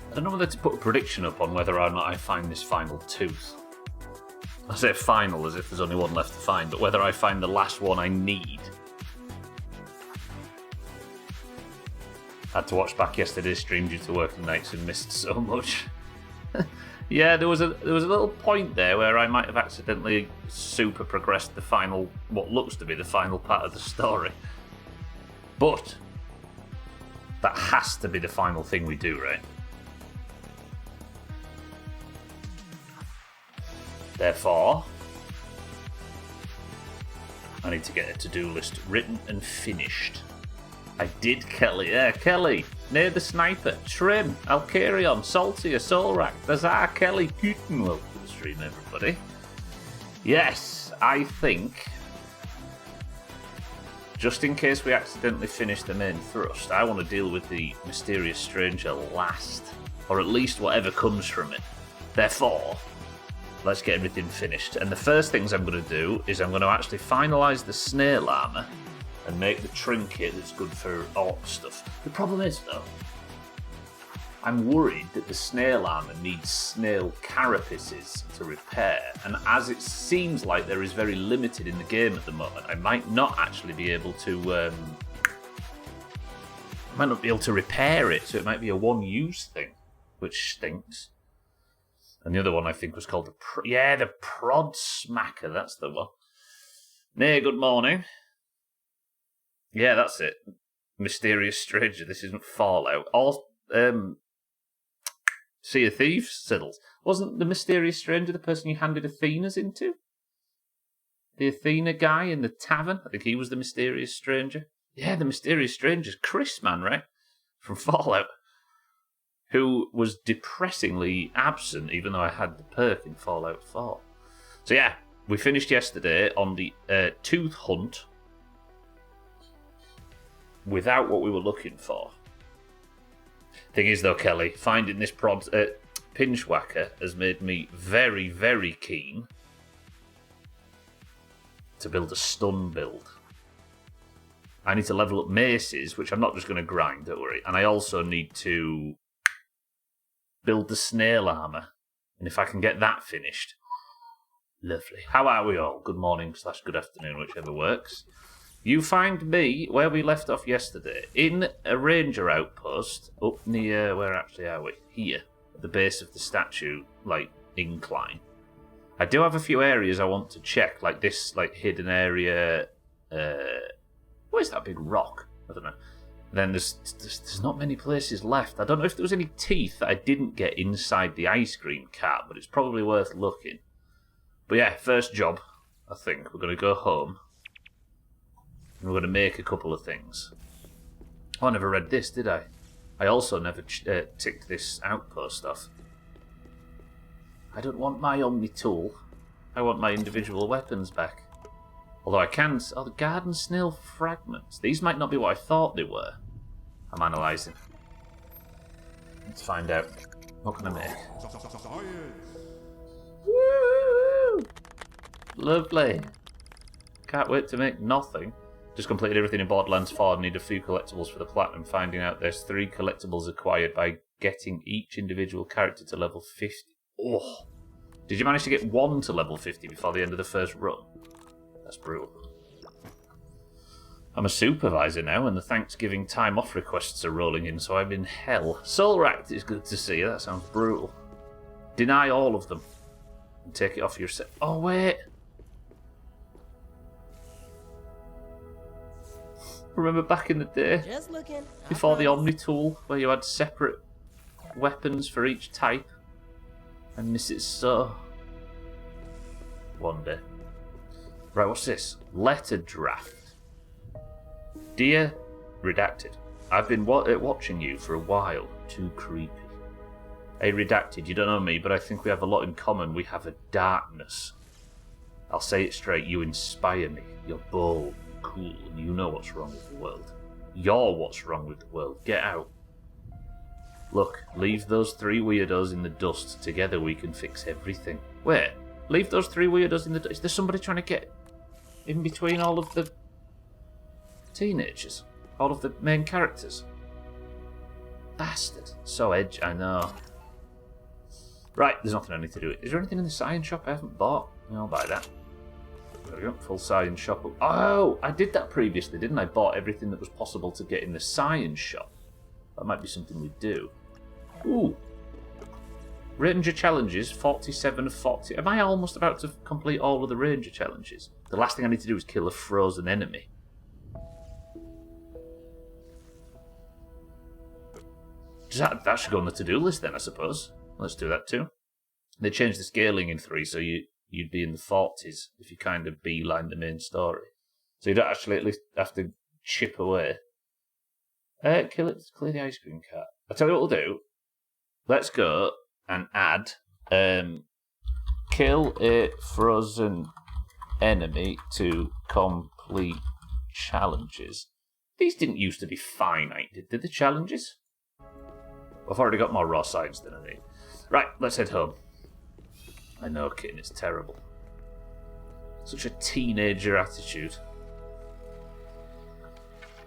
I don't know whether to put a prediction up on whether or not I find this final tooth. I say final as if there's only one left to find, but whether I find the last one I need. I had to watch back yesterday's stream due to working nights and missed so much. Yeah, there was a little point there where I might have accidentally super progressed the final, what looks to be the final part of the story. But that has to be the final thing we do, right? Therefore, I need to get a to-do list written and finished. I did Kelly. Yeah, Kelly. Near the sniper. Trim. Alcarion. Salty. Soulrack. There's Kelly. Putin. Welcome to the stream, everybody. Yes, I think, just in case we accidentally finish the main thrust, I want to deal with the mysterious stranger last. Or at least whatever comes from it. Therefore, let's get everything finished. And the first things I'm going to do is I'm going to actually finalise the snail armour and make the trinket that's good for orc stuff. The problem is, though, I'm worried that the snail armour needs snail carapaces to repair, and as it seems like there is very limited in the game at the moment, I might not actually be able to repair it, so it might be a one-use thing, which stinks. And the other one I think was called the Prod Smacker, that's the one. Nay, good morning. Yeah, that's it. Mysterious Stranger. This isn't Fallout. Or, Sea of Thieves, Siddles. Wasn't the Mysterious Stranger the person you handed Athena's into? The Athena guy in the tavern? I think he was the Mysterious Stranger. Yeah, the Mysterious Stranger's Chris, man, right? From Fallout. Who was depressingly absent, even though I had the perk in Fallout 4. So yeah, we finished yesterday on the tooth hunt without what we were looking for. Thing is, though, Kelly, finding this pinchwhacker has made me very, very keen to build a stun build. I need to level up maces, which I'm not just going to grind, don't worry. And I also need to build the snail armour. And if I can get that finished, lovely. How are we all? Good morning / good afternoon, whichever works. You find me where we left off yesterday, in a ranger outpost up near, where actually are we? Here, at the base of the statue, incline. I do have a few areas I want to check, like this, hidden area. Where's that big rock? I don't know. Then there's not many places left. I don't know if there was any teeth that I didn't get inside the ice cream cart, but it's probably worth looking. But yeah, first job, I think. We're going to go home. And we're going to make a couple of things. Oh, I never read this, did I? I also never ticked this outpost off. I don't want my Omni tool. I want my individual weapons back. Although I can... Oh, the garden snail fragments. These might not be what I thought they were. I'm analysing. Let's find out. What can I make? Woo! Lovely. Can't wait to make nothing. Just completed everything in Borderlands 4 and need a few collectibles for the platinum. Finding out there's 3 collectibles acquired by getting each individual character to level 50. Oh! Did you manage to get 1 to level 50 before the end of the first run? That's brutal. I'm a supervisor now, and the Thanksgiving time off requests are rolling in, so I'm in hell. Soulracked is good to see. That sounds brutal. Deny all of them. And take it off your set. Oh, wait. Remember back in the day? Just looking. Before the Omni tool, where you had separate weapons for each type? I miss it so. One day. Right, what's this? Letter draft. Dear Redacted, I've been watching you for a while. Too creepy. Hey, Redacted, you don't know me, but I think we have a lot in common. We have a darkness. I'll say it straight, you inspire me. You're bold, cool, and you know what's wrong with the world. You're what's wrong with the world. Get out. Look, leave those 3 weirdos in the dust. Together we can fix everything. Wait, leave those 3 weirdos in the dust? Is there somebody trying to get in between all of the teenagers? All of the main characters? bastard. So edge, I know. Right, there's nothing I need to do. Is there anything in the science shop I haven't bought? No, I'll buy that. There we go, full science shop. Oh, I did that previously, didn't I? Bought everything that was possible to get in the science shop. That might be something we do. Ooh. Ranger challenges, 47 of 40. Am I almost about to complete all of the Ranger challenges? The last thing I need to do is kill a frozen enemy. That should go on the to-do list then, I suppose. Let's do that too. They changed the scaling in 3, so you'd be in the 40s if you kind of beeline the main story. So you don't actually at least have to chip away. Clear the ice cream cart. I'll tell you what we'll do. Let's go and add kill a frozen enemy to complete challenges. These didn't used to be finite, did the challenges? I've already got more raw sides than I need. Right, let's head home. I know, kitten, it's terrible. Such a teenager attitude.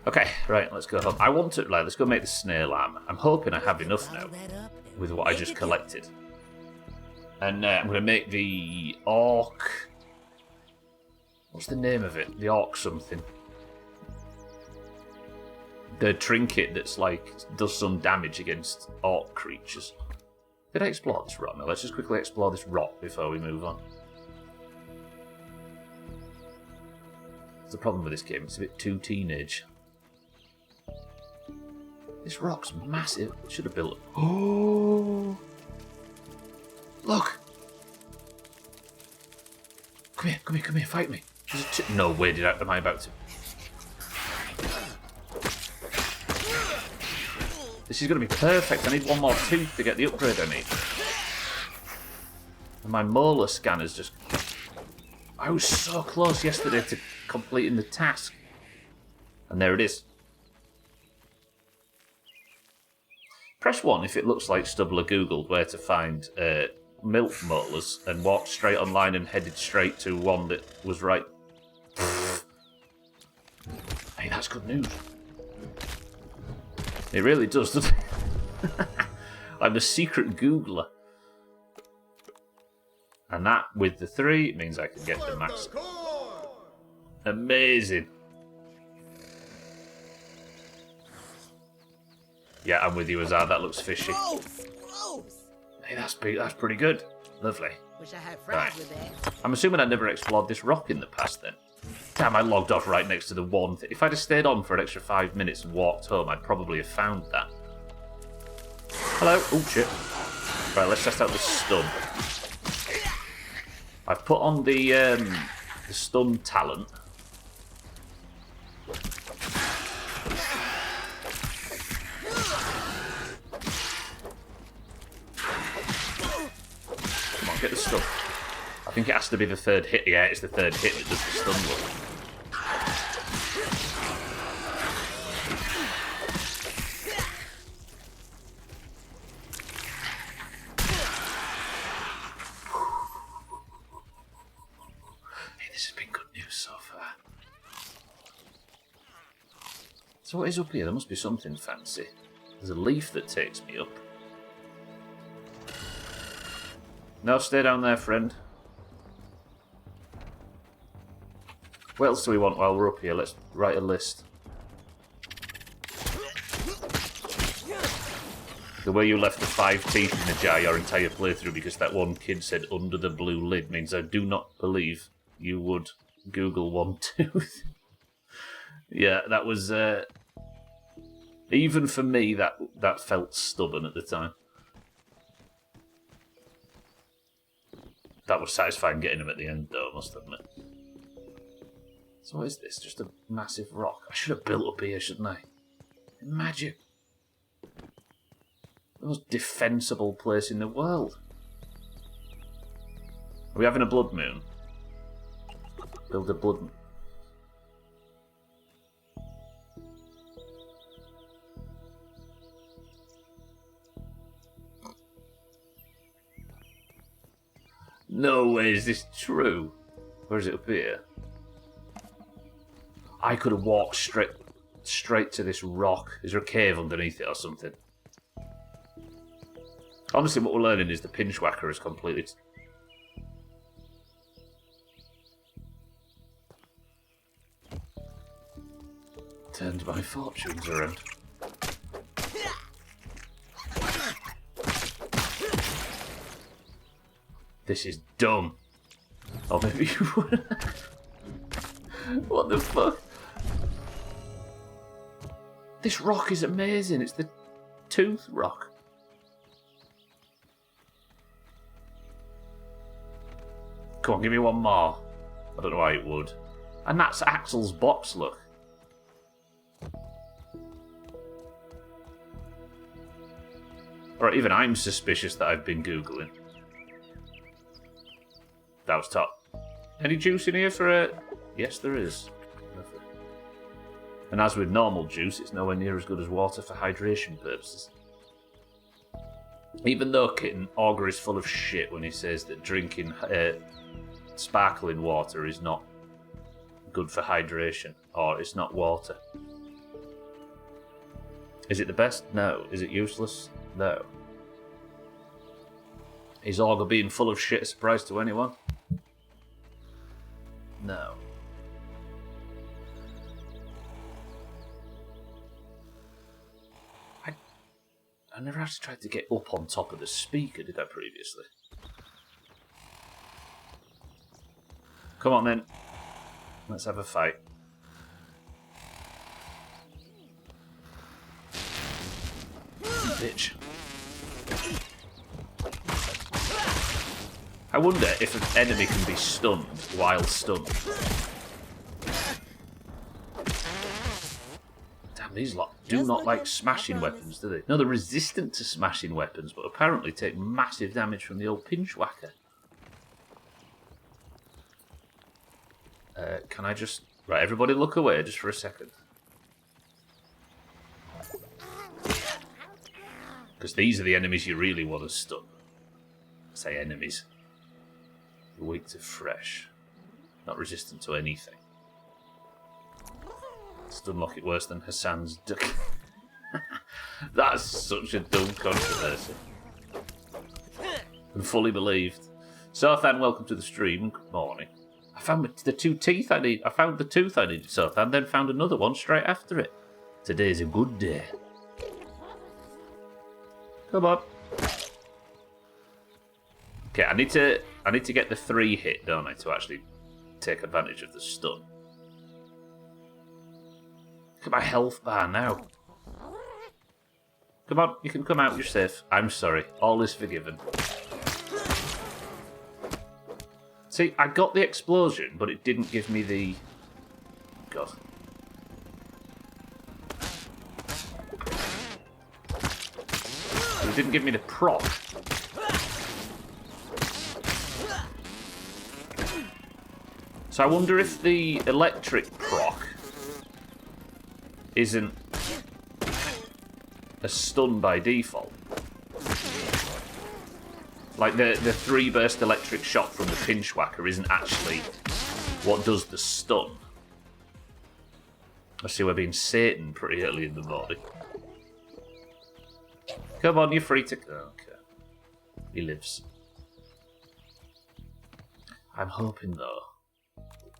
Okay, right, let's go home. I want to, let's go make the snail armor. I'm hoping I have enough now with what I just collected. And I'm going to make the orc... What's the name of it? The orc something. The trinket that's does some damage against orc creatures. Did I explore this rock? No, let's just quickly explore this rock before we move on. That's the problem with this game, it's a bit too teenage. This rock's massive. It should have built it. Oh! Look! Come here, fight me. No way am I about to... This is going to be perfect. I need one more tooth to get the upgrade I need. And my molar scanner's just... I was so close yesterday to completing the task. And there it is. Press 1 if it looks like Stubbler Googled where to find milk molars and walked straight online and headed straight to one that was right. Hey, that's good news. It really does, doesn't it? I'm a secret Googler. And that, with the 3, means I can get the max. Amazing. Yeah, I'm with you, Azar. That looks fishy. Hey, that's pretty good. Lovely. Wish I had Right. with that. I'm assuming I never explored this rock in the past then. Damn, I logged off right next to the one thing. If I'd have stayed on for an extra 5 minutes and walked home, I'd probably have found that. Hello. Oh, shit. Right, let's test out the stun. I've put on the stun talent. Come on, get the stun. I think it has to be the 3rd hit. Yeah, it's the 3rd hit that does the stun look. Hey, this has been good news so far. So what is up here? There must be something fancy. There's a leaf that takes me up. No, stay down there, friend. What else do we want while we're up here? Let's write a list. The way you left the 5 teeth in the jar your entire playthrough because that one kid said under the blue lid means I do not believe you would Google 1 tooth. Yeah, that was... even for me, that felt stubborn at the time. That was satisfying getting him at the end, though, I must admit. So what is this? Just a massive rock. I should have built up here, shouldn't I? Imagine. The most defensible place in the world. Are we having a blood moon? Build a blood moon. No way, is this true? Where is it up here? I could have walked straight to this rock. Is there a cave underneath it or something? Honestly, what we're learning is the Pinchwhacker is completely... turned my fortunes around. This is dumb. Or maybe you would. What the fuck? This rock is amazing. It's the tooth rock. Come on, give me one more. I don't know why it would. And that's Axel's box, look. Alright, even I'm suspicious that I've been Googling. That was top. Any juice in here for a... Yes, there is. And as with normal juice, it's nowhere near as good as water for hydration purposes. Even though Kitten Augur is full of shit when he says that drinking sparkling water is not good for hydration, or it's not water. Is it the best? No. Is it useless? No. Is Augur being full of shit a surprise to anyone? No. I never actually tried to get up on top of the speaker, did I, previously? Come on, then. Let's have a fight. Bitch. I wonder if an enemy can be stunned while stunned. Damn, these lot do not like smashing weapons, do they? No, they're resistant to smashing weapons, but apparently take massive damage from the old Pinchwhacker. Can I just... Right, everybody look away just for a second. Because these are the enemies you really want to stun. I say enemies. Weak to fresh. Not resistant to anything. Stun lock it worse than Hassan's duck. That's such a dumb controversy. And fully believed. Sothan, welcome to the stream. Good morning. I found the two teeth I need. I found the tooth I needed, Sothan, then found another one straight after it. Today's a good day. Come on. Okay, I need to get the 3 hit, don't I, to actually take advantage of the stun. Look at my health bar now. Come on, you can come out, you're safe. I'm sorry, all is forgiven. See, I got the explosion, but it didn't give me the... God. It didn't give me the proc. So I wonder if the electric proc isn't a stun by default. Like the 3-burst electric shock from the Pinchwhacker isn't actually what does the stun. I see we're being Satan pretty early in the morning. Come on, you're free to... Okay. He lives. I'm hoping, though,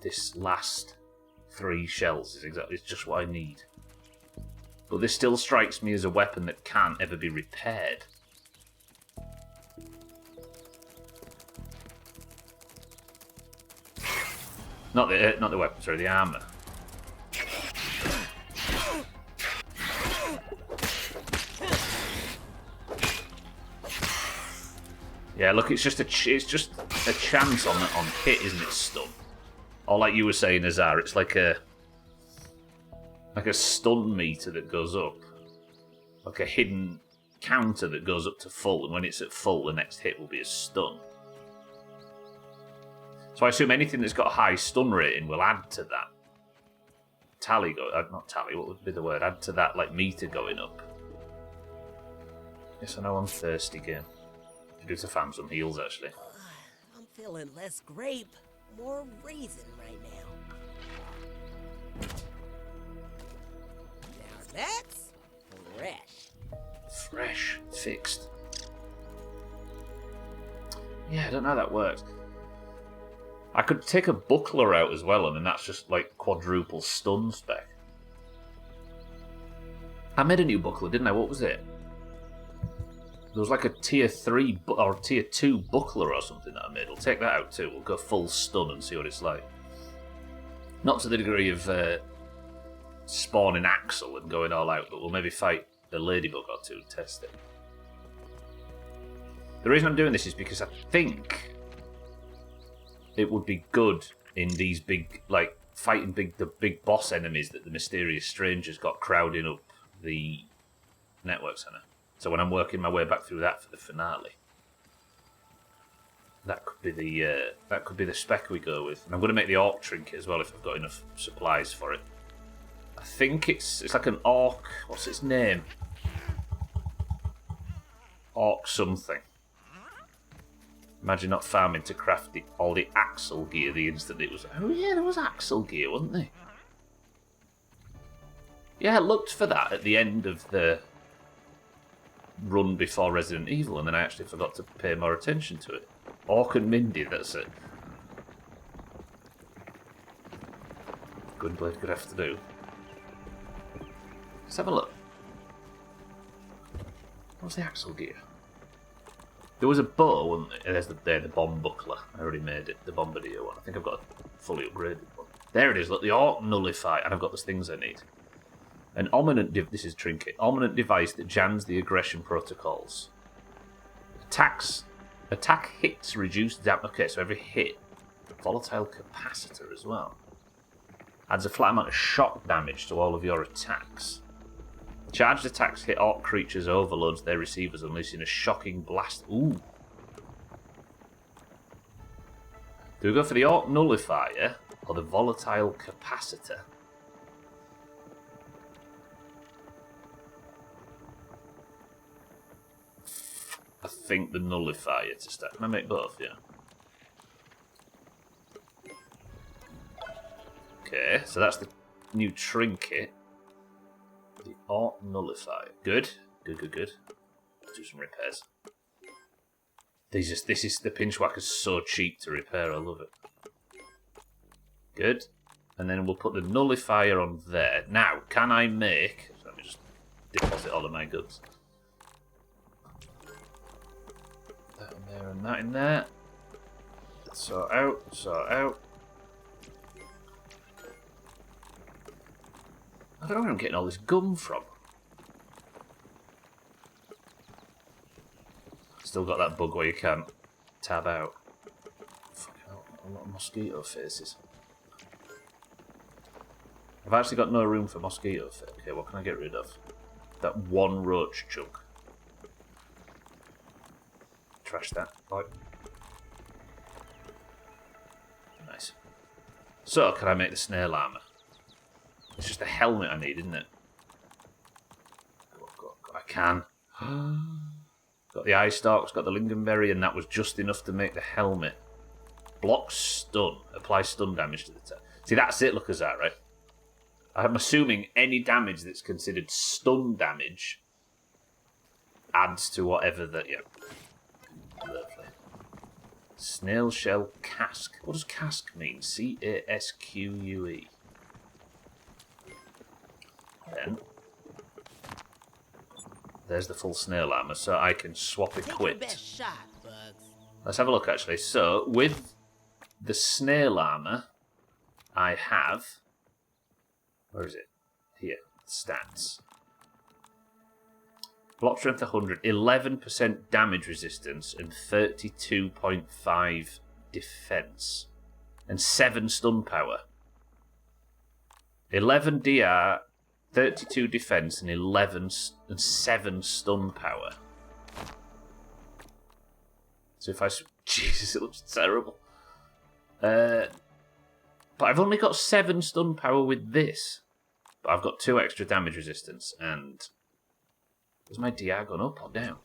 this last 3 shells is just what I need. But this still strikes me as a weapon that can't ever be repaired. Not the weapon, sorry, the armor. Yeah, look, it's just a chance on hit, isn't it? Stun. Or like you were saying, Azar, it's like a stun meter that goes up, like a hidden counter that goes up to full, and when it's at full, the next hit will be a stun. So I assume anything that's got a high stun rating will add to that tally. Not tally. What would be the word? Add to that like meter going up. Yes, I know I'm thirsty, game. I do to farm some heals actually. I'm feeling less grape, more raisin right now. Now that's fresh. Fresh, fixed. Yeah, I don't know how that works. I could take a buckler out as well, and then that's just like quadruple stun spec. I made a new buckler, didn't I? What was it? There was like a tier 3 or tier 2 buckler or something that I made. We'll take that out too. We'll go full stun and see what it's like. Not to the degree of spawning Axel and going all out, but we'll maybe fight a ladybug or two and test it. The reason I'm doing this is because I think it would be good in these big, like, fighting the big boss enemies that the mysterious strangers got crowding up the network center. So when I'm working my way back through that for the finale, that could be the spec we go with. And I'm going to make the orc trinket as well if I've got enough supplies for it. I think it's like an orc. What's its name? Orc something. Imagine not farming to craft all the Axel gear the instant it was. Oh yeah, there was Axel gear, wasn't there? Yeah, I looked for that at the end of the run before Resident Evil, and then I actually forgot to pay more attention to it. Orc and Mindy, that's it. Gunblade could have to do. Let's have a look. What's the Axel gear? There was a bow, wasn't there? There's the bomb buckler. I already made it, the bombardier one. I think I've got a fully upgraded one. There it is, look, the Orc Nullify, and I've got the things I need. An ominent, this is trinket, ominent device that jams the aggression protocols. Attack hits reduce damage. Okay, so every hit, volatile capacitor as well. Adds a flat amount of shock damage to all of your attacks. Charged attacks hit orc creatures, overloads their receivers, unleashing a shocking blast. Ooh. Do we go for the Orc Nullifier or the volatile capacitor? I think the nullifier to start. Can I make both? Yeah. Okay, so that's the new trinket. The Orc Nullifier. Good. Good. Let's do some repairs. This is the Pinchwhacker's so cheap to repair, I love it. Good. And then we'll put the nullifier on there. Now, can I make... Let me just deposit all of my goods. That in there and that in there. Sort out. I don't know where I'm getting all this gum from. Still got that bug where you can't tab out. Fucking hell, a lot of mosquito faces. I've actually got no room for mosquito face. Okay, what can I get rid of? That one roach chunk. Trash that. Right. Nice. So, can I make the snail armor? It's just a helmet I need, isn't it? Go. I can. Got the eye stalks, got the lingonberry, and that was just enough to make the helmet. Block stun. Apply stun damage to the attack. See, that's it, look at that, right? I'm assuming any damage that's considered stun damage adds to whatever that... Yeah. Lovely. Snail shell cask. What does cask mean? C-A-S-Q-U-E. Then... There's the full snail armor, so I can swap equip. Let's have a look, actually. So, with the snail armor, I have... Where is it? Here. Stats. Block strength 100, 11% damage resistance, and 32.5 defense. And 7 stun power. 11 DR... 32 defense and 7 stun power. So if I... Jesus, it looks terrible. But I've only got 7 stun power with this. But I've got 2 extra damage resistance and... Has my DR gone up or down?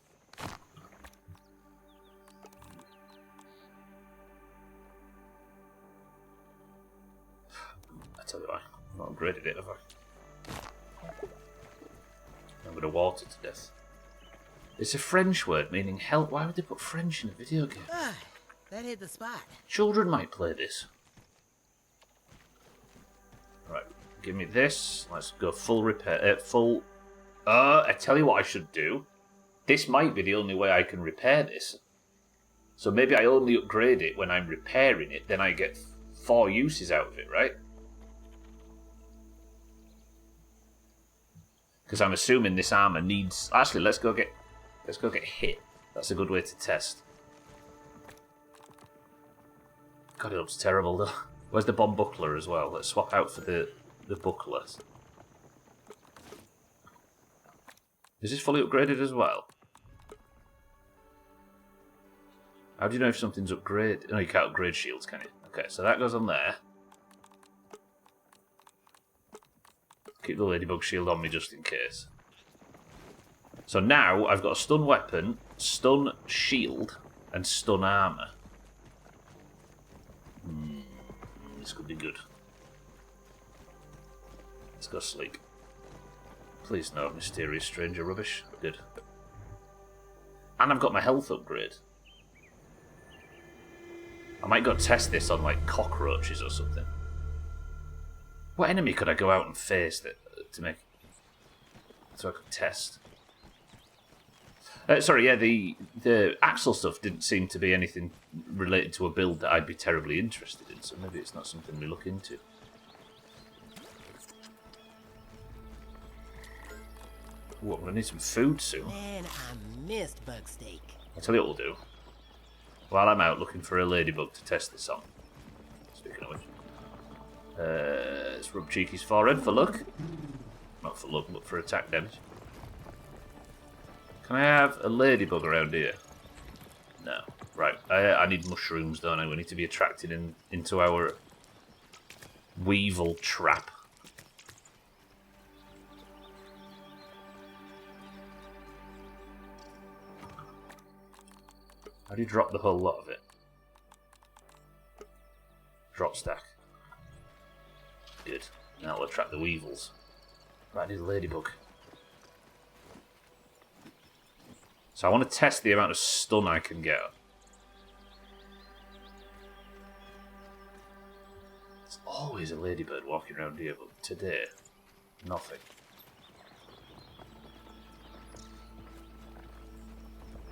I tell you what, I've not upgraded it, have I? I'm going to water to death. It's a French word meaning help. Why would they put French in a video game? That hit the spot. Children might play this. Right, give me this. Let's go full repair. I tell you what I should do. This might be the only way I can repair this. So maybe I only upgrade it when I'm repairing it. Then I get 4 uses out of it, right? Because I'm assuming this armor needs. Actually, let's go get hit. That's a good way to test. God, it looks terrible though. Where's the bomb buckler as well? Let's swap out for the bucklers. Is this fully upgraded as well? How do you know if something's upgraded? No, you can't upgrade shields, can you? Okay, so that goes on there. Keep the ladybug shield on me just in case. So now I've got a stun weapon, stun shield, and stun armor. This could be good. Let's go sleep. Please no mysterious stranger rubbish. Good. And I've got my health upgrade. I might go test this on like cockroaches or something. What enemy could I go out and face that to make so I could test? Sorry, yeah, the Axel stuff didn't seem to be anything related to a build that I'd be terribly interested in, so maybe it's not something we look into. Ooh, I'm gonna need some food soon. Man, I missed bug steak. I'll tell you what we'll do. While I'm out looking for a ladybug to test this on. Speaking of which. Let's rub Cheeky's forehead for luck. Not for luck, but for attack damage. Can I have a ladybug around here? No. Right, I need mushrooms, don't I? We need to be attracted into our weevil trap. How do you drop the whole lot of it? Drop stack. Good. Now we'll attract the weevils. Right, I need a ladybug. So I want to test the amount of stun I can get. There's always a ladybird walking around here, but today, nothing.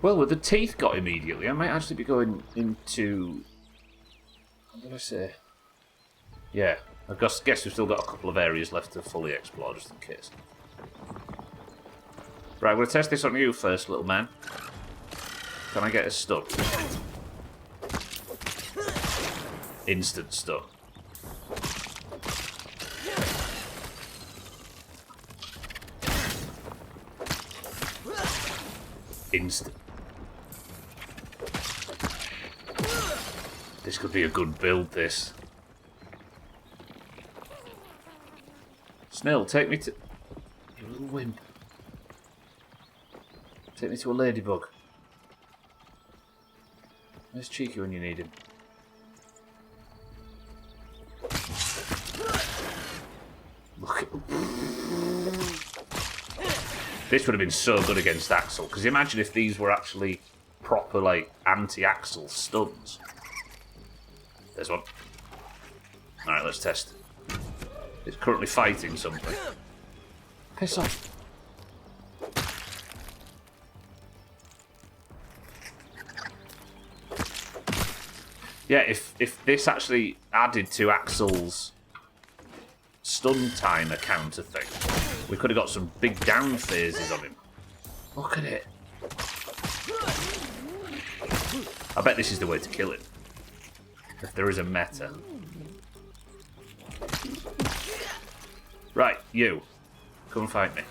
Well, with the teeth got immediately, I might actually be going into... What did I say? Yeah, I guess we've still got a couple of areas left to fully explore, just in case. Right, I'm going to test this on you first, little man. Can I get a stun? Instant stun. Instant. This could be a good build, this. Snail, take me to... You little wimp. Take me to a ladybug. Where's Cheeky when you need him? Look at... This would have been so good against Axel, because imagine if these were actually proper, like, anti-Axel stuns. There's one. Alright, let's test. It's currently fighting something. Piss off. Yeah, if this actually added to Axel's stun timer counter thing, we could have got some big down phases on him. Look at it. I bet this is the way to kill him. If there is a meta. Right, you. Come and fight me.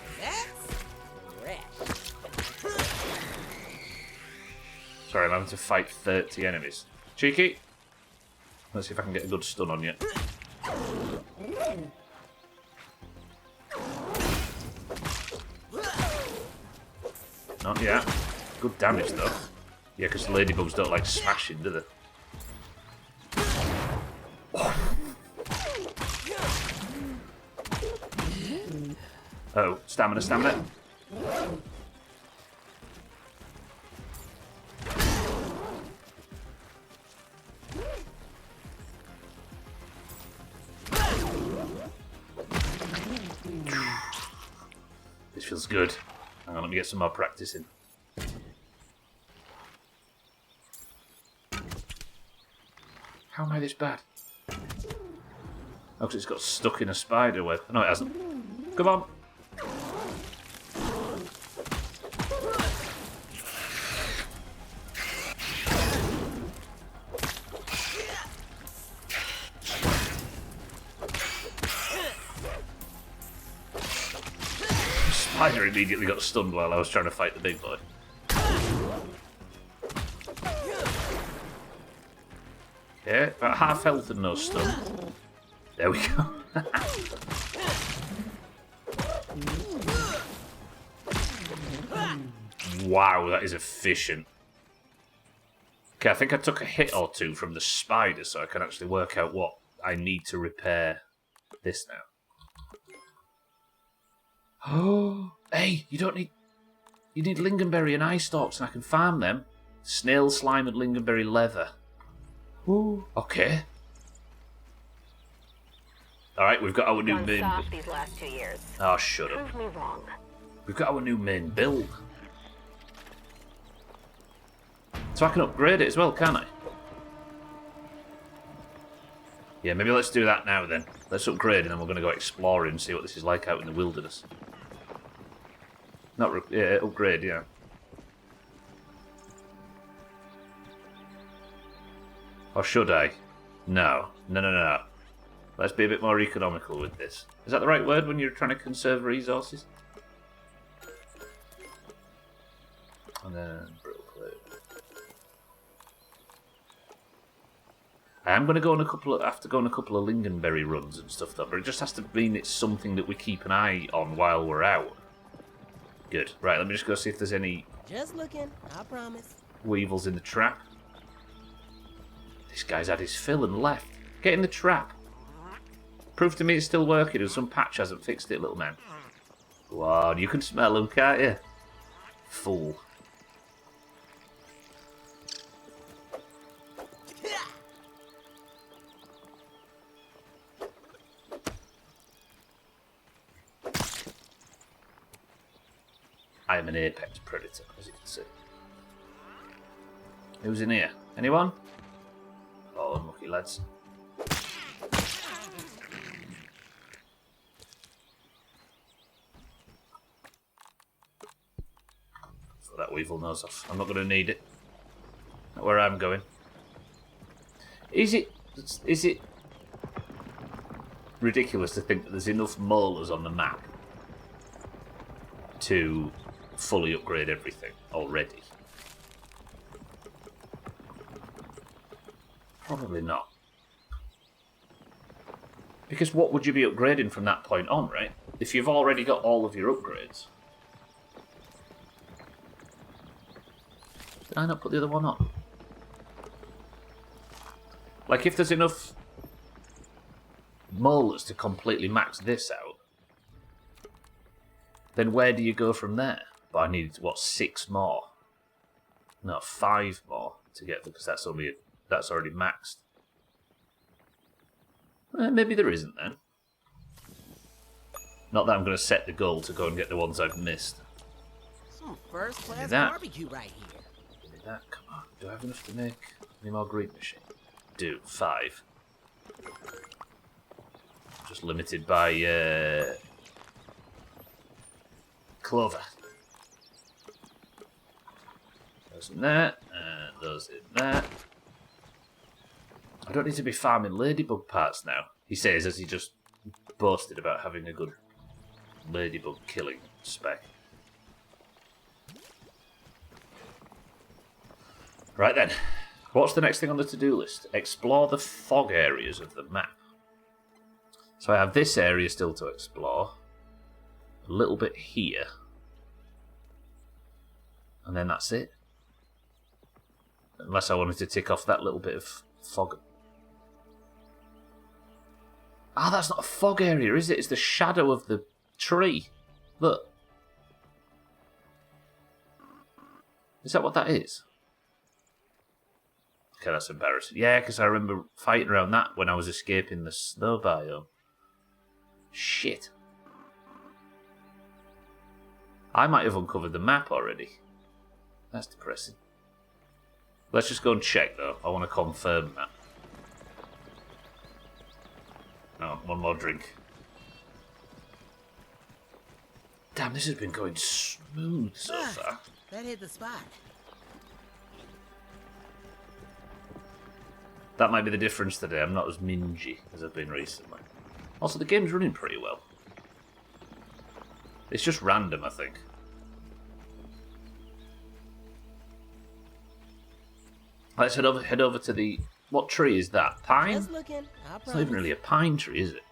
Sorry, I'm having to fight 30 enemies. Cheeky. Let's see if I can get a good stun on you. Not yet. Good damage though. Yeah, because ladybugs don't like smashing, do they? Oh, stamina, stamina. This feels good. Hang on, let me get some more practice in. How am I this bad? Oh, because it's got stuck in a spider web. No, it hasn't. Come on. The spider immediately got stunned while I was trying to fight the big boy. Okay, about half health and no stun. There we go. Wow, that is efficient. Okay, I think I took a hit or two from the spider, so I can actually work out what I need to repair this now. Oh, hey, you don't need... You need lingonberry and eye stalks, and I can farm them. Snail slime and lingonberry leather. Ooh, okay. Alright, we've got our new main... these last 2 years. Oh, shut up. Prove me wrong. We've got our new main build. So I can upgrade it as well, can't I? Yeah, maybe let's do that now then. Let's upgrade and then we're going to go exploring and see what this is like out in the wilderness. Not upgrade, yeah. Or should I? No. No. Let's be a bit more economical with this. Is that the right word when you're trying to conserve resources? And then brittle clay. I am going to go on a couple of lingonberry runs and stuff though, but it just has to mean it's something that we keep an eye on while we're out. Good. Right, let me just go see if there's any... Just looking, I promise. Weevils in the trap. This guy's had his fill and left. Get in the trap. Prove to me it's still working and some patch hasn't fixed it, little man. Go on, you can smell them, can't you? Fool. I am an apex predator, as you can see. Who's in here? Anyone? Oh, unlucky lads. Throw that weevil nose off. I'm not going to need it. Not where I'm going. Is it ridiculous to think that there's enough molars on the map to fully upgrade everything already? Probably not. Because what would you be upgrading from that point on, right? If you've already got all of your upgrades. Did I not put the other one on? Like, if there's enough molars to completely max this out, then where do you go from there? But I needed, what, 6 more? No, 5 more to get, because that's already maxed. Maybe there isn't then. Not that I'm going to set the goal to go and get the ones I've missed. Some first-class barbecue right here. Give me that, come on. Do I have enough to make any more green machine? Do, 5. Just limited by clover. Those in there, and those in there. I don't need to be farming ladybug parts now, he says as he just boasted about having a good ladybug killing spec. Right then, what's the next thing on the to-do list? Explore the fog areas of the map. So I have this area still to explore, a little bit here, and then that's it. Unless I wanted to tick off that little bit of fog. Ah, that's not a fog area, is it? It's the shadow of the tree. Look. Is that what that is? Okay, that's embarrassing. Yeah, because I remember fighting around that when I was escaping the snow biome. Shit. I might have uncovered the map already. That's depressing. Let's just go and check, though. I want to confirm that. No, one more drink. Damn, this has been going smooth so far. That hit the spot. That might be the difference today. I'm not as mingy as I've been recently. Also, the game's running pretty well. It's just random, I think. Let's head over to the... What tree is that? Pine? Just looking. It's not even really a pine tree, is it?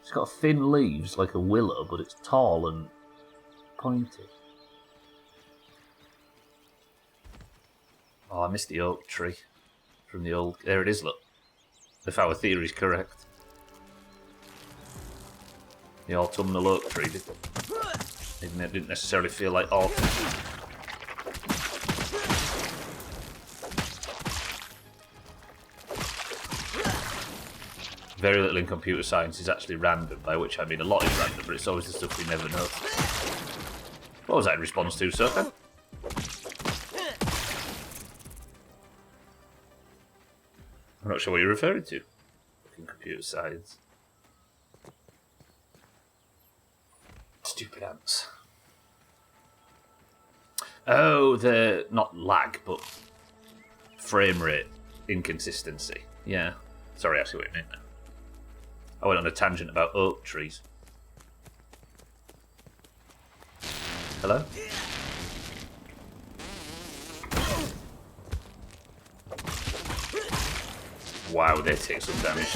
It's got thin leaves like a willow, but it's tall and pointy. Oh, I missed the oak tree from the old... There it is, look. If our theory is correct. The autumnal oak tree, even it didn't necessarily feel like autumn. Very little in computer science is actually random, by which I mean a lot is random, but it's always the stuff we never know. What was that in response to, Soka? I'm not sure what you're referring to. Fucking computer science. Stupid ants. Oh, the... not lag, but frame rate inconsistency. Yeah. Sorry, I see what you mean now. I went on a tangent about oak trees. Hello? Wow, they take some damage.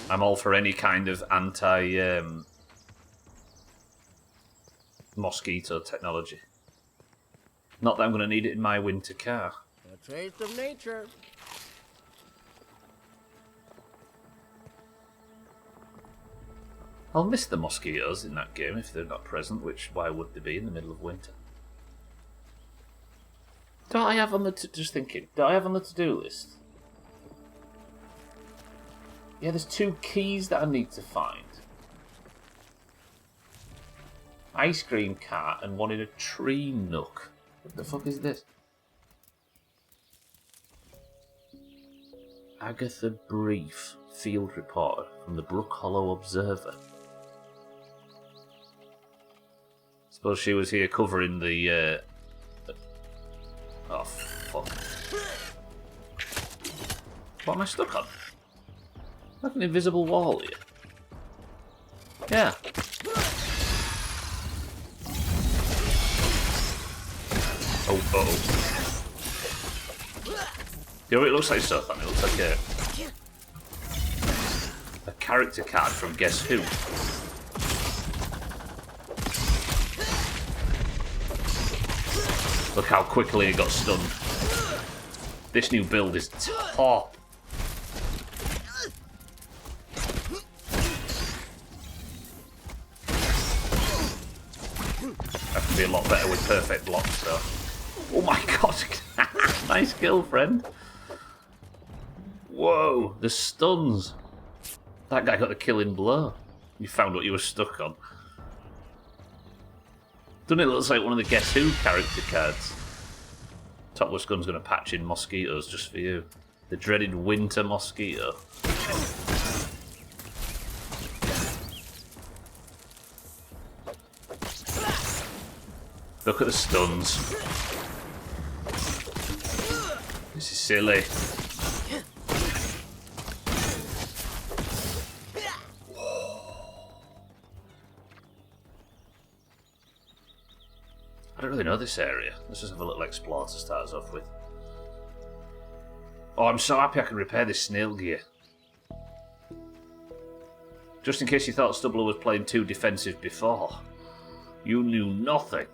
I'm all for any kind of mosquito technology. Not that I'm going to need it in my winter car. A taste of nature. I'll miss the mosquitoes in that game if they're not present, which why would they be in the middle of winter? Don't I have on the... just thinking, do I have on the to-do list? Yeah, there's 2 keys that I need to find. Ice cream cart and one in a tree nook. What the fuck is this? Agatha Brief, field reporter from the Brook Hollow Observer. Suppose she was here covering the oh, fuck. What am I stuck on? Like an invisible wall here. Yeah. Oh, uh-oh. You know what it looks like, Sothan? It looks like a character card from Guess Who. Look how quickly he got stunned. This new build is top. That can be a lot better with perfect blocks, though. Oh my god! Nice kill, friend. Whoa, the stuns. That guy got the killing blow. You found what you were stuck on. Doesn't it look like one of the Guess Who character cards? Topless Gun's going to patch in mosquitoes just for you. The dreaded winter mosquito. Look at the stuns. This is silly. I don't really know this area. Let's just have a little explore to start us off with. Oh, I'm so happy I can repair this snail gear. Just in case you thought Stubbler was playing too defensive before. You knew nothing.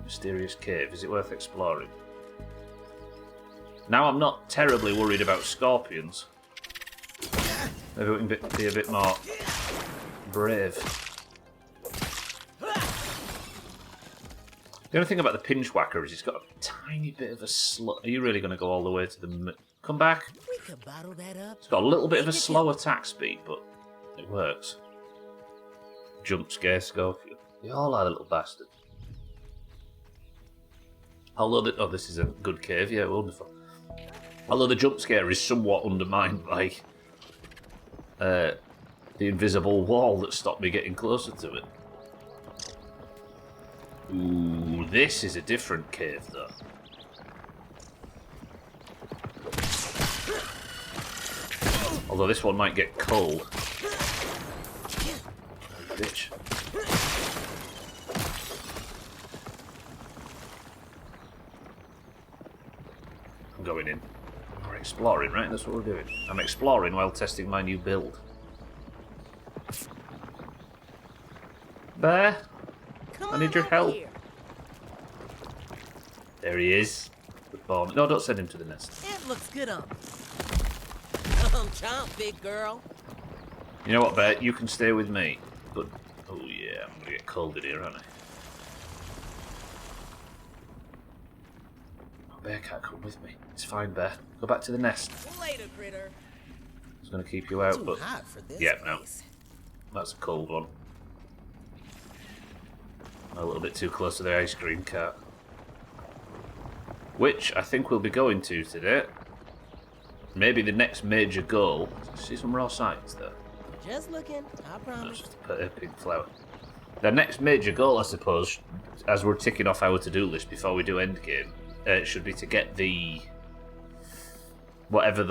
Mysterious cave. Is it worth exploring? Now I'm not terribly worried about scorpions. Maybe we can be a bit more brave. The only thing about the pinch whacker is it's got a tiny bit of a slow. Are you really going to go all the way to the? Come back. We could bottle that up. It's got a little bit of a slow attack speed, but it works. Jump scare Scorpion. They all are little bastards. Although oh, this is a good cave. Yeah, wonderful. Although the jump scare is somewhat undermined by the invisible wall that stopped me getting closer to it. Ooh, this is a different cave, though. Although this one might get cold. Bitch. I'm going in. We're exploring, right? That's what we're doing. I'm exploring while testing my new build. Bear? I need your help. Here. There he is. Good boy. No, don't send him to the nest. It looks good on. Chomp, big girl. You know what, Bear? You can stay with me. But, oh yeah, I'm gonna get cold in here, aren't I? Oh, Bear can't come with me. It's fine, Bear. Go back to the nest. Later, critter. I was gonna keep you out, Too but hot for this yeah, no. place. That's a cold one. A little bit too close to the ice cream cart. Which I think we'll be going to today. Maybe the next major goal. See some raw sights there. Just looking, I promise. Just a pink flower. The next major goal, I suppose, as we're ticking off our to-do list before we do endgame, should be to get the whatever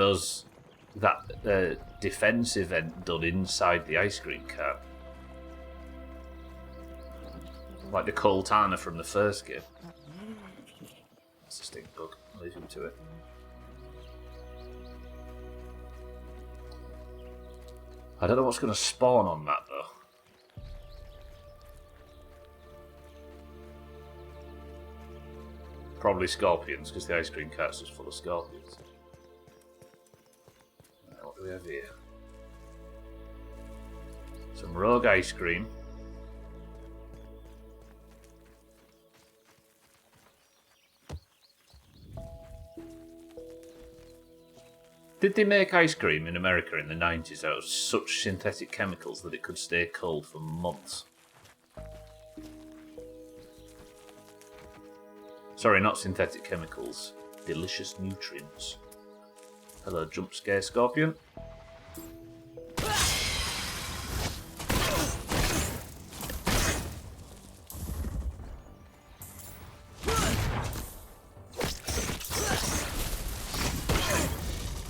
that defense event done inside the ice cream cart. Like the Coltana from the first game. That's a stink bug. I'll leave him to it. I don't know what's going to spawn on that, though. Probably scorpions, because the ice cream cart's just full of scorpions. Right, what do we have here? Some rogue ice cream. Did they make ice cream in America in the 90s out of such synthetic chemicals that it could stay cold for months? Sorry, not synthetic chemicals. Delicious nutrients. Hello, jump scare Scorpion.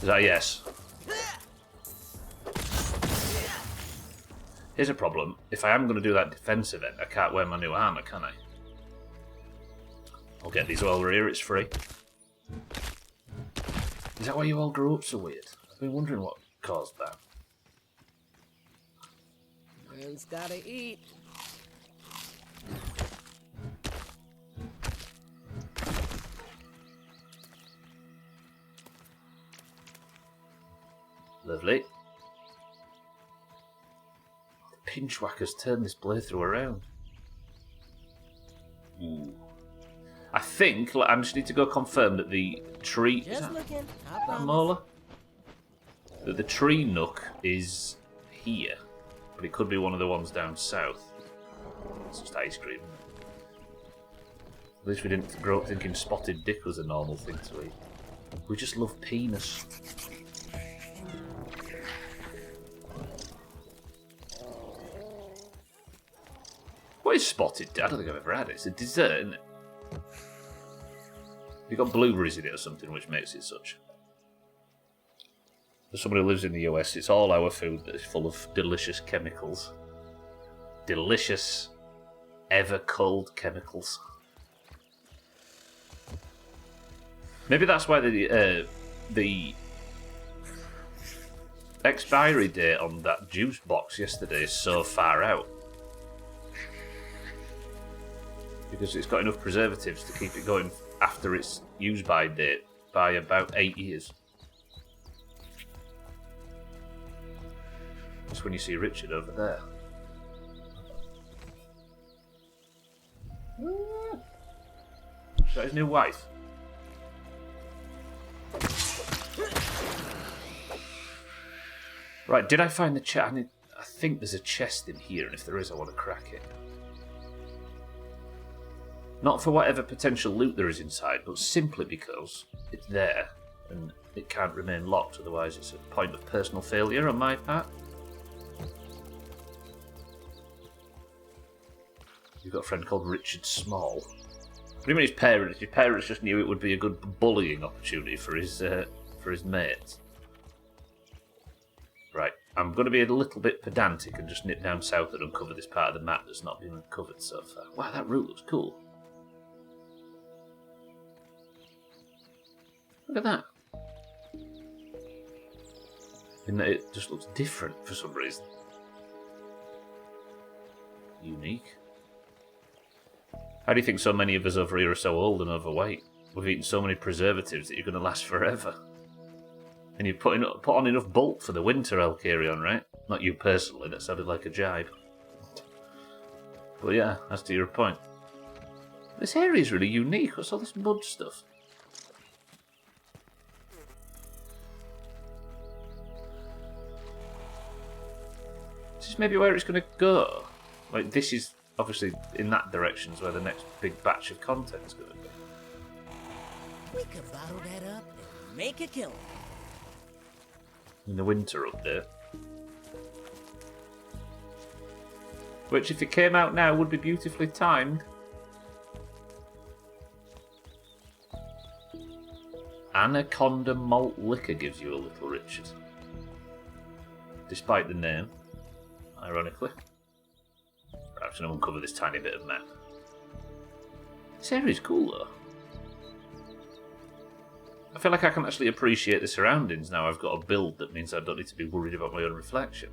Is that a yes? Here's a problem. If I am going to do that defense event, I can't wear my new armour, can I? I'll get these while we're here, it's free. Is that why you all grew up so weird? I've been wondering what caused that. Man's gotta eat. Lovely. The pinchwhackers turned this playthrough around. Ooh. I think I just need to go confirm that the tree. Just looking, I a promise. molar? That the tree nook is here, but it could be one of the ones down south. It's just ice cream. At least we didn't grow up thinking spotted dick was a normal thing to eat. We just love penis. What is spotted dick? I don't think I've ever had it. It's a dessert, isn't it? You've got blueberries in it or something, which makes it such. For somebody who lives in the US, it's all our food that is full of delicious chemicals. Delicious, ever cold chemicals. Maybe that's why the expiry date on that juice box yesterday is so far out. Because it's got enough preservatives to keep it going after its use-by date by about 8 years. That's when you see Richard over there. Is that his new wife? Right, did I find the chest? I think there's a chest in here, and if there is, I want to crack it. Not for whatever potential loot there is inside, but simply because it's there, and it can't remain locked, otherwise it's a point of personal failure on my part. You've got a friend called Richard Small. What do you mean his parents? His parents just knew it would be a good bullying opportunity for his mates. Right, I'm going to be a little bit pedantic and just nip down south and uncover this part of the map that's not been uncovered so far. Wow, that route looks cool. Look at that. In that it just looks different for some reason. Unique. How do you think so many of us over here are so old and overweight? We've eaten so many preservatives that you're going to last forever. And you've put on enough bulk for the winter, Elkarion, right? Not you personally, that sounded like a jibe. But yeah, as to your point. This area is really unique. What's all this mud stuff? Is this maybe where it's going to go? Like, this is obviously in that direction is where the next big batch of content is going to be. We could bottle that up and make a killing. In the winter update. Which, if it came out now, would be beautifully timed. Anaconda Malt Liquor gives you a little, Richard. Despite the name, ironically. I'm just going to uncover this tiny bit of map. This area's cool, though. I feel like I can actually appreciate the surroundings now I've got a build that means I don't need to be worried about my own reflection.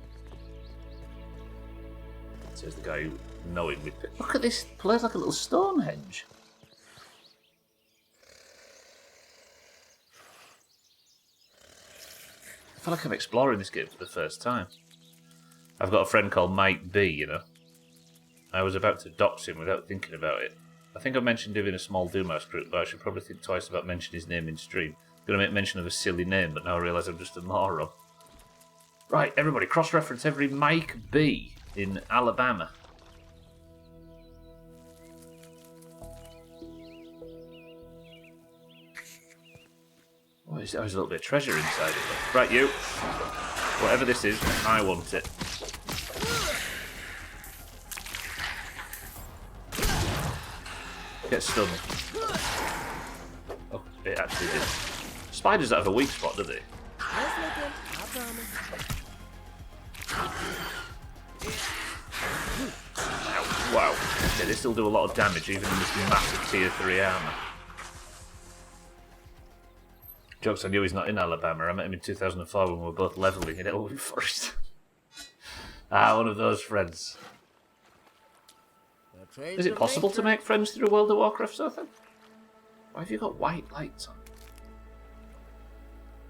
Says the guy who, knowing with... Look at this place, like a little Stonehenge. I feel like I'm exploring this game for the first time. I've got a friend called Mike B, you know. I was about to dox him without thinking about it. I think I mentioned him in a small Doomhaus group, but I should probably think twice about mentioning his name in stream. I'm going to make mention of a silly name, but now I realise I'm just a moron. Right, everybody, cross-reference every Mike B in Alabama. Oh, there's a little bit of treasure inside it, though. Right, you. Whatever this is, I want it. Get stunned. Oh, it actually did. Spiders don't have a weak spot, do they? I promise. Ow, wow. Yeah, they still do a lot of damage, even in this massive tier 3 armour. Jokes on you, he's not in Alabama. I met him in 2004 when we were both levelling in Elwood Forest. One of those friends. Is it possible to make friends through World of Warcraft, so then? Why have you got white lights on?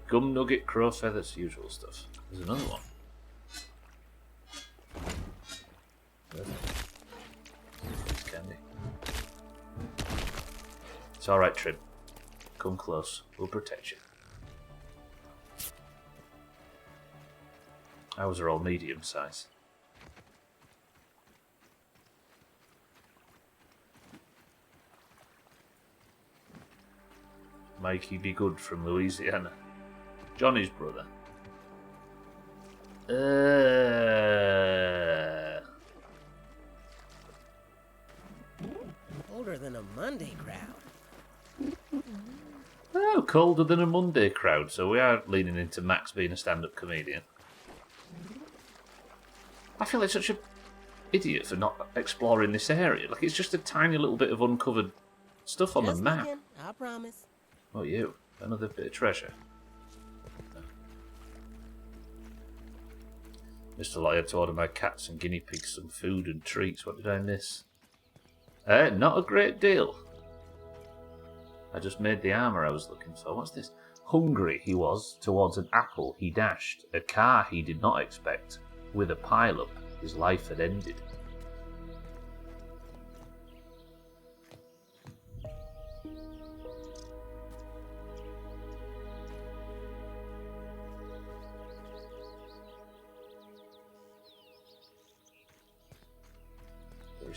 Gum nugget, crow feathers, usual stuff. There's another one. It's candy. It's alright, Trim. Come close. We'll protect you. Ours are all medium size. Mikey Be Good from Louisiana. Johnny's brother. Older than a Monday crowd. Oh, colder than a Monday crowd, so we are leaning into Max being a stand-up comedian. I feel like such an idiot for not exploring this area. Like, it's just a tiny little bit of uncovered stuff on the map. Looking, I promise. Oh, you. Another bit of treasure. Mr. Lot, I had to order my cats and guinea pigs some food and treats. What did I miss? Not a great deal. I just made the armour I was looking for. What's this? Hungry he was, towards an apple he dashed, a car he did not expect. With a pile-up, his life had ended.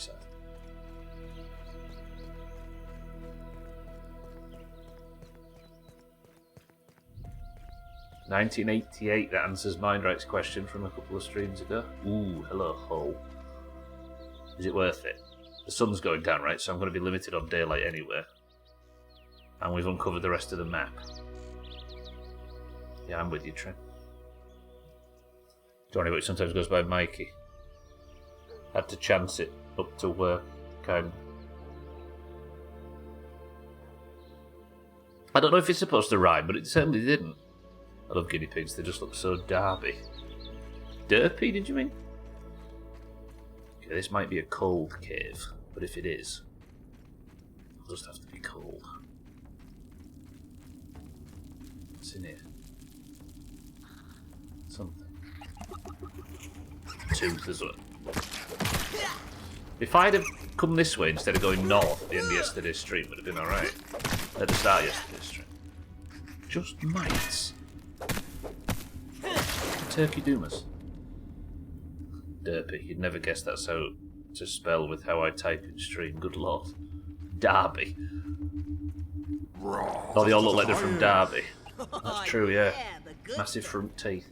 sad. $1988, that answers Mindright's question from a couple of streams ago. Ooh, hello, Hull. Is it worth it? The sun's going down, right, so I'm going to be limited on daylight anyway. And we've uncovered the rest of the map. Yeah, I'm with you, Trent. Johnny, but it sometimes goes by Mikey. Had to chance it up to work, kind of. I don't know if it's supposed to rhyme, but it certainly didn't. I love guinea pigs, they just look so derpy. Derpy, did you mean? Okay, this might be a cold cave, but if it is, it'll just have to be cold. What's in here? Something. Tooth as well. If I'd have come this way instead of going north at the end of yesterday's stream, would have been alright. At the start of yesterday's stream. Just mites. Turkey Doomhaus. Derpy. You'd never guess that's how to spell with how I type in stream. Good lord. Derby. Oh, they all look like they're from Derby. That's true, yeah. Massive front teeth.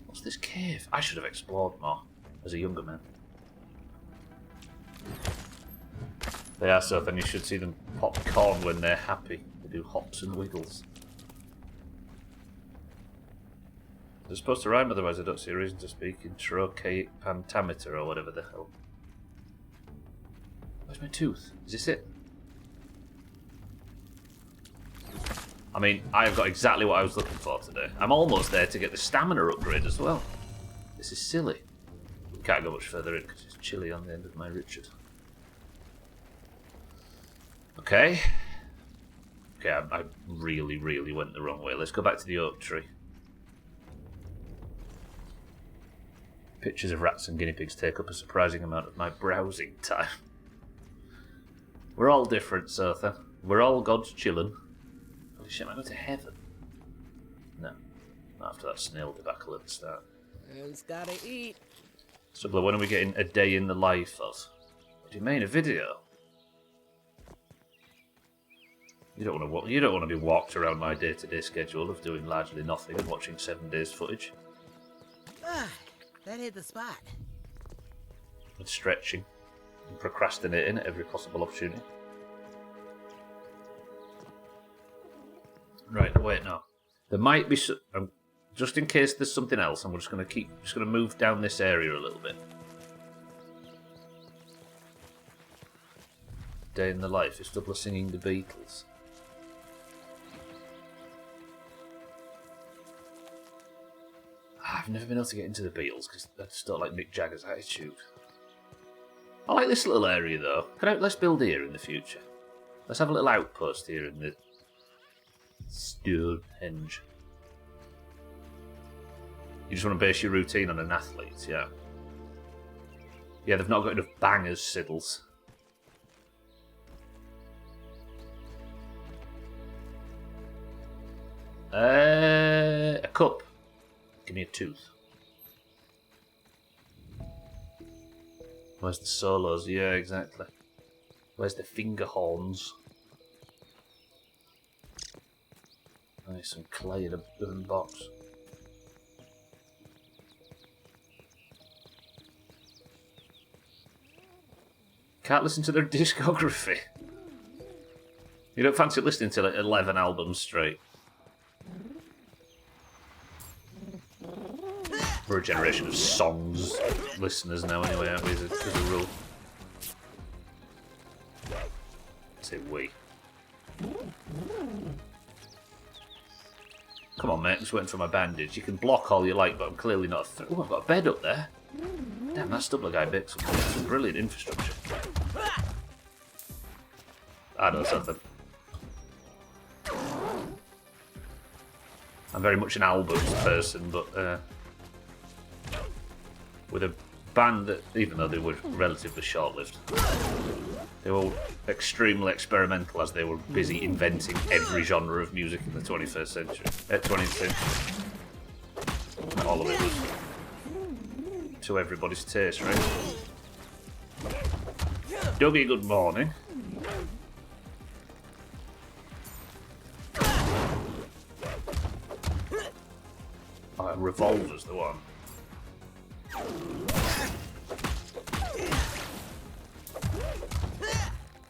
What's this cave? I should have explored more as a younger man. They are so, then you should see them pop corn when they're happy. They do hops and wiggles. They're supposed to rhyme, otherwise I don't see a reason to speak in trochaic pentameter or whatever the hell. Where's my tooth? Is this it? I mean, I've got exactly what I was looking for today. I'm almost there to get the stamina upgrade as well. This is silly. We can't go much further in because it's chilly on the end of my Richard. Okay. Okay, I really, really went the wrong way. Let's go back to the oak tree. Pictures of rats and guinea pigs take up a surprising amount of my browsing time. We're all different, Sotha. We're all God's children. Holy shit, am I going to heaven? No. Not after that snail debacle at the start. Man's gotta eat. Subler, when are we getting a day in the life of? What do you mean, a video? You don't want to be walked around my day-to-day schedule of doing largely nothing and watching 7 days footage. That hit the spot. And stretching and procrastinating at every possible opportunity. Right, wait, no. There might be just in case there's something else, I'm just going to move down this area a little bit. Day in the life. It's Douglas singing the Beatles. I've never been able to get into the Beatles because I just don't like Mick Jagger's attitude. I like this little area though. Let's build here in the future. Let's have a little outpost here in the Stonehenge. You just want to base your routine on an athlete, yeah. Yeah, they've not got enough bangers, Siddles. A cup. Give me a tooth. Where's the solos? Yeah, exactly. Where's the finger horns? Nice, some clay in a wooden box. Can't listen to their discography. You don't fancy listening to like 11 albums straight? We're a generation of songs listeners now anyway, aren't we, as a rule. I say we. Come on, mate, I'm just waiting for my bandage. You can block all you like, but I'm clearly not a oh, I've got a bed up there. Damn, that Stubbler guy bit some brilliant infrastructure. I know something. I'm very much an albums person, but with a band that, even though they were relatively short-lived, they were extremely experimental as they were busy inventing every genre of music in the 21st century. 20th century. All of it was to everybody's taste, right? Dougie, good morning. Oh, revolver's the one.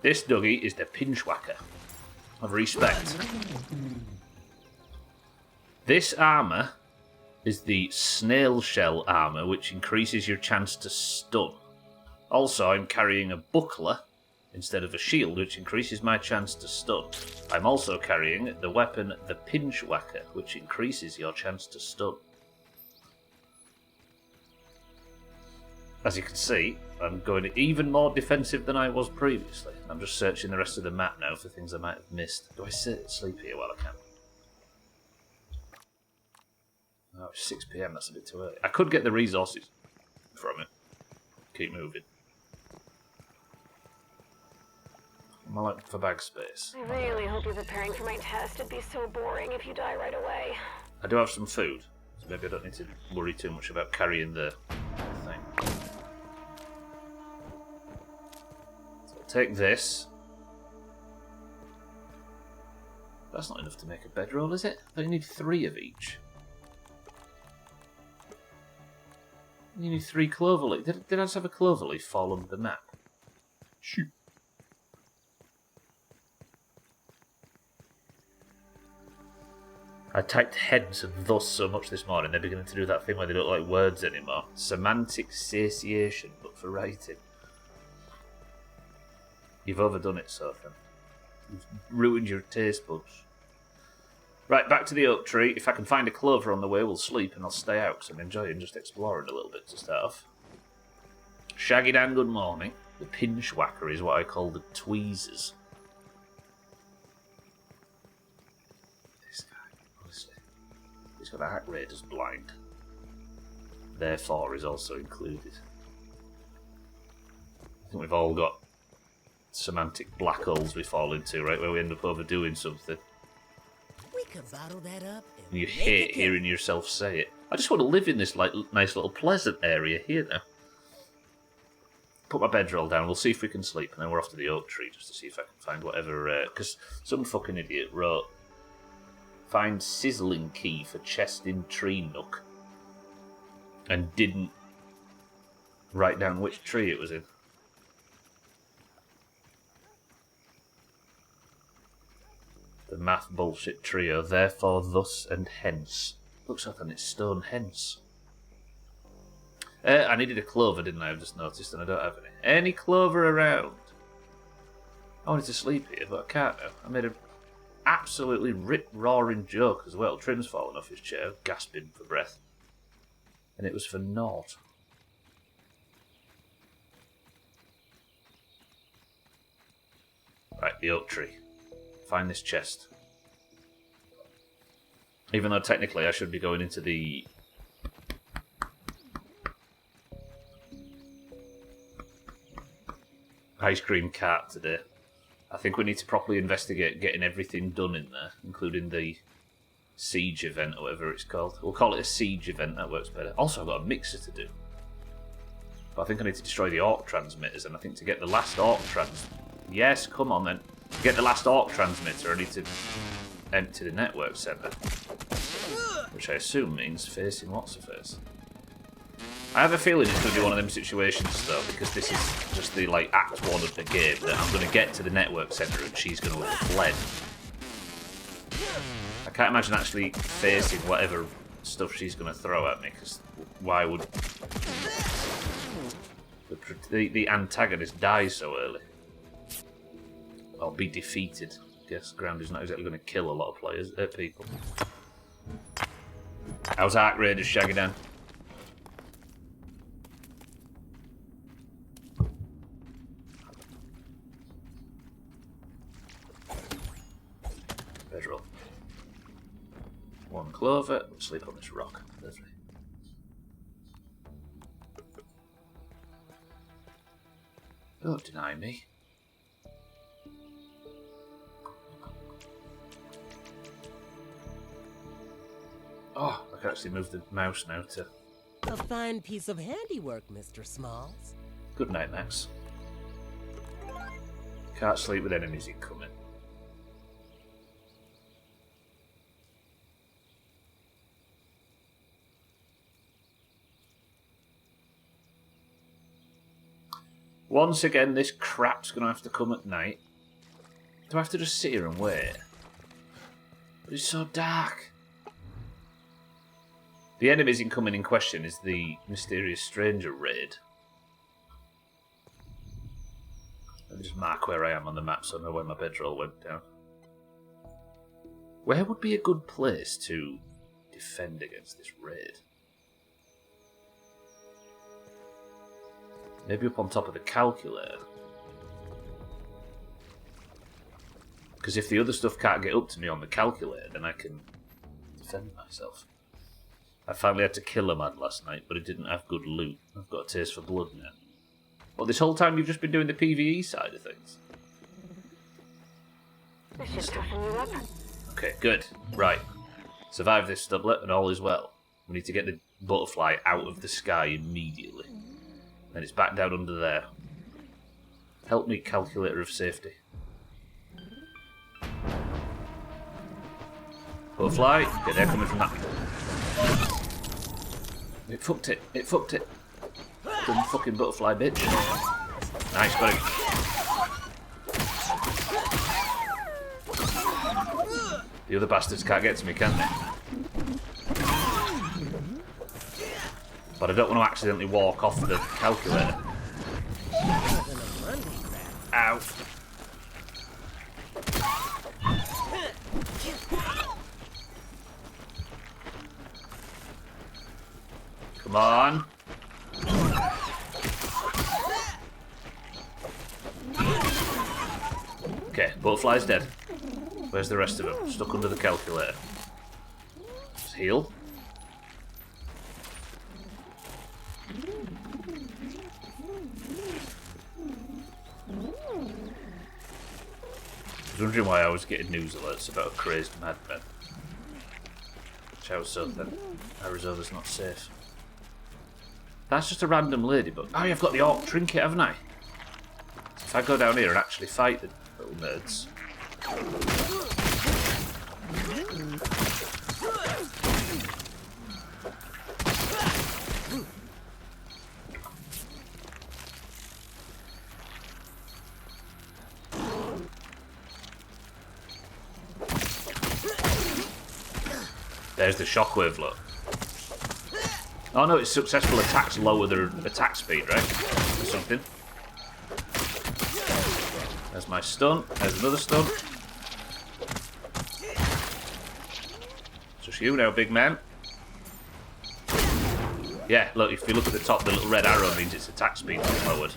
This Dougie is the pinchwhacker of respect. This armour is the snail shell armour, which increases your chance to stun. Also, I'm carrying a buckler instead of a shield, which increases my chance to stun. I'm also carrying the weapon, the pinchwhacker, which increases your chance to stun. As you can see, I'm going even more defensive than I was previously. I'm just searching the rest of the map now for things I might have missed. Do I sleep here while I can? Oh, it's 6 PM, that's a bit too early. I could get the resources from it. Keep moving. Am I looking for bag space? I really hope you're preparing for my test. It'd be so boring if you die right away. I do have some food, so maybe I don't need to worry too much about carrying the thing. So I'll take this. That's not enough to make a bedroll, is it? I thought you need 3 of each. You need 3 clover leaves. Did I just have a clover leaf fall under the map? Shoot. I typed hence and thus so much this morning, they're beginning to do that thing where they don't like words anymore. Semantic satiation, but for writing. You've overdone it, Sophie. You've ruined your taste buds. Right, back to the oak tree. If I can find a clover on the way, we'll sleep and I'll stay out because I'm enjoying just exploring a little bit to start off. Shaggy Dan, good morning. The pinchwhacker is what I call the tweezers. This guy, honestly. He's got a hack raider's blind. Therefore is also included. I think we've all got semantic black holes we fall into, right? Where we end up overdoing something. We could bottle that up. And you hate hearing yourself say it. I just want to live in this like nice little pleasant area here now. Put my bedroll down, we'll see if we can sleep, and then we're off to the oak tree just to see if I can find whatever, because some fucking idiot wrote, find sizzling key for chest in tree nook, and didn't write down which tree it was in. The math bullshit trio, therefore, thus, and hence. Looks like on its stone hence. I needed a clover, didn't I? I've just noticed, and I don't have any. Any clover around? I wanted to sleep here, but I can't now. I made an absolutely rip-roaring joke as well. Trim's fallen off his chair, gasping for breath. And it was for naught. Right, the oak tree. Find this chest. Even though technically I should be going into the ice cream cart today. I think we need to properly investigate getting everything done in there, including the siege event or whatever it's called. We'll call it a siege event, that works better. Also, I've got a mixer to do. But I think I need to destroy the AUX transmitters, and I think to get the last AUX Yes, come on then. To get the last AUX transmitter, I need to empty the network centre. Which I assume means facing what's her face. I have a feeling it's going to be one of them situations though, because this is just the like act 1 of the game, that I'm going to get to the network centre and she's going to have fled. I can't imagine actually facing whatever stuff she's going to throw at me, because why would the antagonist die so early? Or be defeated. I guess ground is not exactly going to kill a lot of players, people. How's Arc Raiders, Shaggy Dan? Bedroll. 1 clover. We'll sleep on this rock. Lovely. Don't deny me. Oh, I can actually move the mouse now to... A fine piece of handiwork, Mr. Smalls. Good night, Max. Can't sleep with enemies incoming. Once again, this crap's going to have to come at night. Do I have to just sit here and wait? But it's so dark. The enemies incoming in question is the Mysterious Stranger raid. Let me just mark where I am on the map so I know where my bedroll went down. Where would be a good place to defend against this raid? Maybe up on top of the calculator. Because if the other stuff can't get up to me on the calculator, then I can defend myself. I finally had to kill a man last night, but it didn't have good loot. I've got a taste for blood now. Well, this whole time you've just been doing the PvE side of things. This should toughen you up. Okay, good. Right. Survive this doublet and all is well. We need to get the butterfly out of the sky immediately. Then it's back down under there. Help me, calculator of safety. Butterfly, okay, they're coming from that. It fucked it. It fucked it. Dumb fucking butterfly bitch. Nice, got it. The other bastards can't get to me, can they? But I don't want to accidentally walk off the calculator. Ow. Come on. Okay, butterfly's dead. Where's the rest of them? Stuck under the calculator. Just heal. I was wondering why I was getting news alerts about a crazed madman. Chow so then. Arizona's not safe. That's just a random ladybug. Oh, I've got the orc trinket, haven't I? If I go down here and actually fight the little nerds. There's the shockwave, look. Oh no, it's successful attacks lower their attack speed, right? Or something. There's my stun. There's another stun. Just you now, big man. Yeah, look, if you look at the top, the little red arrow means its attack speed is lowered.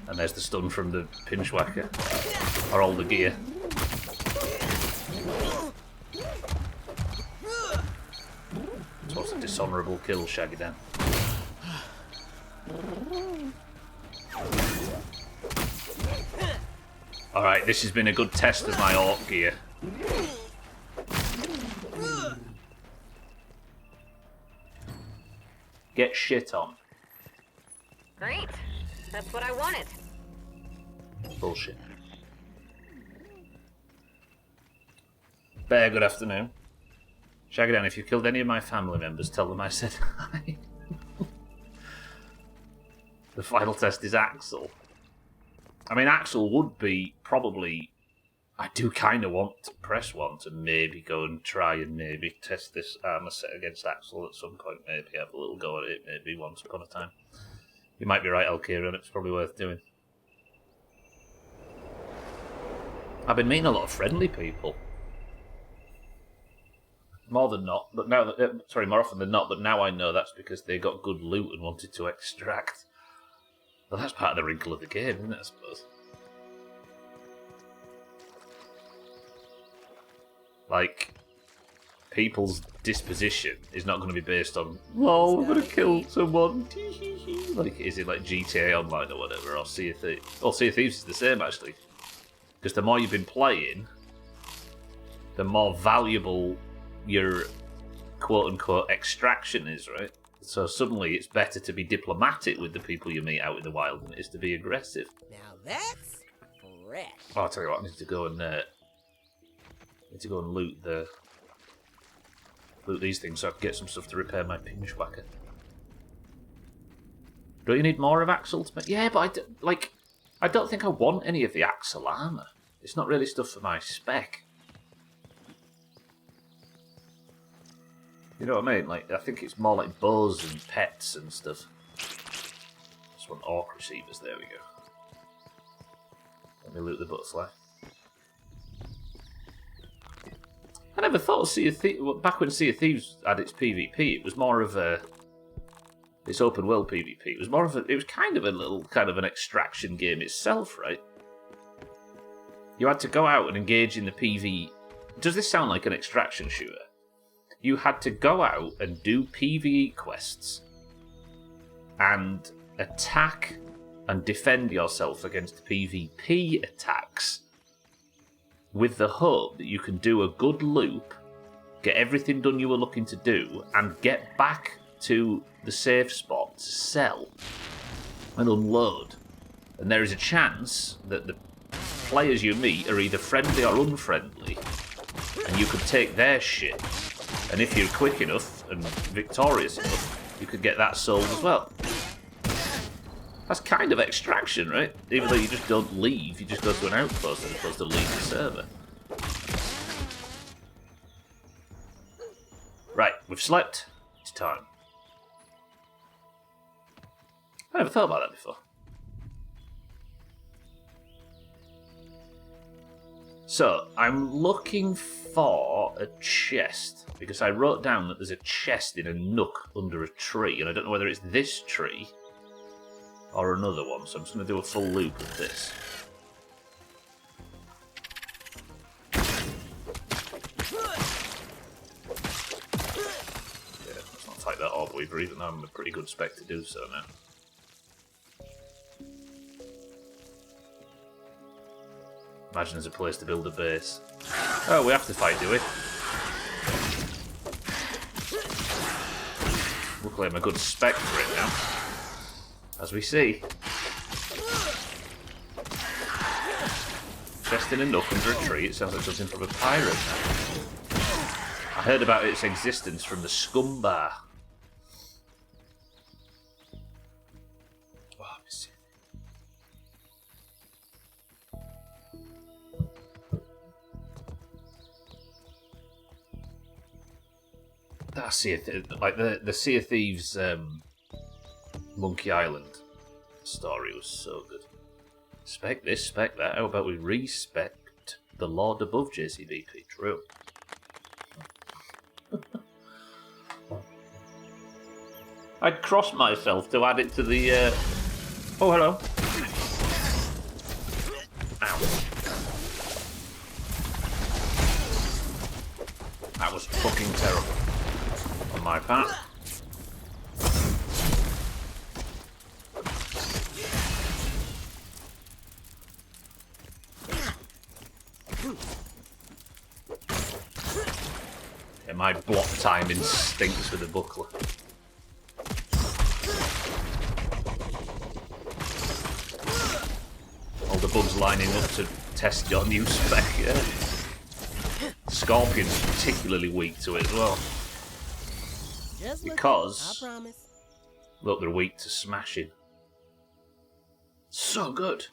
And there's the stun from the pinchwhacker. Or all the gear. It was a dishonourable kill, Shaggy Dan. Alright, this has been a good test of my orc gear. Get shit on. Great. That's what I wanted. Bullshit. Bear, good afternoon. Shaggy Dan, if you killed any of my family members, tell them I said hi. The final test is Axel. I mean, Axel would be probably... I do kind of want to press one to maybe go and try and maybe test this armour set against Axel at some point. Maybe have a little go at it, maybe once upon a time. You might be right, Alkira, it's probably worth doing. I've been meeting a lot of friendly people. More than not, but now that, sorry, more often than not, but now I know that's because they got good loot and wanted to extract. Well, that's part of the wrinkle of the game, isn't it, I suppose? Like, people's disposition is not going to be based on, oh, I'm going to kill someone. Like, is it like GTA Online or whatever, or Sea of Thieves? Well, Sea of Thieves is the same, actually. Because the more you've been playing, the more valuable your quote-unquote extraction is, right? So suddenly it's better to be diplomatic with the people you meet out in the wild than it is to be aggressive. Now that's fresh. Oh, I'll tell you what, I need to go and loot these things so I can get some stuff to repair my pinchwhacker. Don't you need more of Axel to make? Yeah, but I don't think I want any of the Axel armor. It's not really stuff for my spec. You know what I mean? Like, I think it's more like bows and pets and stuff. Just want orc receivers. There we go. Let me loot the butterfly. I never thought Sea of Thieves, back when Sea of Thieves had its PvP, it was more of a... It's open world PvP. It was more of a... It was kind of an extraction game itself, right? You had to go out and engage in the PvE. Does this sound like an extraction shooter? You had to go out and do PvE quests and attack and defend yourself against PvP attacks with the hope that you can do a good loop, get everything done you were looking to do, and get back to the safe spot to sell and unload. And there is a chance that the players you meet are either friendly or unfriendly, and you could take their shit. And if you're quick enough and victorious enough, you could get that sold as well. That's kind of extraction, right? Even though you just don't leave, you just go to an outpost as opposed to leave the server. Right, we've slept. It's time. I never thought about that before. So, I'm looking for a chest, because I wrote down that there's a chest in a nook under a tree, and I don't know whether it's this tree or another one, so I'm just going to do a full loop of this. Yeah, let's not fight that orb weaver, even though I'm a pretty good spec to do so now. Imagine there's a place to build a base. Oh, we have to fight, do we? Luckily I'm a good spec for it now. As we see. Chest in a nook under a tree, it sounds like something from a pirate. I heard about its existence from the Scumbar. Oh, let me see. That Sea of like the Sea of Thieves Monkey Island story was so good. Spec this, spec that. How about we respect the Lord above JCVP? True. I'd cross myself to add it to the. Oh, hello. Ow. That was fucking terrible on my part. Yeah, my block timing stinks with the buckler. All the bugs lining up to test your new spec, yeah. Scorpion's particularly weak to it as well. Because, I promise. look, they're weak to smashing. So good.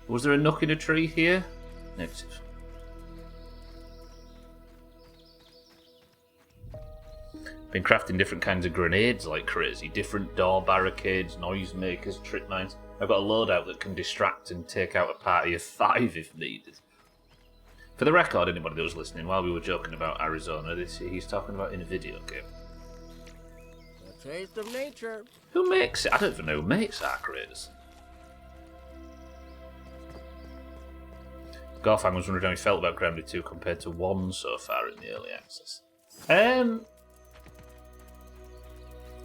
Was there a nook in a tree here? Negative. Been crafting different kinds of grenades like crazy. Different door barricades, noisemakers, trip mines. I've got a loadout that can distract and take out a party of 5 if needed. For the record, anybody that was listening, while we were joking about Arizona, he's talking about in a video game. A taste of nature. Who makes it? I don't even know who makes Arc Raiders. Gorfang was wondering how he felt about Grounded 2 compared to 1 so far in the early access.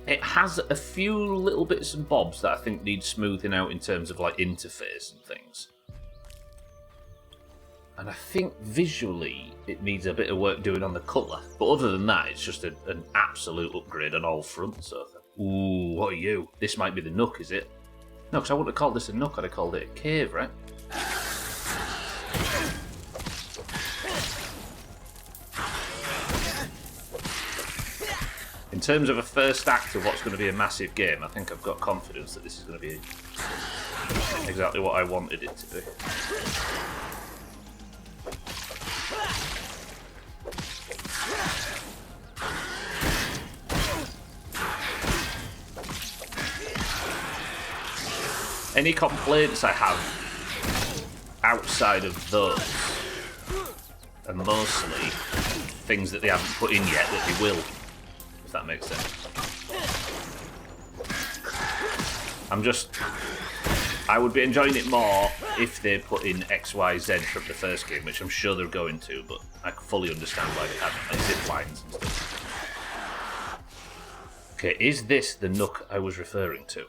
It has a few little bits and bobs that I think need smoothing out in terms of like interface and things. And I think visually it needs a bit of work doing on the cutler. But other than that, it's just an absolute upgrade on all fronts. So, ooh, what are you? This might be the nook, is it? No, because I wouldn't have called this a nook, I'd have called it a cave, right? In terms of a first act of what's going to be a massive game, I think I've got confidence that this is going to be exactly what I wanted it to be. Any complaints I have outside of those are mostly things that they haven't put in yet that they will, if that makes sense. I would be enjoying it more if they put in X, Y, Z from the first game, which I'm sure they're going to, but I fully understand why they haven't, like zip lines and stuff. Okay, is this the nook I was referring to?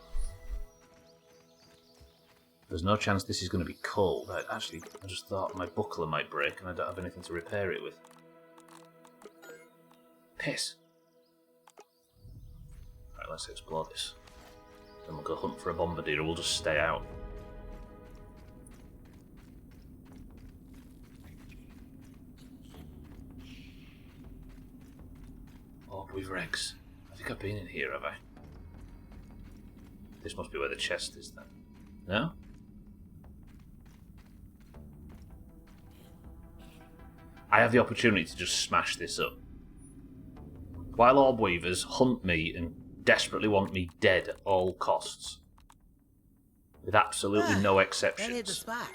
There's no chance this is going to be cold. I just thought my buckler might break and I don't have anything to repair it with. Piss. Right, let's explore this. Then we'll go hunt for a bombardier, or we'll just stay out. Orb with eggs. I think I've been in here, have I? This must be where the chest is then. No? I have the opportunity to just smash this up. While orb weavers hunt me and desperately want me dead at all costs. With absolutely no exceptions. That hit the spot.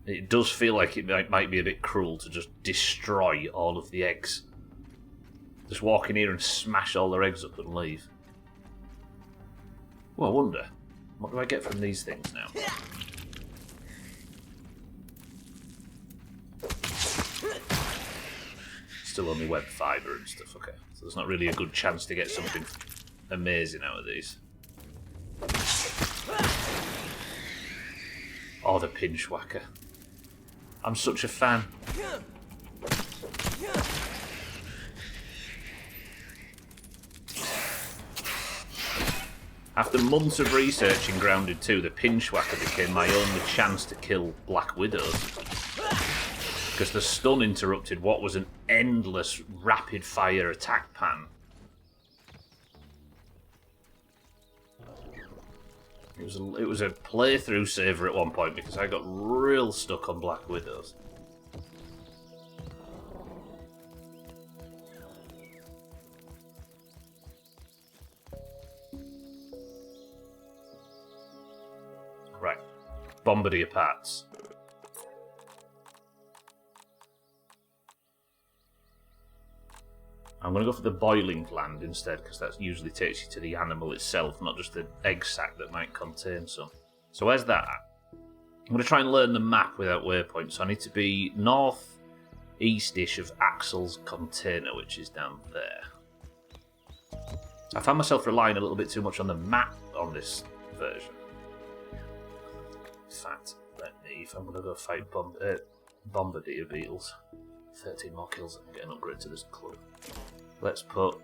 It does feel like it might be a bit cruel to just destroy all of the eggs. Just walk in here and smash all their eggs up and leave. Well, I wonder, what do I get from these things now? Still only web fibre and stuff, okay. So there's not really a good chance to get something amazing out of these. Oh, the pinch whacker. I'm such a fan. After months of researching Grounded 2, the pinch whacker became my only chance to kill Black Widows. Because the stun interrupted what was an endless rapid-fire attack pan. It was a playthrough saver at one point because I got real stuck on Black Widows. Right, Bombardier parts. I'm going to go for the boiling gland instead, because that usually takes you to the animal itself, not just the egg sac that might contain some. So where's that at? I'm going to try and learn the map without waypoints, so I need to be north-east-ish of Axel's container, which is down there. I found myself relying a little bit too much on the map on this version. In fact, if I'm going to go fight bombardier beetles, 13 more kills, I can get an upgrade to this club. Let's put...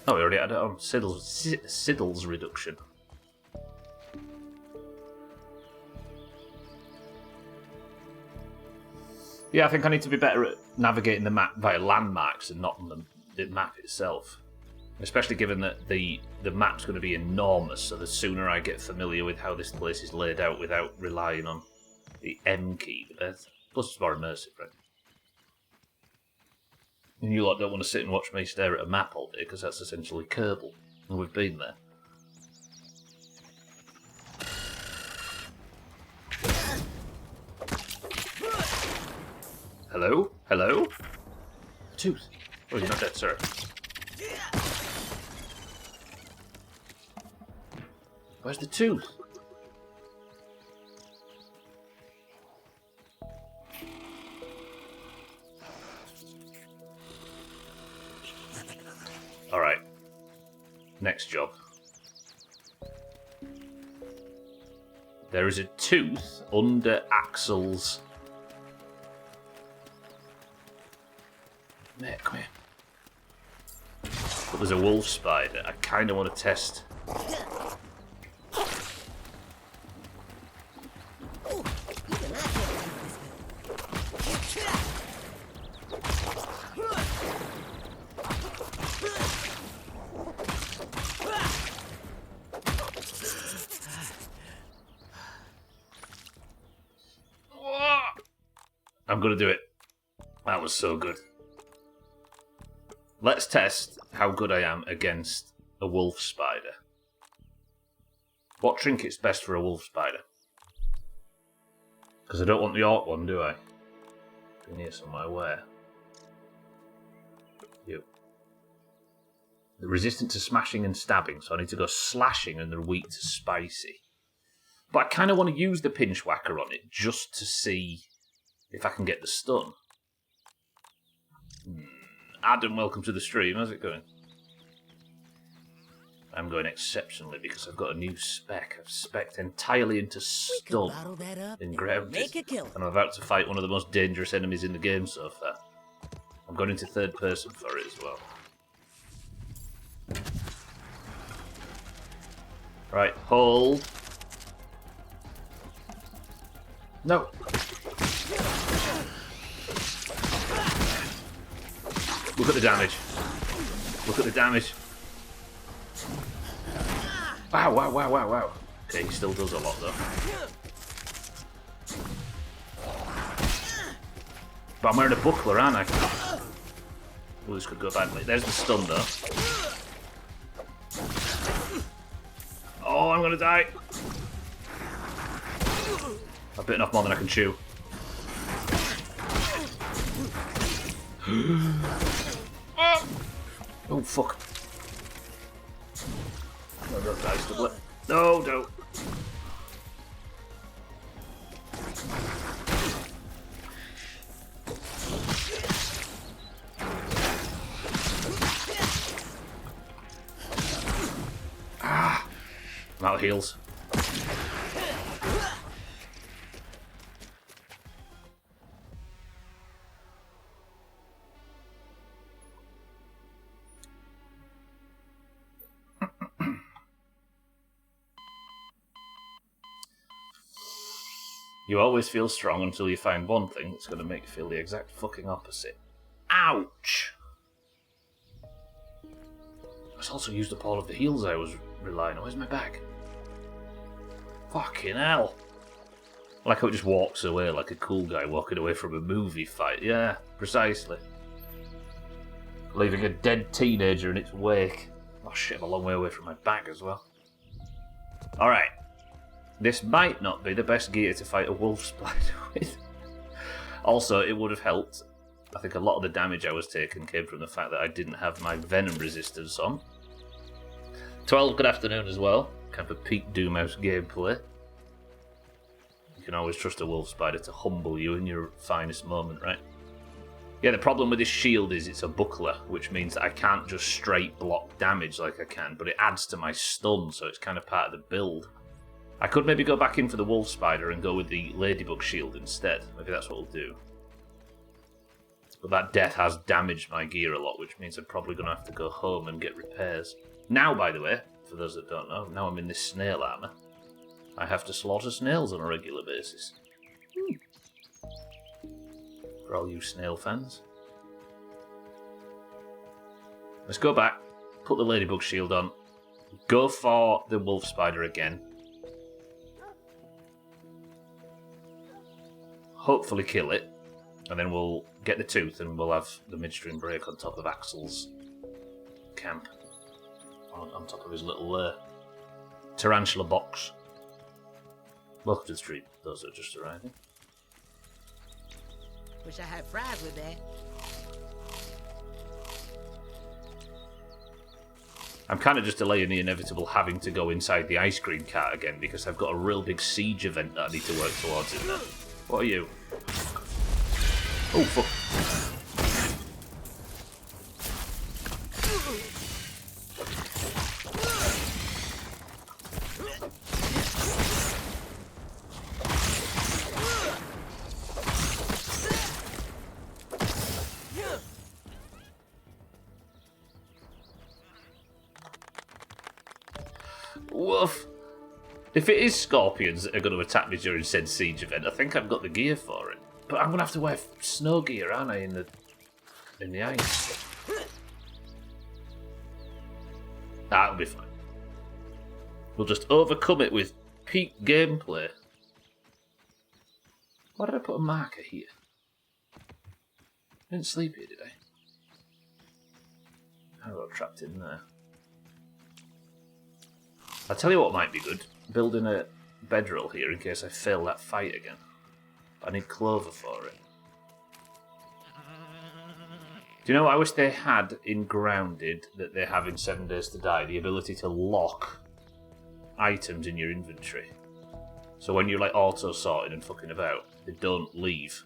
Oh, we already had it on. Siddle's reduction. Yeah, I think I need to be better at navigating the map via landmarks and not on the map itself. Especially given that the map's going to be enormous, so the sooner I get familiar with how this place is laid out without relying on the M key, the better. Plus it's more immersive, right? And you lot don't want to sit and watch me stare at a map all day, because that's essentially Kerbal, and we've been there. Hello? Hello? Tooth. Oh, you're not dead, sir. Where's the tooth? Alright. Next job. There is a tooth under Axel's. Mate, come here. But there's a wolf spider. I kind of want to test. I'm gonna do it. That was so good. Let's test how good I am against a wolf spider. What trinket's best for a wolf spider? Because I don't want the orc one, do I? In here somewhere. Where? You. They're resistant to smashing and stabbing, so I need to go slashing, and they're weak to spicy. But I kind of want to use the pinch whacker on it just to see if I can get the stun. Adam, welcome to the stream. How's it going? I'm going exceptionally because I've got a new spec. I've spec'd entirely into stun in grounded, and I'm about to fight one of the most dangerous enemies in the game so far. I'm going into third person for it as well. Right, hold. No. Look at the damage. Look at the damage. Wow, wow, wow, wow, wow. Okay, he still does a lot though. But I'm wearing a buckler, aren't I? Oh, this could go badly. There's the stun though. Oh, I'm gonna die. I've bitten off more than I can chew. Oh, fuck. No, don't die, Stubbler. No, don't. Ah! I'm out of heals. You always feel strong until you find one thing that's going to make you feel the exact fucking opposite. Ouch! I've also used up all of the heals I was relying on. Where's my bag? Fucking hell! Like how it just walks away like a cool guy walking away from a movie fight. Yeah, precisely. Leaving a dead teenager in its wake. Oh shit, I'm a long way away from my bag as well. Alright. This might not be the best gear to fight a wolf spider with. Also, it would have helped. I think a lot of the damage I was taking came from the fact that I didn't have my venom resistance on. 12, good afternoon as well. Kind of a peak Doomhaus gameplay. You can always trust a wolf spider to humble you in your finest moment, right? Yeah, the problem with this shield is it's a buckler, which means that I can't just straight block damage like I can, but it adds to my stun, so it's kind of part of the build. I could maybe go back in for the wolf spider and go with the ladybug shield instead. Maybe that's what we'll do. But that death has damaged my gear a lot, which means I'm probably going to have to go home and get repairs. Now, by the way, for those that don't know, now I'm in this snail armour. I have to slaughter snails on a regular basis. For all you snail fans. Let's go back, put the ladybug shield on, go for the wolf spider again. Hopefully kill it, and then we'll get the tooth and we'll have the midstream break on top of Axel's camp. On top of his little tarantula box. Welcome to the street, those that are just arriving. Wish I had fries with that. I'm kind of just delaying the inevitable having to go inside the ice cream cart again because I've got a real big siege event that I need to work towards in there. What are you? Oh, fuck. woof. If it is scorpions that are going to attack me during said siege event, I think I've got the gear for it. But I'm going to have to wear snow gear, aren't I, in the ice? That'll be fine. We'll just overcome it with peak gameplay. Why did I put a marker here? I didn't sleep here, did I? I got trapped in there. I'll tell you what might be good. Building a bedroll here in case I fail that fight again. I need clover for it. Do you know what I wish they had in Grounded that they have in 7 Days to Die? The ability to lock items in your inventory. So when you're like auto-sorting and fucking about, they don't leave.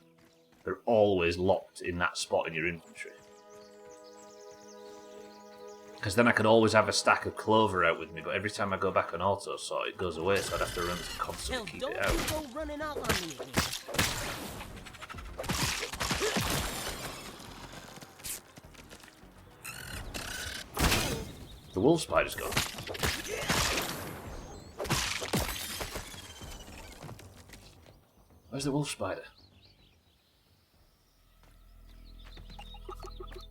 They're always locked in that spot in your inventory. Because then I could always have a stack of clover out with me, but every time I go back on auto-sort, it goes away, so I'd have to run to constantly keep it out. Go running out on me again. The wolf spider's gone. Where's the wolf spider?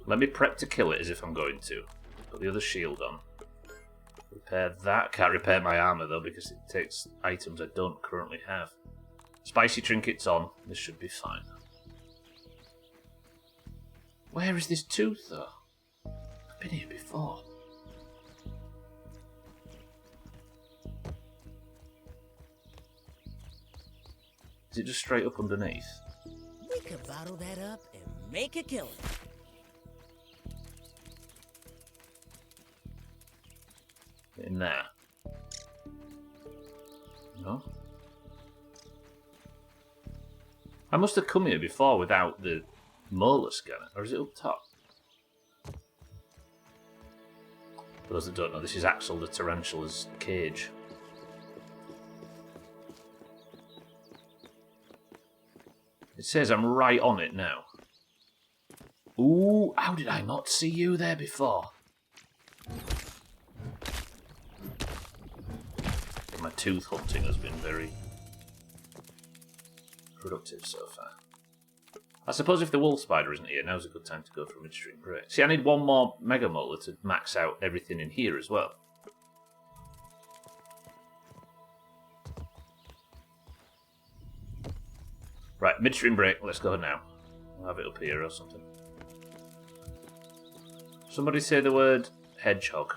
Let me prep to kill it as if I'm going to. Put the other shield on. Repair that. Can't repair my armour though because it takes items I don't currently have. Spicy trinkets on. This should be fine. Where is this tooth though? I've been here before. Is it just straight up underneath? We could bottle that up and make a killing. In there. No? I must have come here before without the molar scanner, or is it up top? For those that don't know, this is Axel the Tarantula's cage. It says I'm right on it now. Ooh, how did I not see you there before? My tooth hunting has been very productive so far. I suppose if the wolf spider isn't here, now's a good time to go for a midstream break. See, I need one more mega molar to max out everything in here as well. Right, midstream break, let's go now. I'll have it up here or something. Somebody say the word hedgehog.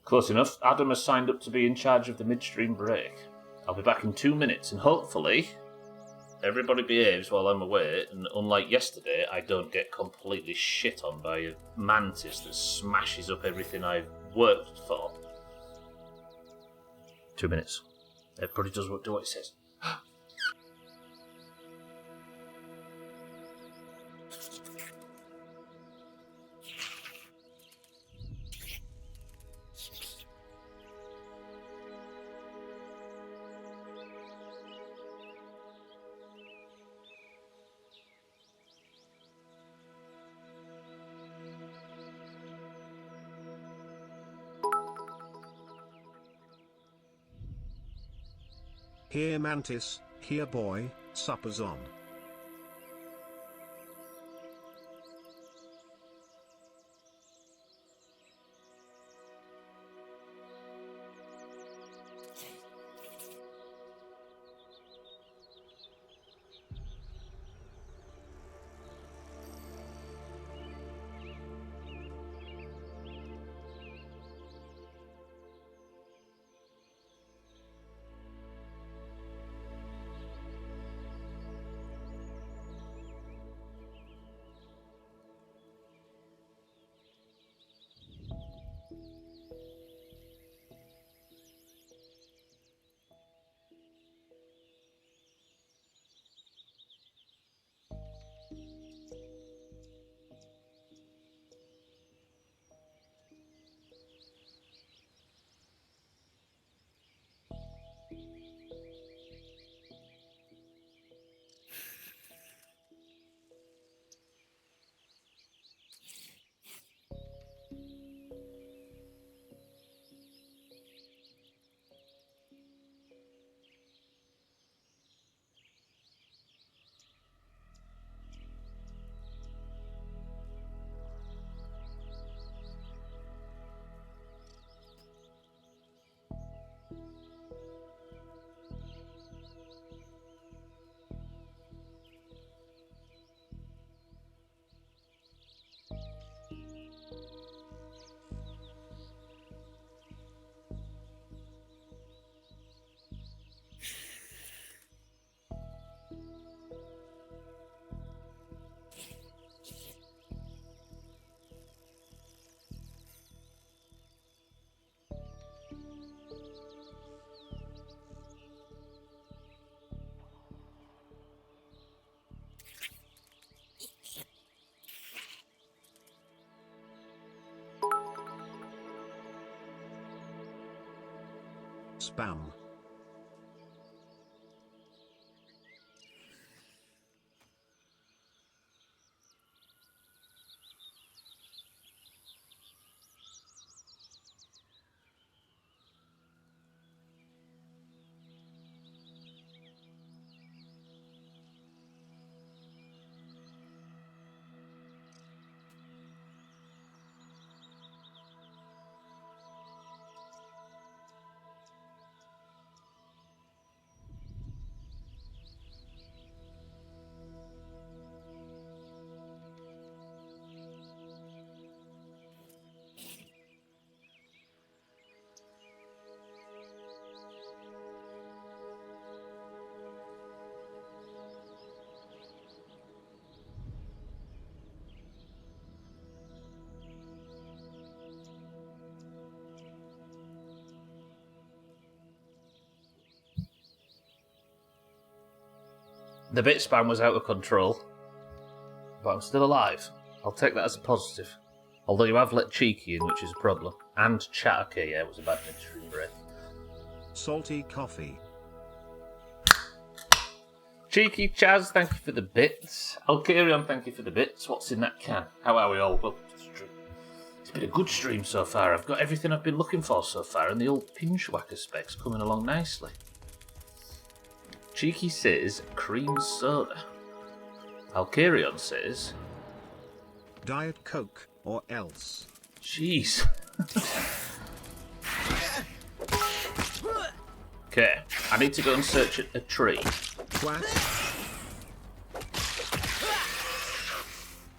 Close enough. Adam has signed up to be in charge of the midstream break. I'll be back in 2 minutes, and hopefully everybody behaves while I'm away, and unlike yesterday, I don't get completely shit on by a mantis that smashes up everything I've worked for. 2 minutes. Everybody does do what it says. Here Mantis, here boy, supper's on. spam. The bit spam was out of control, but I'm still alive. I'll take that as a positive. Although you have let Cheeky in, which is a problem. And chat, okay, yeah, it was a bad midstream breath. Salty coffee. Cheeky Chaz, thank you for the bits. Alkarion, thank you for the bits. What's in that can? How are we all? Well, it's been a good stream so far. I've got everything I've been looking for so far, and the old Pinchwhacker spec's coming along nicely. Cheeky says cream soda. Alkarion says Diet Coke or else. jeez. Okay, I need to go and search a tree. What?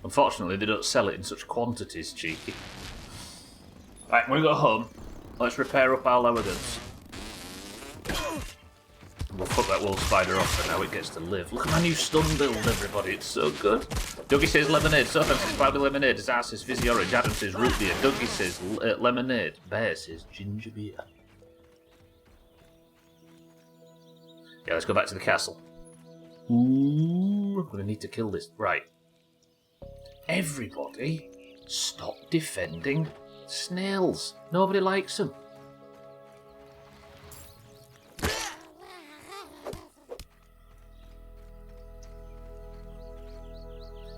Unfortunately, they don't sell it in such quantities, Cheeky. Right, when we go home, let's repair up our lower goods. We'll fuck that wool spider off for now, it gets to live. Look at my new stun build, everybody, it's so good. Dougie says lemonade, Sofan says cloudy lemonade, Azar says fizzy orange, Adam says root beer, Dougie says lemonade, Bear says ginger beer. Yeah, let's go back to the castle. Ooh, I'm gonna need to kill this. Right. Everybody, stop defending snails. Nobody likes them.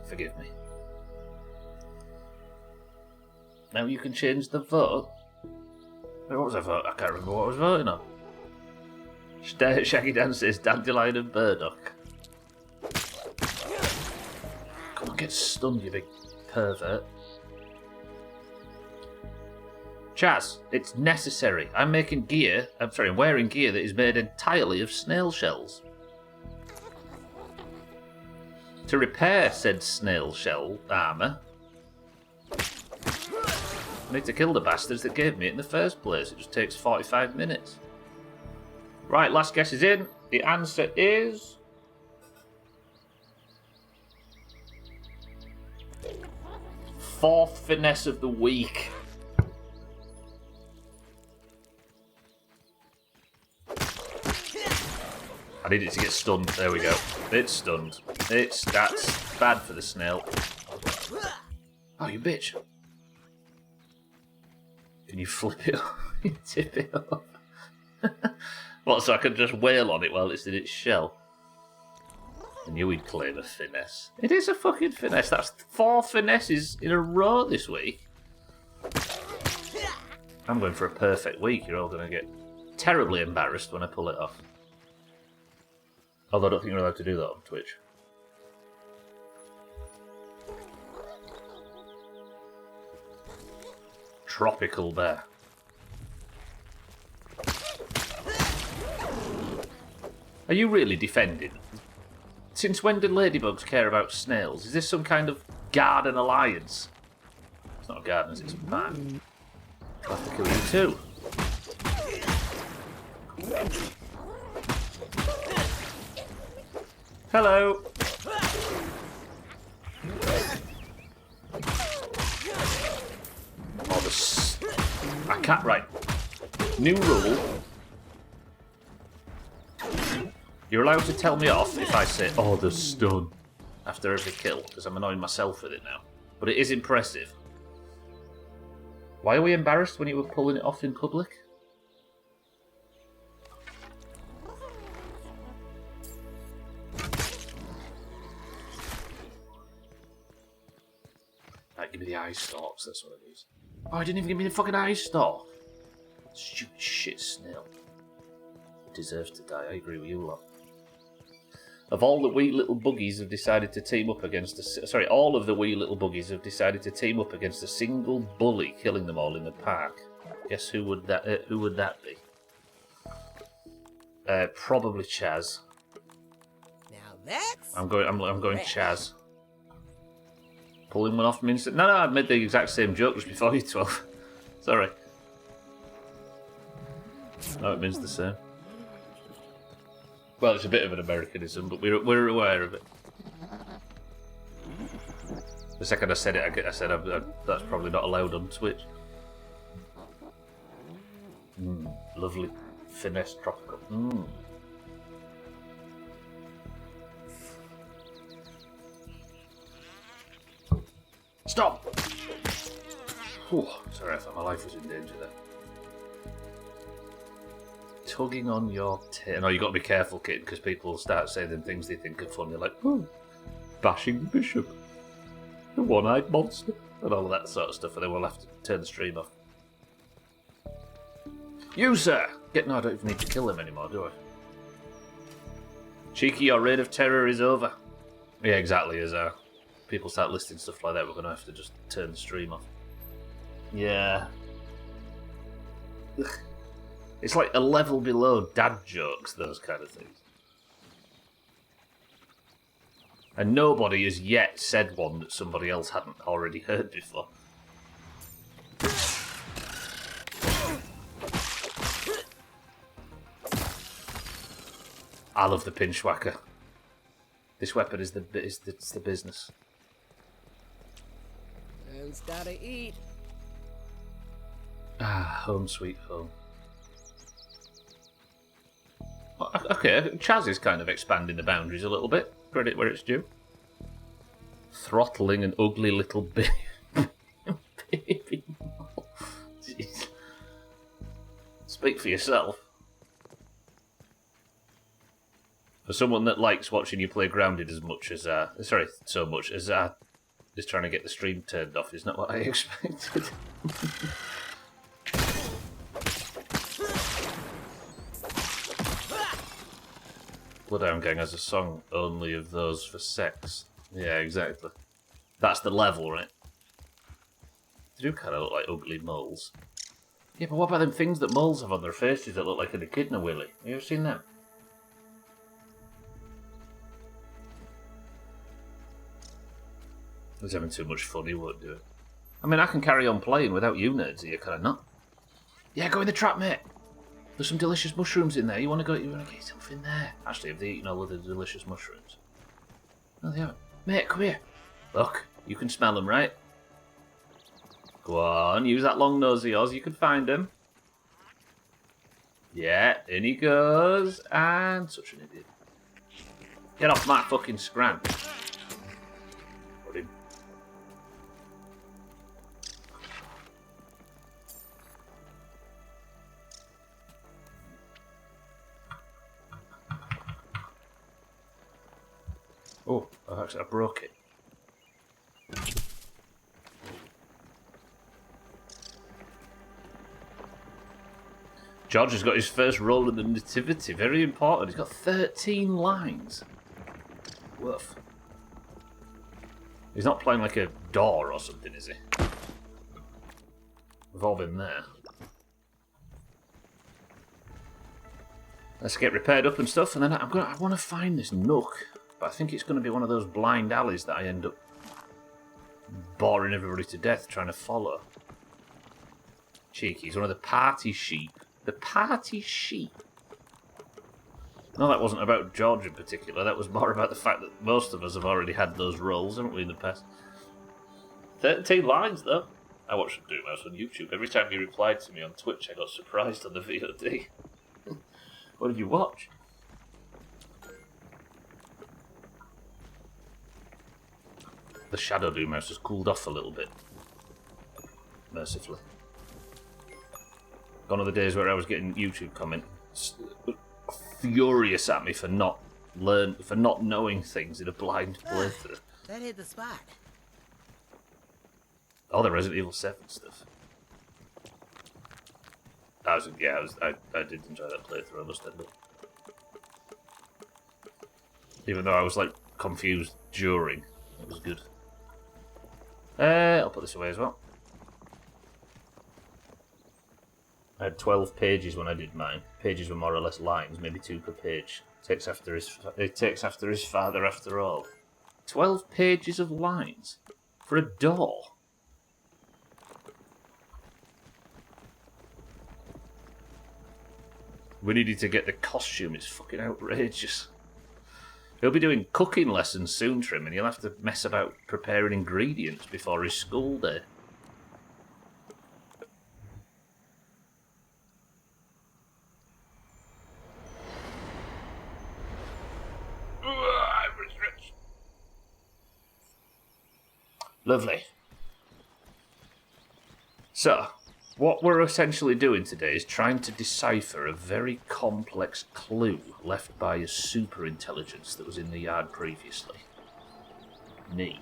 Forgive me. Now you can change the vote. Wait, what was I voting? I can't remember what I was voting on. Shaggy Dan says dandelion and burdock. Come on, get stunned, you big pervert. Chaz, it's necessary. I'm wearing gear that is made entirely of snail shells. To repair said snail shell armour, I need to kill the bastards that gave me it in the first place. It just takes 45 minutes. Right, last guess is in. The answer is... fourth finesse of the week. I needed to get stunned. There we go. It's stunned. That's bad for the snail. Oh, you bitch. Can you flip it off? Tip it off? What, so I can just wail on it while it's in its shell? I knew he'd claim a finesse. It is a fucking finesse. That's 4 finesses in a row this week. I'm going for a perfect week. You're all going to get terribly embarrassed when I pull it off. Although I don't think you're allowed to do that on Twitch. Tropical bear. Are you really defending? Since when do ladybugs care about snails? Is this some kind of garden alliance? It's not gardeners, it's man. I'll have to kill you too. Hello. Oh, I can't. Right. New rule. You're allowed to tell me off if I say, oh, the stun, after every kill, because I'm annoying myself with it now. But it is impressive. Why are we embarrassed when you were pulling it off in public? give me the eye stalks, that's what it is. Oh, I didn't even give me the fucking eye stalk. Stupid shit snail. Deserves to die, I agree with you lot. Of all the wee little buggies have decided to team up against all of the wee little buggies have decided to team up against a single bully, killing them all in the park. Guess who would that be? Probably Chaz. Now that's I'm going Chaz. Pulling one off from instant. No, I made the exact same joke just before you 12. Sorry. No, it means the same. Well, it's a bit of an Americanism, but we're aware of it. The second I said it, I said that's probably not allowed on Twitch. Lovely finesse tropical. Stop! Whew, sorry, I thought my life was in danger there. Tugging on your tail. No, you got to be careful, kid, because people will start saying things they think are funny, like, bashing the bishop, the one-eyed monster, and all of that sort of stuff, and then we'll have to turn the stream off. You, sir! No, I don't even need to kill him anymore, do I? Cheeky, your reign of terror is over. Yeah, exactly, as people start listing stuff like that, we're going to have to just turn the stream off. Yeah. It's like a level below dad jokes, those kind of things. And nobody has yet said one that somebody else hadn't already heard before. I love the pinchwhacker. This weapon is the business. Man's gotta eat. Home sweet home. Okay, Chaz is kind of expanding the boundaries a little bit. Credit where it's due. Throttling an ugly little baby. Jeez. Speak for yourself. For someone that likes watching you play Grounded as much as so much as is trying to get the stream turned off is not what I expected. Bloodhound Gang has a song only of those for sex. Yeah, exactly. That's the level, right? They do kind of look like ugly moles. Yeah, but what about them things that moles have on their faces that look like an echidna willy? Have you ever seen them? He's having too much fun, he won't do it. I mean, I can carry on playing without you nerds here, can I not? Yeah, go in the trap, mate. There's some delicious mushrooms in there. You want to get yourself in there. Actually, have they eaten all of the delicious mushrooms? No, they haven't. Mate, come here. Look, you can smell them, right? Go on, use that long nose of yours. You can find them. Yeah, in he goes. And such an idiot. Get off my fucking scran. Got him. Oh, actually, I broke it. George has got his first role in the Nativity. Very important. He's got 13 lines. Woof. He's not playing like a door or something, is he? We've all been there. Let's get repaired up and stuff, and then I want to find this nook. But I think it's going to be one of those blind alleys that I end up boring everybody to death trying to follow. Cheeky, he's one of the party sheep. The party sheep. No, that wasn't about George in particular. That was more about the fact that most of us have already had those roles, haven't we, in the past? 13 lines, though. I watched Doomhaus on YouTube. Every time he replied to me on Twitch, I got surprised on the VOD. What did you watch? The Shadow Doomhaus has cooled off a little bit. Mercifully. Gone are the days where I was getting YouTube comments furious at me for not knowing things in a blind playthrough. That hit the spot. Oh, the Resident Evil 7 stuff. I did enjoy that playthrough, I must admit. Even though I was, like, confused during. It was good. I'll put this away as well. I had 12 pages when I did mine. Pages were more or less lines, maybe 2 per page. It takes after his father after all. 12 pages of lines? For a door? We needed to get the costume, it's fucking outrageous. He'll be doing cooking lessons soon, Trim, and he'll have to mess about preparing ingredients before his school day. Lovely. So, what we're essentially doing today is trying to decipher a very complex clue left by a super intelligence that was in the yard previously. Me.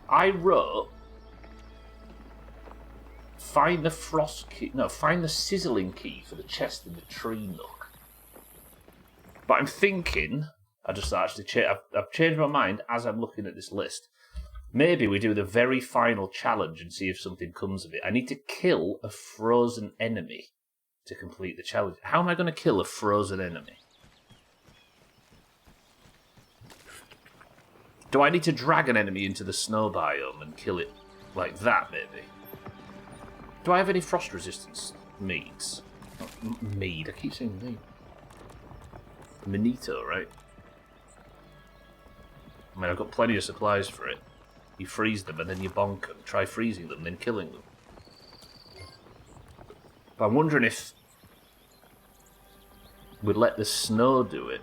I wrote, find the find the sizzling key for the chest in the tree nook. But I'm thinking, I've changed my mind as I'm looking at this list. Maybe we do the very final challenge and see if something comes of it. I need to kill a frozen enemy to complete the challenge. How am I going to kill a frozen enemy? Do I need to drag an enemy into the snow biome and kill it like that, maybe? Do I have any frost resistance meads? Mead, I keep saying mead. Manito, right? I mean, I've got plenty of supplies for it. You freeze them and then you bonk them. Try freezing them, then killing them. But I'm wondering if we'd let the snow do it.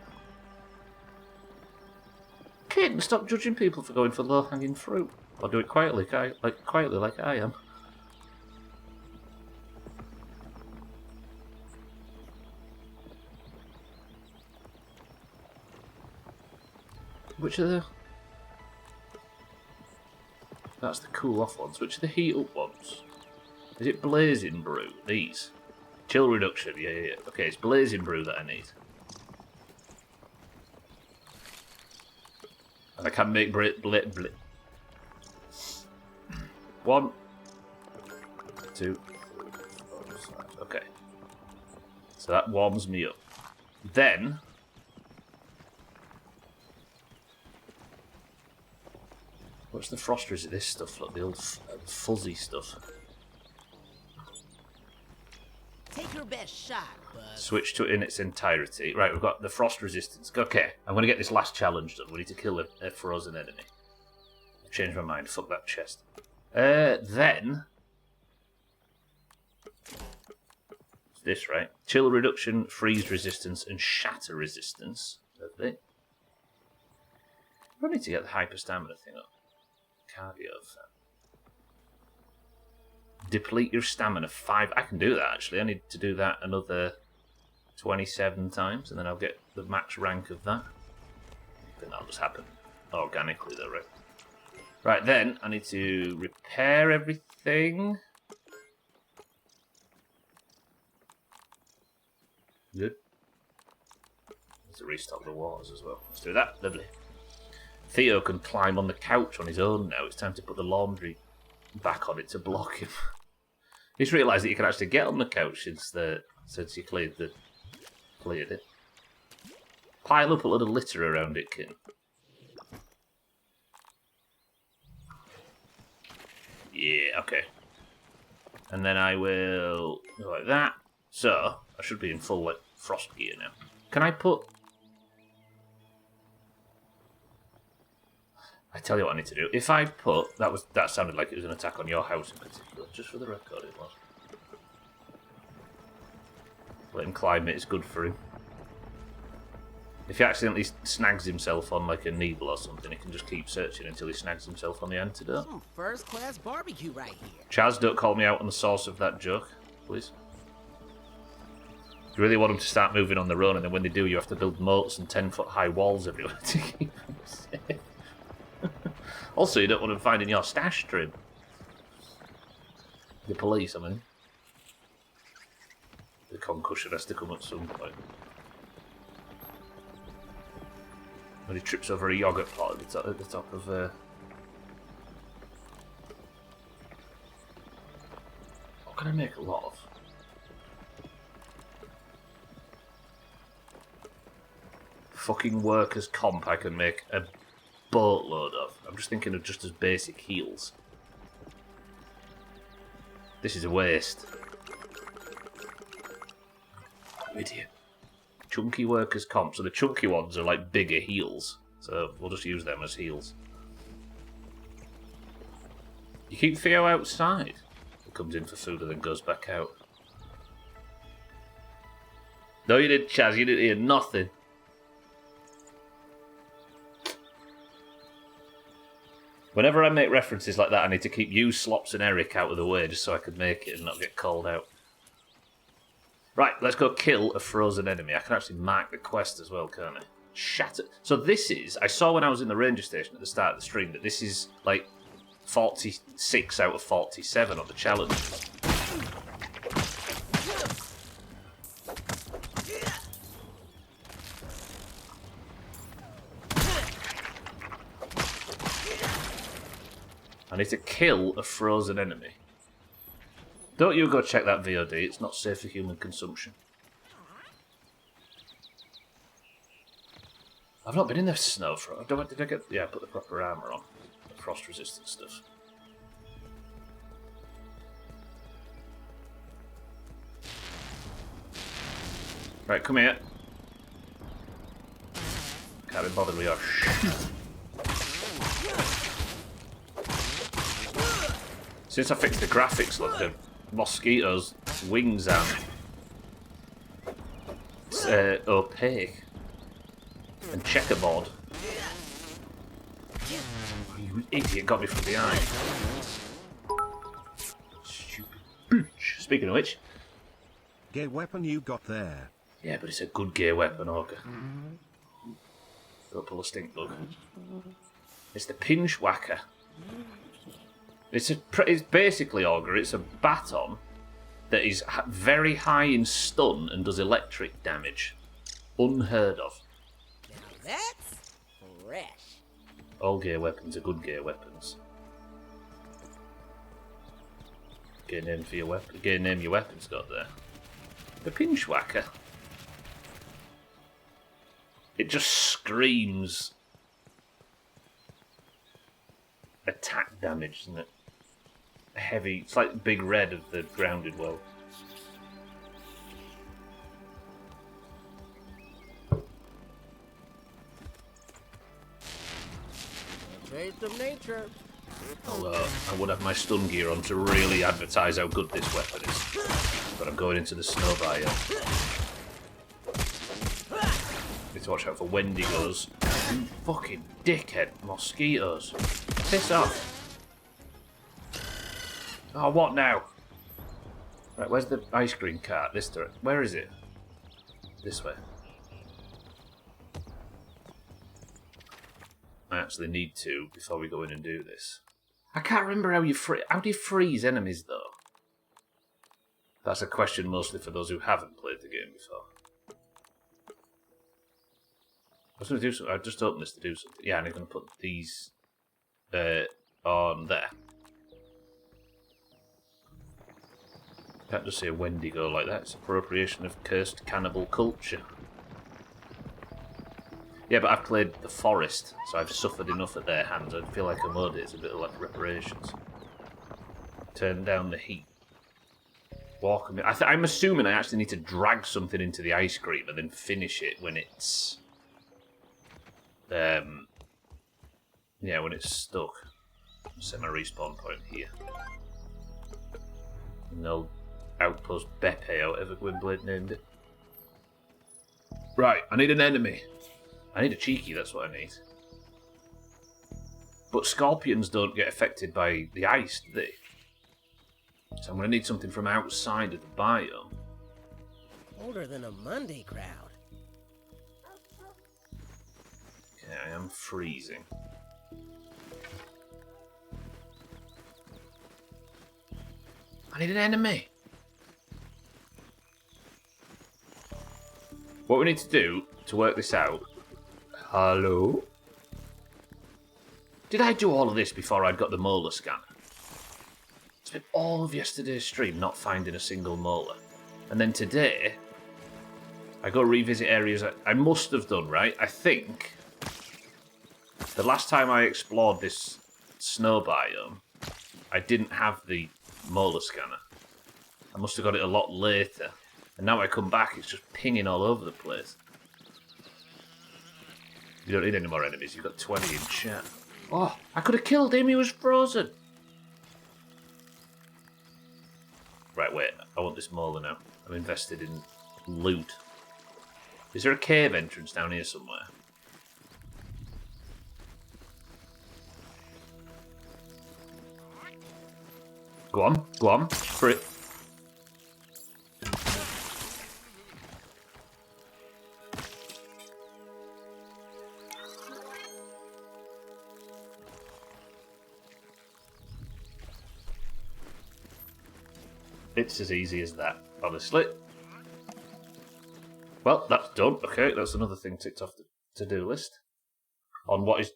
Kid, stop judging people for going for low-hanging fruit. Or do it quietly, like I am. Which are the... That's the cool-off ones. Which are the heat-up ones? Is it Blazing Brew? These. Chill reduction, yeah. Okay, it's Blazing Brew that I need. And I can make One, 2, 3, 4, 5. Okay. So that warms me up. Then... What's the froster? Is it this stuff? Look, the old fuzzy stuff. Take your best shot, bud. Switch to it in its entirety. Right, we've got the frost resistance. Okay, I'm going to get this last challenge done. We need to kill a frozen enemy. I've changed my mind. Fuck that chest. Then... It's this, right? Chill reduction, freeze resistance, and shatter resistance. Lovely. I need to get the hyper stamina thing up. Cardio. Deplete your stamina 5. I can do that, actually. I need to do that another 27 times, and then I'll get the max rank of that. I think that'll just happen organically, though, right? Right, then, I need to repair everything. Good. Need to restock the waters as well. Let's do that. Lovely. Theo can climb on the couch on his own now. It's time to put the laundry back on it to block him. He's realised that you can actually get on the couch since you cleared it. Pile up a little litter around it, Kin. Yeah, okay. And then I will go like that. So, I should be in full like frost gear now. Can I put... I tell you what I need to do. If I put... That sounded like it was an attack on your house in particular. Just for the record, it was. Let him climb it. It's good for him. If he accidentally snags himself on like a needle or something, he can just keep searching until he snags himself on the antidote. Some first-class barbecue right here. Chaz, don't call me out on the source of that joke, please. You really want them to start moving on their own, and then when they do, you have to build moats and 10-foot-high walls everywhere to keep them safe. Also, you don't want them finding your stash, Trim. The police, I mean. The concussion has to come at some point. When he trips over a yogurt pot at the top of... What can I make a lot of? Fucking workers' comp I can make a boatload of. I'm just thinking of just as basic heals. This is a waste. You idiot. Chunky workers' comp. So the chunky ones are like bigger heals. So we'll just use them as heals. You keep Theo outside. He comes in for food and then goes back out. No, you didn't, Chaz. You didn't hear nothing. Whenever I make references like that, I need to keep you, Slops, and Eric out of the way just so I can make it and not get called out. Right, let's go kill a frozen enemy. I can actually mark the quest as well, can't I? Shatter. So this is... I saw when I was in the ranger station at the start of the stream that this is, like, 46 out of 47 on the challenge. I need to kill a frozen enemy. Don't you go check that VOD, it's not safe for human consumption. I've not been in the snow for... Did I get... Yeah, I put the proper armour on. The frost resistant stuff. Right, come here. Can't be bothered with your shit. Since I fixed the graphics, look, the mosquitoes' wings are opaque and checkerboard. Oh, you idiot, got me from behind. Stupid bitch. Speaking of which, Gay weapon you got there. yeah, but it's a good gear weapon, Ogre. Go pull a stink bug. It's the pinch whacker. It's basically, Ogre, it's a baton that is very high in stun and does electric damage. Unheard of. Now that's fresh. All gear weapons are good gear weapons. Get a name for your weapon. Get a name your weapon's got there. The pinch whacker. It just screams attack damage, isn't it? Heavy. It's like Big Red of the Grounded World. Taste of nature. Although I would have my stun gear on to really advertise how good this weapon is. But I'm going into the snow biome. Need to watch out for Wendigos. You fucking dickhead mosquitoes. Piss off. Oh, what now? Right, where's the ice cream cart? This direction. Where is it? This way. I actually need to before we go in and do this. I can't remember how you how do you freeze enemies though? That's a question mostly for those who haven't played the game before. I was going to do something. I just opened this to do something. Yeah, and I'm going to put these on there. Can't just say Wendigo like that. It's appropriation of cursed cannibal culture. Yeah, but I've played The Forest, so I've suffered enough at their hands. I feel like I'm owed it. It's a bit of like reparations. Turn down the heat. Walk. I'm assuming I actually need to drag something into the ice cream and then finish it when it's... yeah, when it's stuck. Set my respawn point here. And they'll outpost Beppe or whatever Gwynblade named it. Right, I need an enemy. I need a cheeky, that's what I need. But scorpions don't get affected by the ice, do they? So I'm going to need something from outside of the biome. Older than a Monday crowd. Okay, I am freezing. I need an enemy. What we need to do to work this out... Hello? Did I do all of this before I'd got the molar scanner? Spent all of yesterday's stream not finding a single molar. And then today, I go revisit areas I must have done, right? I think the last time I explored this snow biome, I didn't have the molar scanner. I must have got it a lot later. And now I come back, it's just pinging all over the place. You don't need any more enemies, you've got 20 in chat. Oh, I could have killed him, he was frozen. Right, wait, I want this molar now. I'm invested in loot. Is there a cave entrance down here somewhere? Go on, for it. It's as easy as that, honestly. Well, that's done. Okay, that's another thing ticked off the to-do list. On what is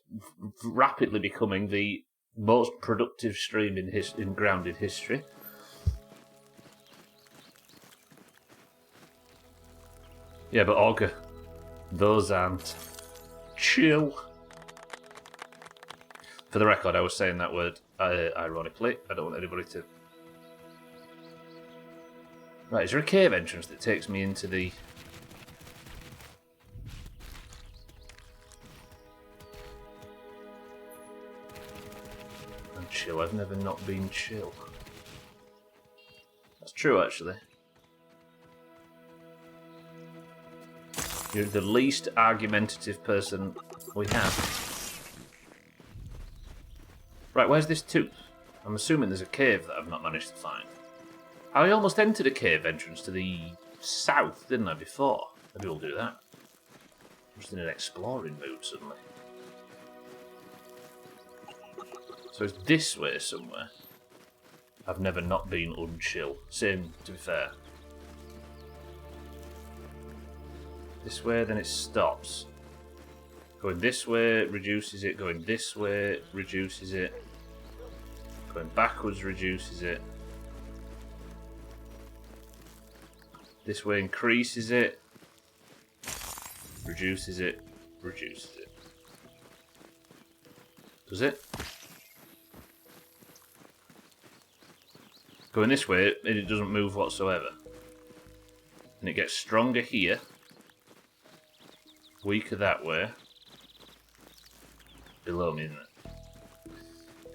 rapidly becoming the most productive stream in grounded history. Yeah, but Augur, those aren't. Chill. For the record, I was saying that word ironically. I don't want anybody to... Right, is there a cave entrance that takes me into the... I'm chill, I've never not been chill. That's true, actually. You're the least argumentative person we have. Right, where's this tooth? I'm assuming there's a cave that I've not managed to find. I almost entered a cave entrance to the south, didn't I, before? Maybe we'll do that. I'm just in an exploring mood suddenly. So it's this way somewhere. I've never not been unchill. Same, to be fair. This way, then it stops. Going this way reduces it. Going this way reduces it. Going backwards reduces it. This way increases it. Reduces it. Reduces it. Does it? Going this way, and it doesn't move whatsoever. And it gets stronger here. Weaker that way. Below me, isn't it?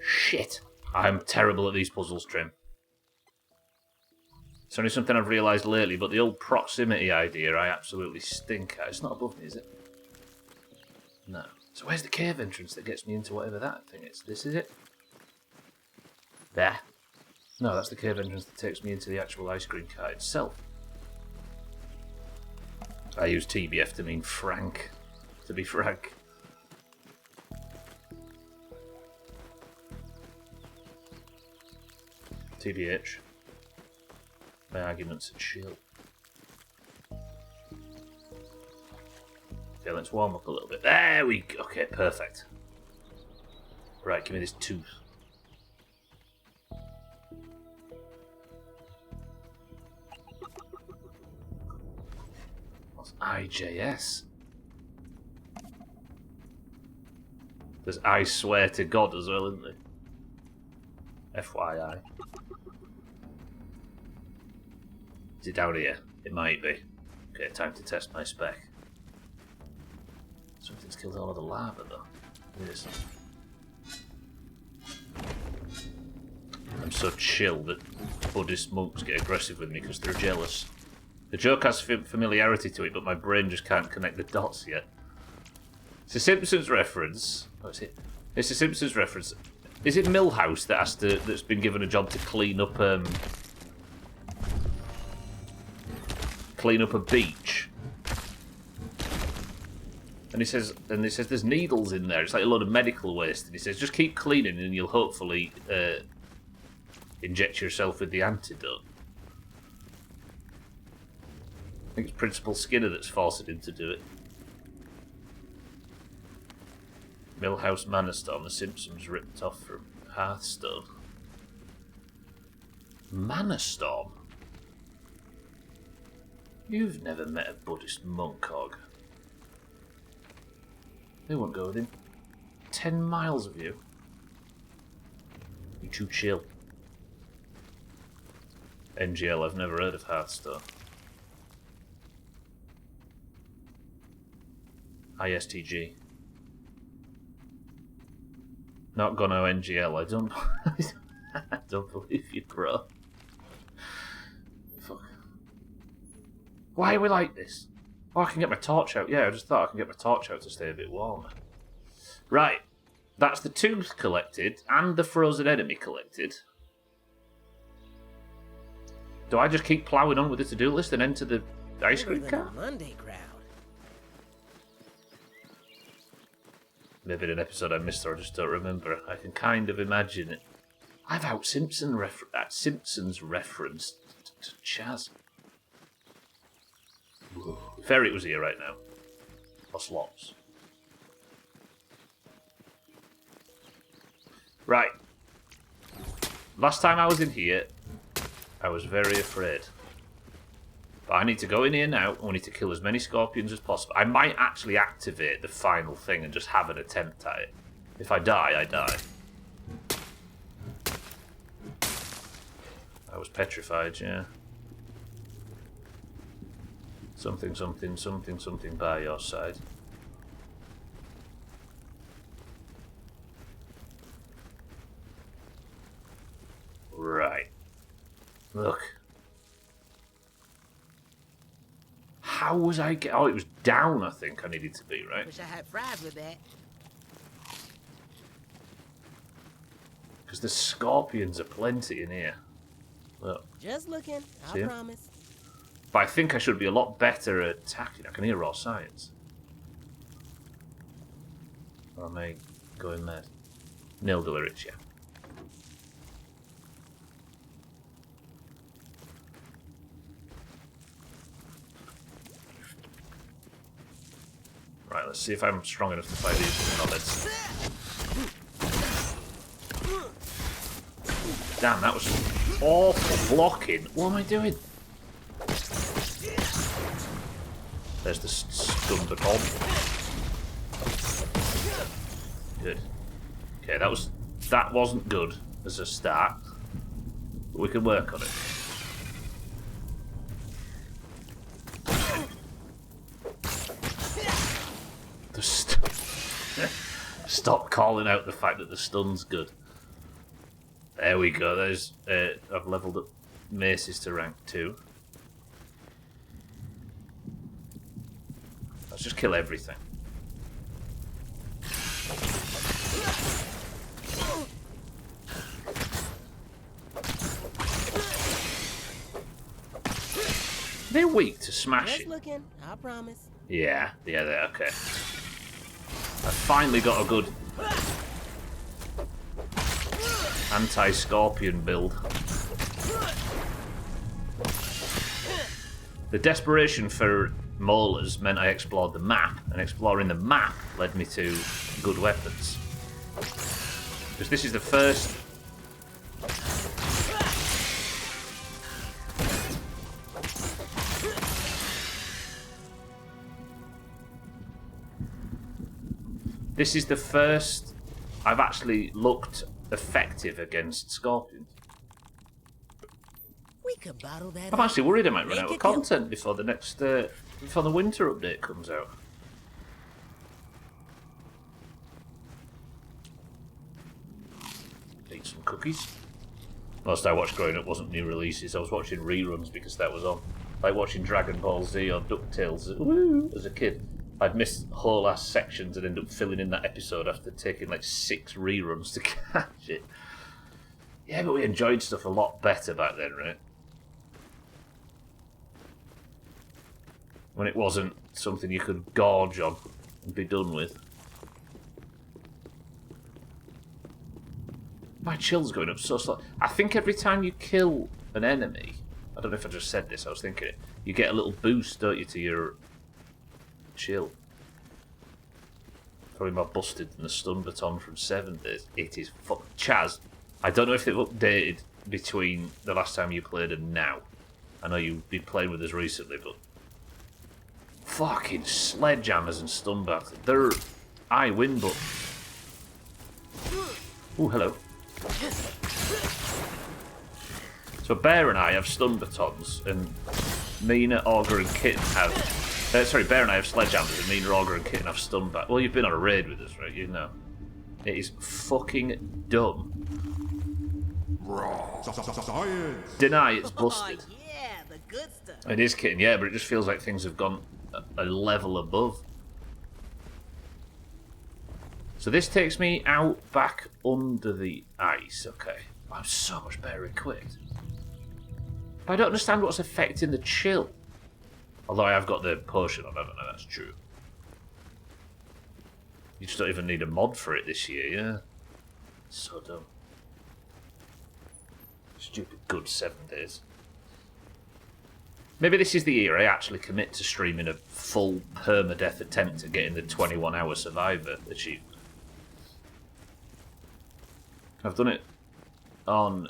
Shit! I'm terrible at these puzzles, Trim. It's only something I've realised lately, but the old proximity idea I absolutely stink at. It's not above me, is it? No. So where's the cave entrance that gets me into whatever that thing is? This is it? There. No, that's the cave entrance that takes me into the actual ice cream cart itself. I use TBF to mean frank, to be frank. TBH. My arguments are chill. Okay, let's warm up a little bit. There we go. Okay, perfect. Right, give me this tooth. What's IJS? There's I swear to God as well, isn't there? FYI. Is it down here? It might be. Okay, time to test my spec. Something's killed all of the lava though. It is. I'm so chill that Buddhist monks get aggressive with me because they're jealous. The joke has familiarity to it, but my brain just can't connect the dots yet. It's a Simpsons reference. Oh, is it? It's a Simpsons reference. Is it Millhouse that's been given a job to clean up a beach? And he says there's needles in there. It's like a load of medical waste. And he says just keep cleaning and you'll hopefully inject yourself with the antidote. I think it's Principal Skinner that's forcing him to do it. Millhouse Manor Storm, the Simpsons ripped off from Hearthstone. Manor Storm? You've never met a Buddhist monk, Hog. They won't go within 10 miles of you. You're too chill. NGL, I've never heard of Hearthstone. ISTG. Not gonna NGL, I don't I don't believe you, bro. Fuck. Why are we like this? Oh, I can get my torch out. Yeah, I just thought I can get my torch out to stay a bit warmer. Right. That's the tooth collected and the frozen enemy collected. Do I just keep ploughing on with the to-do list and enter the ice cream cart? Monday crowd. Maybe in an episode I missed or I just don't remember. I can kind of imagine it. I've out Simpsons reference to Chaz. If Eric was here right now. Or Slots. Right. Last time I was in here, I was very afraid. But I need to go in here now, and we need to kill as many scorpions as possible. I might actually activate the final thing and just have an attempt at it. If I die, I die. I was petrified, yeah. Something, something, something, something by your side. Right. Look. How was I get? Oh, it was down, I think I needed to be, right? Wish I had fries with that. Because the scorpions are plenty in here. Look. Just looking, See I ya? promise. But I think I should be a lot better at attacking. I can hear raw science. Or am I going mad? Nil Dularitia. Right, let's see if I'm strong enough to fight these knobheads. Damn, that was awful blocking. What am I doing? There's the scumbag bomb. Good. Okay, that wasn't good as a start, but we can work on it. Stop calling out the fact that the stun's good. There we go. There's I've leveled up maces to rank 2. Let's just kill everything. They're weak to smashing. Just looking, I promise. Yeah, they're okay. I finally got a good anti-scorpion build. The desperation for molars meant I explored the map, and exploring the map led me to good weapons. Because this is the first... This is the first I've actually looked effective against scorpions. We could bottle that I'm up. actually worried I might run Make out of it count. content before the next, before the winter update comes out. Eat some cookies. Most I watched growing up wasn't new releases. I was watching reruns because that was on. Like watching Dragon Ball Z or DuckTales as a kid. I'd miss whole ass sections and end up filling in that episode after taking like 6 reruns to catch it. Yeah, but we enjoyed stuff a lot better back then, right? When it wasn't something you could gorge on and be done with. My chill's going up so slow. I think every time you kill an enemy, I don't know if I just said this, I was thinking it, you get a little boost, don't you, to your chill. Probably more busted than the stun baton from 7 days. It is fucking Chaz. I don't know if they've updated between the last time you played and now. I know you've been playing with us recently, but fucking sledgehammers and stun bats. They're I win buttons. Oh, hello. So Bear and I have stun batons, and Mina, Augur, and Kitten have. Sorry, Bear and I have sledgehammers, and Mina, Augur, and Kitten have stun bat. Well, you've been on a raid with us, right? You know. It is fucking dumb. Deny it's busted. Oh, yeah, the good stuff. It is Kitten, yeah, but it just feels like things have gone a level above. So this takes me out back under the ice. Okay. I'm so much better equipped. But I don't understand what's affecting the chill. Although I have got the potion on, haven't I? That's true. You just don't even need a mod for it this year, yeah? So dumb. Stupid good 7 days. Maybe this is the year I actually commit to streaming a full permadeath attempt at getting the 21-hour Survivor achievement. I've done it on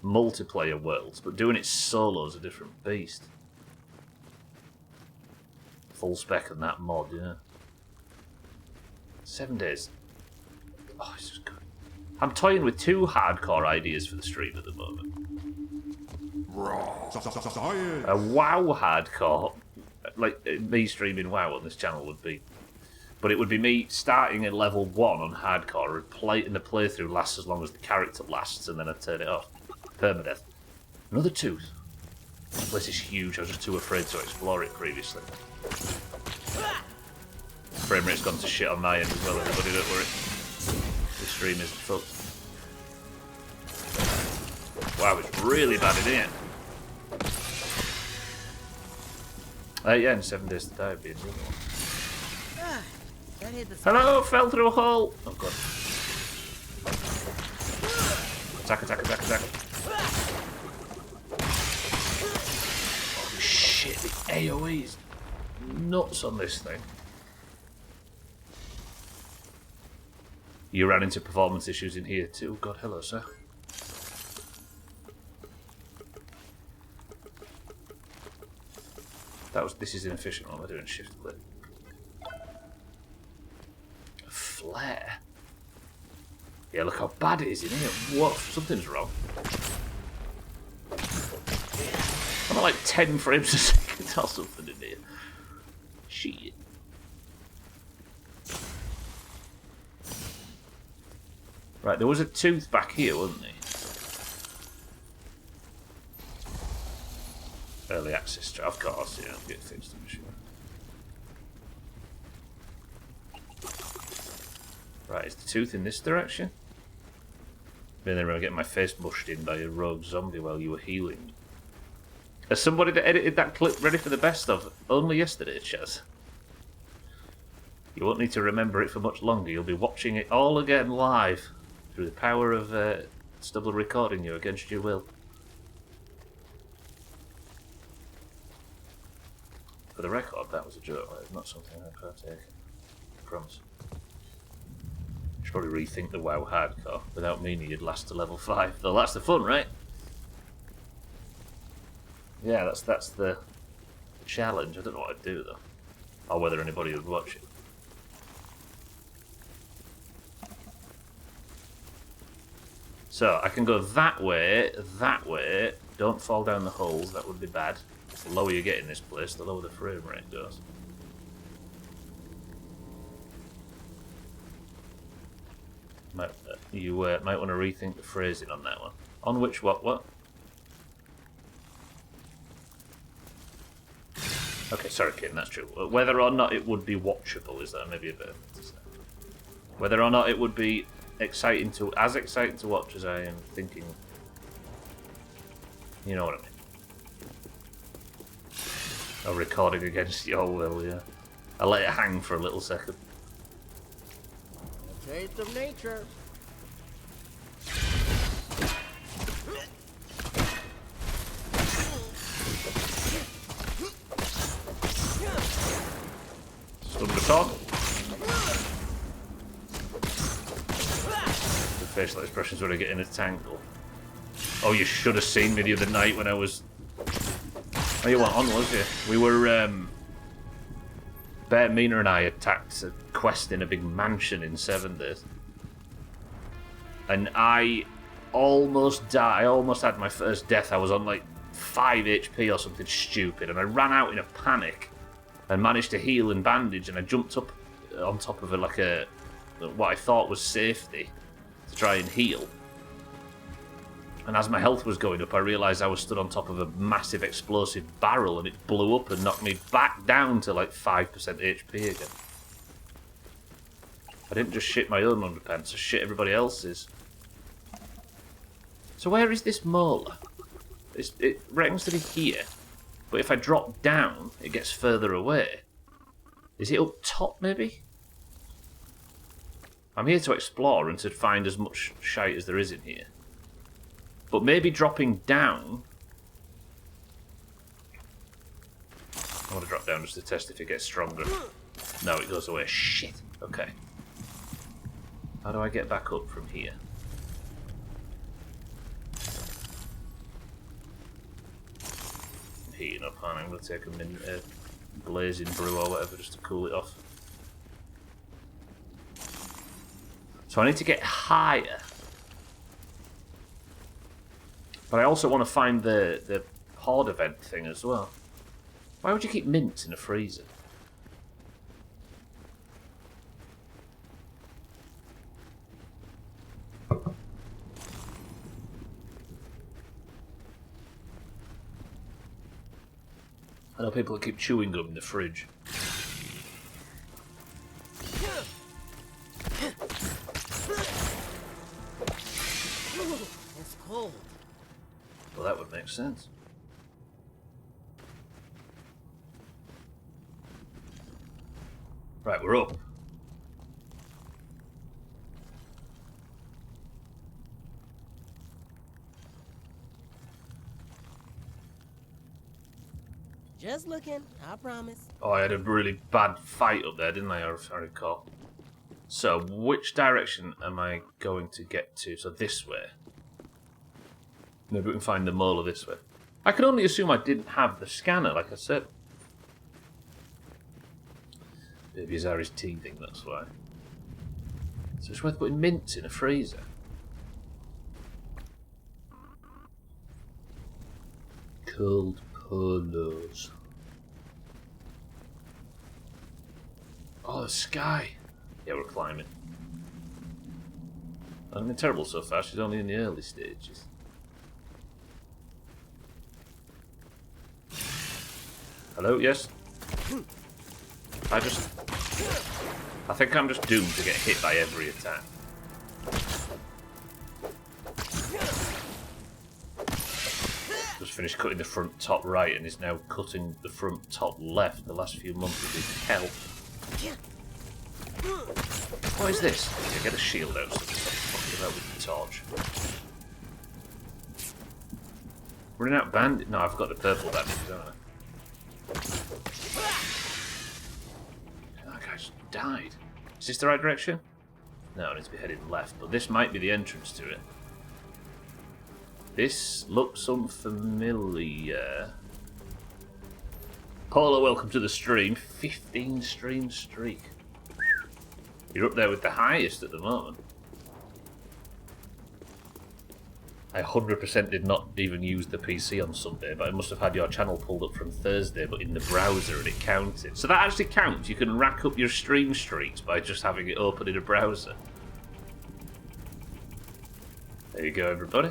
multiplayer worlds, but doing it solo is a different beast. Full spec on that mod, yeah. 7 days. Oh, this is good. I'm toying with 2 hardcore ideas for the stream at the moment. A WoW hardcore, like me streaming WoW on this channel would be. But it would be me starting at level 1 on hardcore and the playthrough lasts as long as the character lasts, and then I turn it off. Permadeath. Another tooth. This place is huge, I was just too afraid to explore it previously. Frame rate's gone to shit on my end as well, everybody, don't worry. The stream isn't fucked. Wow, it's really bad in here. Yeah, in 7 days to die would be a good one. Hello, fell through a hole! Oh god. Attack, attack, attack, attack. Holy shit, the AoE is nuts on this thing. You ran into performance issues in here too. God, hello, sir. This is inefficient. What am I doing? Shift click. Flare. Yeah, look how bad it is in here. What? Something's wrong. I'm at like 10 frames a second or something in here. Shit. Right, there was a tooth back here, wasn't there? Early access, of course, yeah, I'll get fixed, I'm sure. Right, is the tooth in this direction? And then I'm getting my face mushed in by a rogue zombie while you were healing. As somebody that edited that clip ready for the best of only yesterday, Chaz. You won't need to remember it for much longer. You'll be watching it all again live through the power of Stubble recording you against your will. For the record, that was a joke. It's not something I partake in. I promise. Should probably rethink the WoW hardcore. Without meaning you'd last to level 5. Though that's the fun, right? Yeah, that's the challenge. I don't know what I'd do though. Or whether anybody would watch it. So, I can go that way, don't fall down the holes, that would be bad. The lower you get in this place, the lower the frame rate goes. You might want to rethink the phrasing on that one. On which what? Okay, sorry Kim, that's true. Whether or not it would be watchable, is that maybe a better thing to say? Whether or not it would be as exciting to watch as I am thinking. You know what I mean. A recording against your will, yeah. I let it hang for a little second. A taste of nature. facial expressions when I get in a tangle. Oh, you should have seen me the other night when I was... Oh, you weren't on, was you? We were, Bear, Mina and I attacked a quest in a big mansion in 7 days. And I almost died. I almost had my first death. I was on like 5 HP or something stupid. And I ran out in a panic and managed to heal and bandage. And I jumped up on top of what I thought was safety to try and heal. And as my health was going up, I realised I was stood on top of a massive explosive barrel and it blew up and knocked me back down to like 5% HP again. I didn't just shit my own underpants, I shit everybody else's. So where is this molar? It reckons to be here, but if I drop down, it gets further away. Is it up top, maybe? I'm here to explore and to find as much shite as there is in here. But maybe dropping down... I want to drop down just to test if it gets stronger. No, it goes away. Shit. Okay. How do I get back up from here? I'm heating up, and I'm going to take a minute, blazing brew or whatever just to cool it off. So I need to get higher. But I also want to find the horde event thing as well. Why would you keep mints in a freezer? I know people that keep chewing gum in the fridge. It's cold. Well, that would make sense. Right, we're up. Just looking, I promise. Oh, I had a really bad fight up there, didn't I, if I recall? So, which direction am I going to get to? So this way. Maybe we can find the molar this way. I can only assume I didn't have the scanner, like I said. Baby Zari's teething, that's why. So it's worth putting mints in a freezer. Cold polos. Oh, the sky. Yeah, we're climbing. I haven't been terrible so far, she's only in the early stages. Hello, yes? I think I'm just doomed to get hit by every attack. Just finished cutting the front top right and is now cutting the front top left. The last few months have been hell. What is this? Yeah, get a shield out so I can stop fucking about with the torch. Running out bandit? No, I've got the purple bandit, don't I? That guy just died. Is this the right direction? No, I need to be heading left, but this might be the entrance to it. This looks unfamiliar. Paula, welcome to the stream. 15 stream streak. You're up there with the highest at the moment. I 100% did not even use the PC on Sunday, but I must have had your channel pulled up from Thursday, but in the browser, and it counted. So that actually counts. You can rack up your stream streaks by just having it open in a browser. There you go, everybody.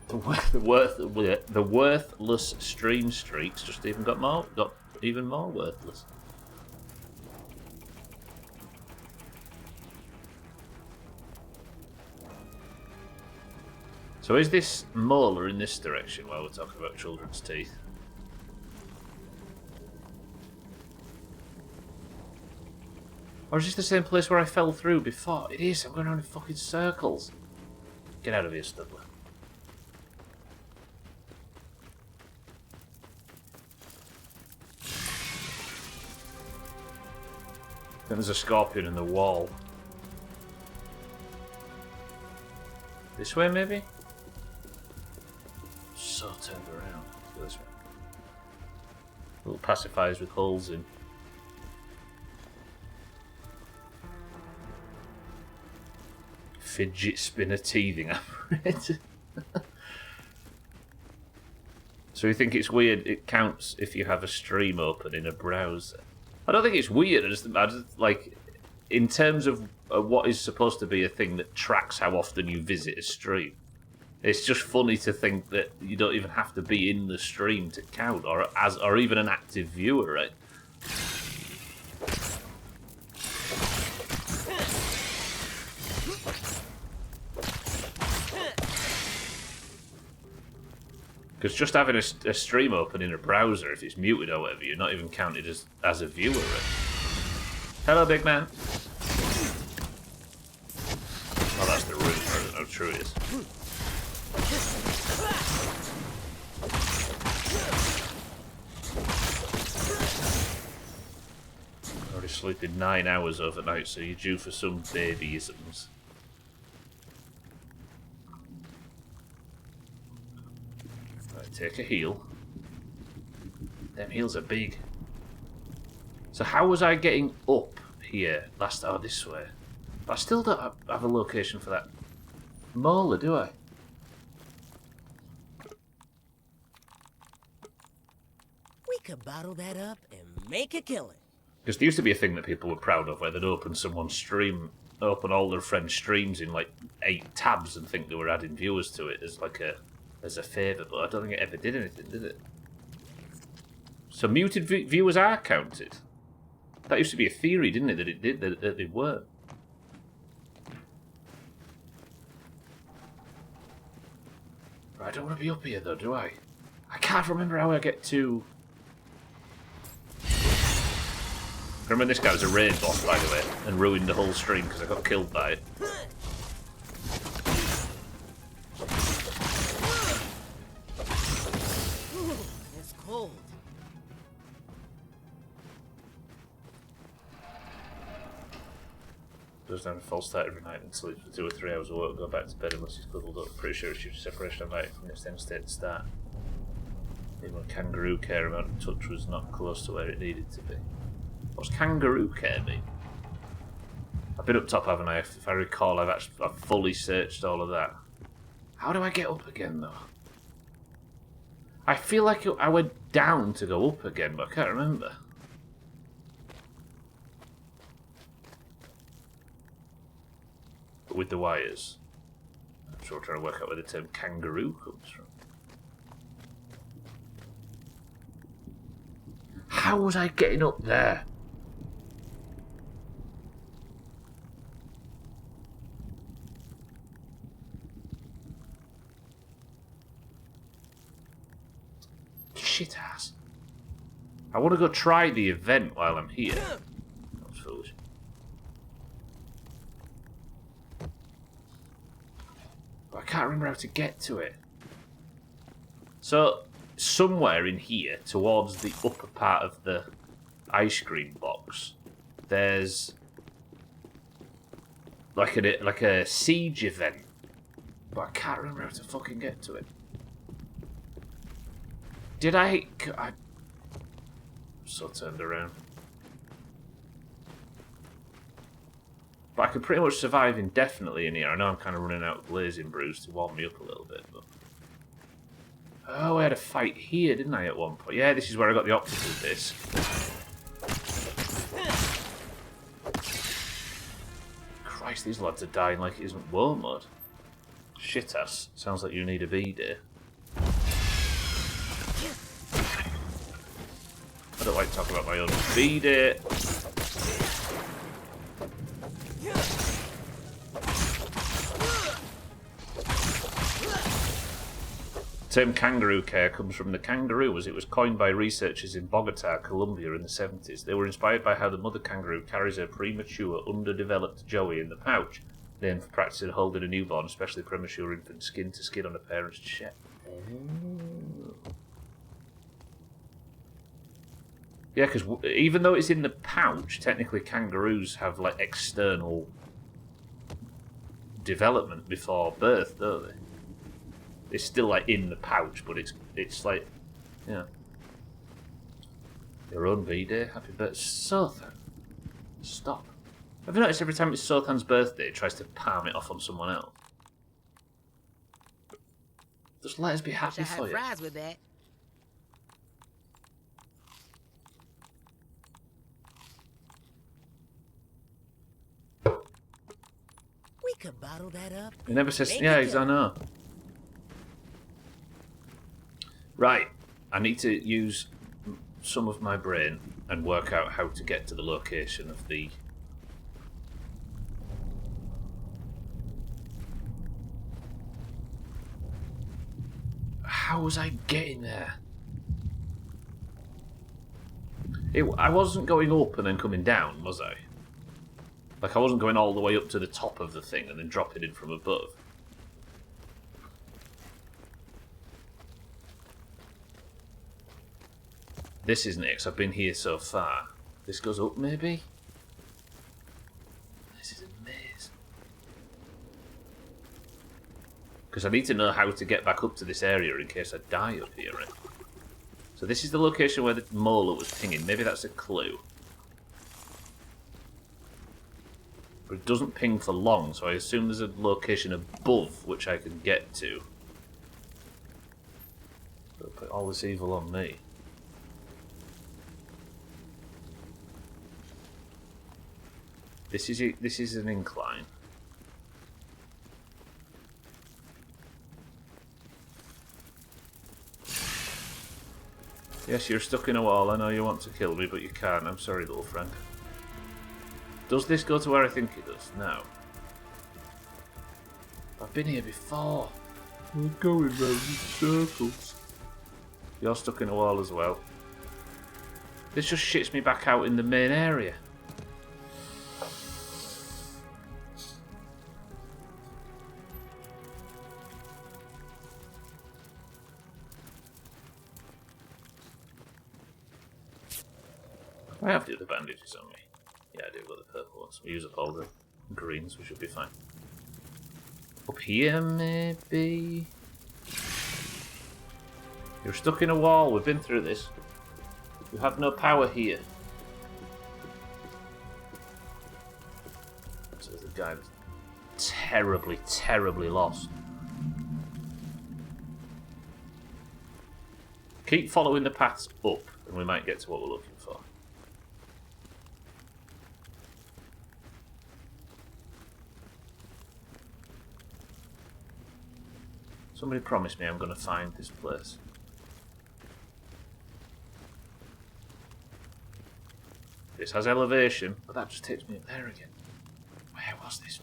The worthless stream streaks just even got even more worthless. So is this molar in this direction while we're talking about children's teeth? Or is this the same place where I fell through before? It is, I'm going around in fucking circles. Get out of here, Studler. Then there's a scorpion in the wall. This way, maybe? So turned around. Let's go this way. Little pacifiers with holes in. Fidget spinner teething apparatus. So you think it's weird it counts if you have a stream open in a browser? I don't think it's weird. I just like, in terms of what is supposed to be a thing that tracks how often you visit a stream. It's just funny to think that you don't even have to be in the stream to count, or even an active viewer, right? Because just having a stream open in a browser, if it's muted or whatever, you're not even counted as a viewer. Right? Hello, big man. Oh, that's the room. I don't know how true it is. Already sleeping 9 hours overnight, so you're due for some babyisms. Right, take a heal. Them heals are big. So how was I getting up here last? Oh, this way. But I still don't have a location for that molar, do I? We could bottle that up and make a killing. Because there used to be a thing that people were proud of, where they'd open someone's stream, open all their friends' streams in like 8 tabs, and think they were adding viewers to it as like a favour. But I don't think it ever did anything, did it? So muted viewers are counted. That used to be a theory, didn't it? That it did, that they were. Right, I don't want to be up here though, do I? I can't remember how I get to. I remember this guy was a raid boss, by the way, and ruined the whole stream because I got killed by it. It's cold. Goes down a false start every night and sleeps for 2 or 3 hours of work, go back to bed unless he's cuddled up. Pretty sure it's due to separation of night from the end state to start. Even when kangaroo care amount of touch was not close to where it needed to be. What's kangaroo care mean? I've been up top, haven't I? If I recall, I've fully searched all of that. How do I get up again, though? I feel like I went down to go up again, but I can't remember. But with the wires. I'm sure I'm trying to work out where the term kangaroo comes from. How was I getting up there? Shit ass. I want to go try the event while I'm here. That was foolish. But I can't remember how to get to it. So, somewhere in here, towards the upper part of the ice cream box, there's like a siege event. But I can't remember how to fucking get to it. Did I so turned around. But I could pretty much survive indefinitely in here. I know I'm kind of running out of blazing brews to warm me up a little bit, but... Oh, I had a fight here, didn't I, at one point? Yeah, this is where I got the optical disc. Christ, these lads are dying like it isn't war mode. Shit ass. Sounds like you need a B-day. I don't like talking about my own B-day. The term kangaroo care comes from the kangaroo, as it was coined by researchers in Bogota, Colombia in the 70s. They were inspired by how the mother kangaroo carries her premature, underdeveloped joey in the pouch, named for practicing holding a newborn, especially premature infant, skin to skin on a parent's chest. Yeah, because even though it's in the pouch, technically kangaroos have like external development before birth, don't they? It's still like in the pouch, but it's like, yeah. Your own V-Day, happy birthday, Sothan. Stop. Have you noticed every time it's Sothan's birthday, it tries to palm it off on someone else? Just let us be happy for you. Fries with that. We could bottle that up. He never says, Make yeah, it I know. Right, I need to use some of my brain and work out how to get to the location of the... How was I getting there? I wasn't going up and then coming down, was I? Like, I wasn't going all the way up to the top of the thing and then dropping in from above. This isn't it, because I've been here so far. This goes up, maybe? This is a maze. Because I need to know how to get back up to this area in case I die up here, right? So this is the location where the molar was pinging. Maybe that's a clue. But it doesn't ping for long, so I assume there's a location above which I can get to. Don't put all this evil on me. This is an incline. Yes, you're stuck in a wall. I know you want to kill me, but you can't. I'm sorry, little friend. Does this go to where I think it does? No. I've been here before. We're going round in circles. You're stuck in a wall as well. This just shits me back out in the main area. I have the other bandages on me. Yeah, I do got the purple ones. We use up all the greens, we should be fine. Up here, maybe? You're stuck in a wall. We've been through this. You have no power here. So there's a guy that's terribly, terribly lost. Keep following the paths up, and we might get to what we're looking for. Somebody promise me I'm going to find this place. This has elevation, but that just takes me up there again. Where was this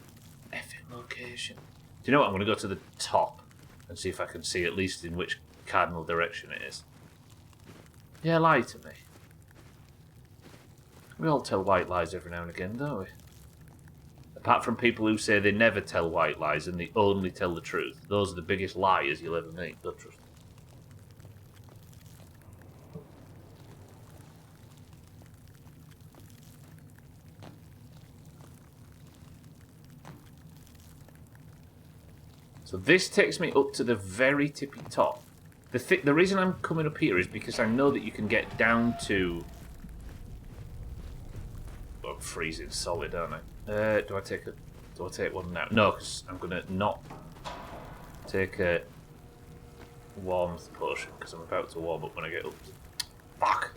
effing location? Do you know what? I'm going to go to the top and see if I can see at least in which cardinal direction it is. Yeah, lie to me. We all tell white lies every now and again, don't we? Apart from people who say they never tell white lies and they only tell the truth. Those are the biggest liars you'll ever meet. Don't trust them. So this takes me up to the very tippy top. The reason I'm coming up here is because I know that you can get down to... Oh, I'm freezing solid, aren't I? Do I take one now? No, because I'm going to not take a warmth potion, because I'm about to warm up when I get up. Fuck!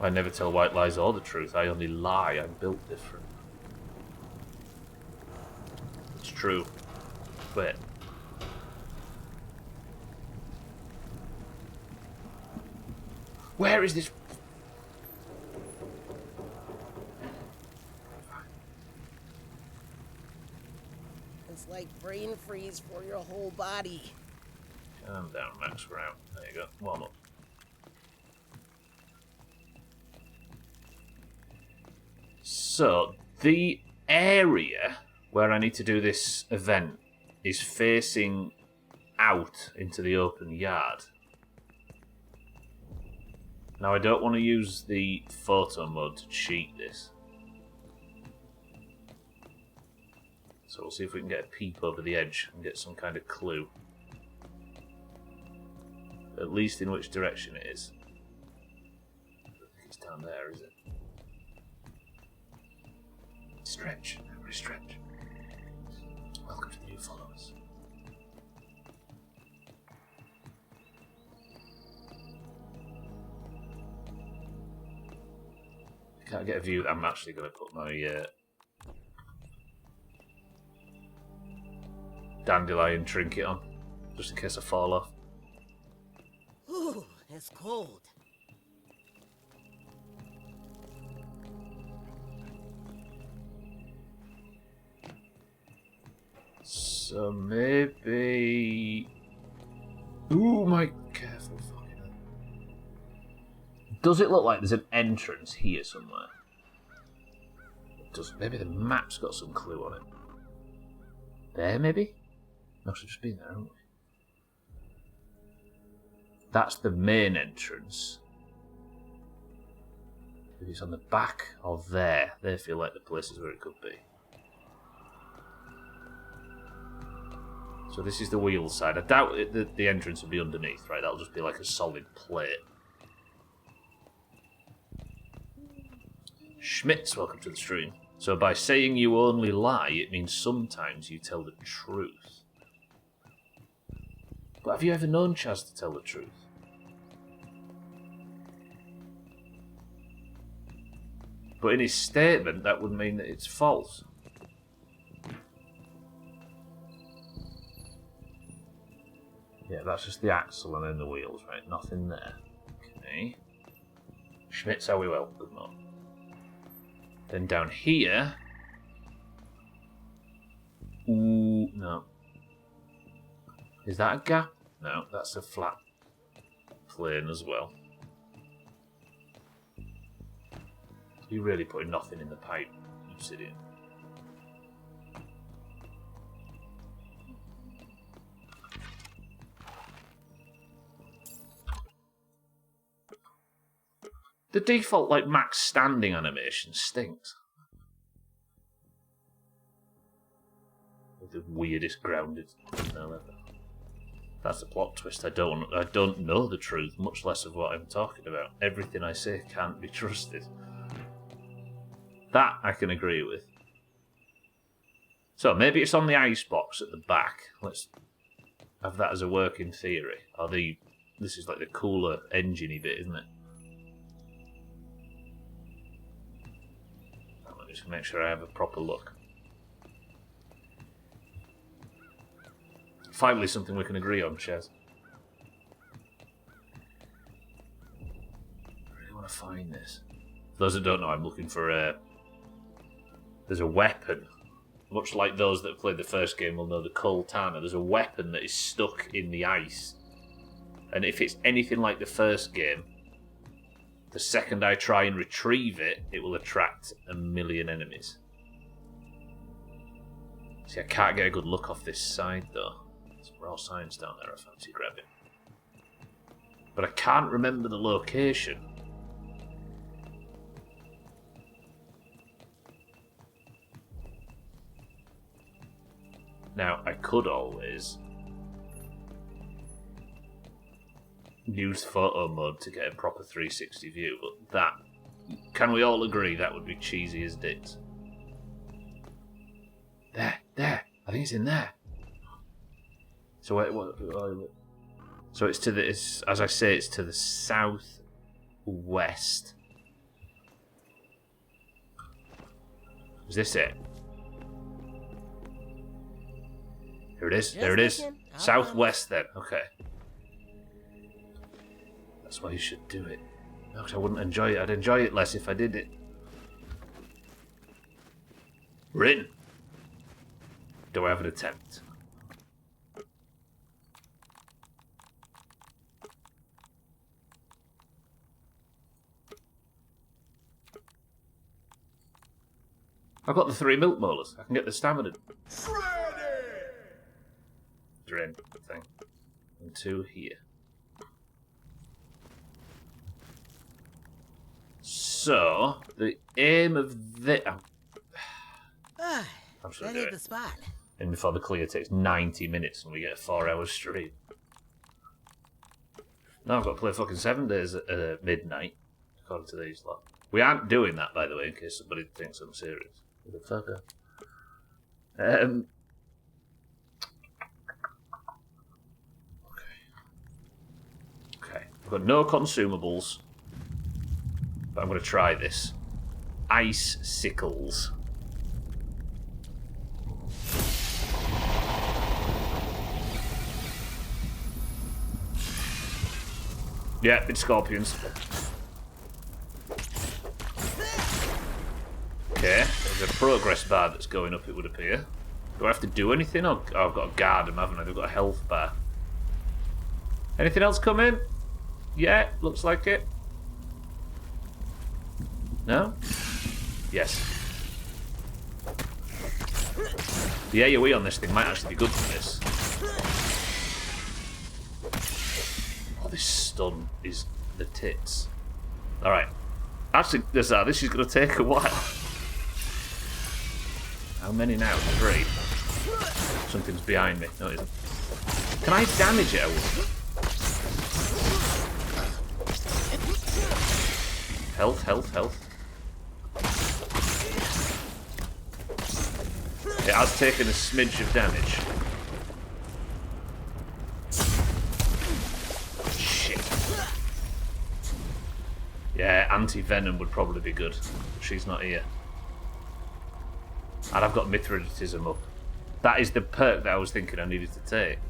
I never tell white lies or the truth. I only lie. I'm built different. It's true. Wait. Where is this? It's like brain freeze for your whole body. Calm down, Max. We're out. There you go. Warm up. So, the area where I need to do this event is facing out into the open yard. Now I don't want to use the photo mode to cheat this. So we'll see if we can get a peep over the edge and get some kind of clue. At least in which direction it is. I don't think it's down there, is it? Stretch. Everybody stretch. Welcome to the new followers. I can't get a view. I'm actually going to put my dandelion trinket on, just in case I fall off. Ooh, it's cold. So maybe... Ooh, my... Careful, fucking hell. Does it look like there's an entrance here somewhere? It does. Maybe the map's got some clue on it. There, maybe? Must have just been there, haven't we? That's the main entrance. If it's on the back or there, they feel like the places where it could be. So this is the wheel side. I doubt the entrance will be underneath, right? That'll just be like a solid plate. Schmitz, welcome to the stream. So by saying you only lie, it means sometimes you tell the truth. But have you ever known Chaz to tell the truth? But in his statement, that would mean that it's false. Yeah, that's just the axle and then the wheels, right? Nothing there. Okay. Schmitz, how we well? Good morning. Then down here... Ooh, no. Is that a gap? No, that's a flat plane as well. You're really putting nothing in the pipe, you sit in. The default, like, max standing animation stinks. With the weirdest grounded thumbnail ever. That's a plot twist. I don't know the truth, much less of what I'm talking about. Everything I say can't be trusted. That I can agree with. So maybe it's on the icebox at the back. Let's have that as a working theory. Or this is like the cooler engine-y bit, isn't it? Let me just make sure I have a proper look. Finally, something we can agree on, Chaz. I really want to find this. For those that don't know, I'm looking for a... There's a weapon. Much like those that played the first game will know the Coltana. There's a weapon that is stuck in the ice. And if it's anything like the first game, the second I try and retrieve it, it will attract 1 million enemies. See, I can't get a good look off this side, though. There's some raw signs down there I fancy grabbing. But I can't remember the location. Now, I could always use photo mode to get a proper 360 view, but that... Can we all agree that would be cheesy as dicks? There! I think it's in there. So so it's to the... as I say, it's to the southwest. Is this it? Here it is. Just there it is. looking. Southwest then. Okay. That's why you should do it. No, 'cause I wouldn't enjoy it. I'd enjoy it less if I did it. We're in. Do I have an attempt? I've got the 3 milk molars. I can get the stamina. Drain thing. And 2 here. So, the aim of this... I'm just That going to do hit it. the spot. And before the clear takes 90 minutes and we get a 4-hour stream. Now I've got to play fucking 7 days at midnight, according to these lot. We aren't doing that, by the way, in case somebody thinks I'm serious. Motherfucker. Okay. I've got no consumables, but I'm going to try this. Ice sickles. Yeah, it's scorpions. Okay, there's a progress bar that's going up, it would appear. Do I have to do anything? Oh, I've got to guard them, haven't I? They've got a health bar. Anything else come in? Yeah, looks like it. No? Yes. The AoE on this thing might actually be good for this. Oh, this stun is the tits. Alright. Actually, this is going to take a while. How many now? 3. Something's behind me. No, it isn't. Can I damage it? I wonder? Health, health, health. It has taken a smidge of damage. Shit. Yeah, anti-venom would probably be good. But she's not here. And I've got Mithridatism up. That is the perk that I was thinking I needed to take.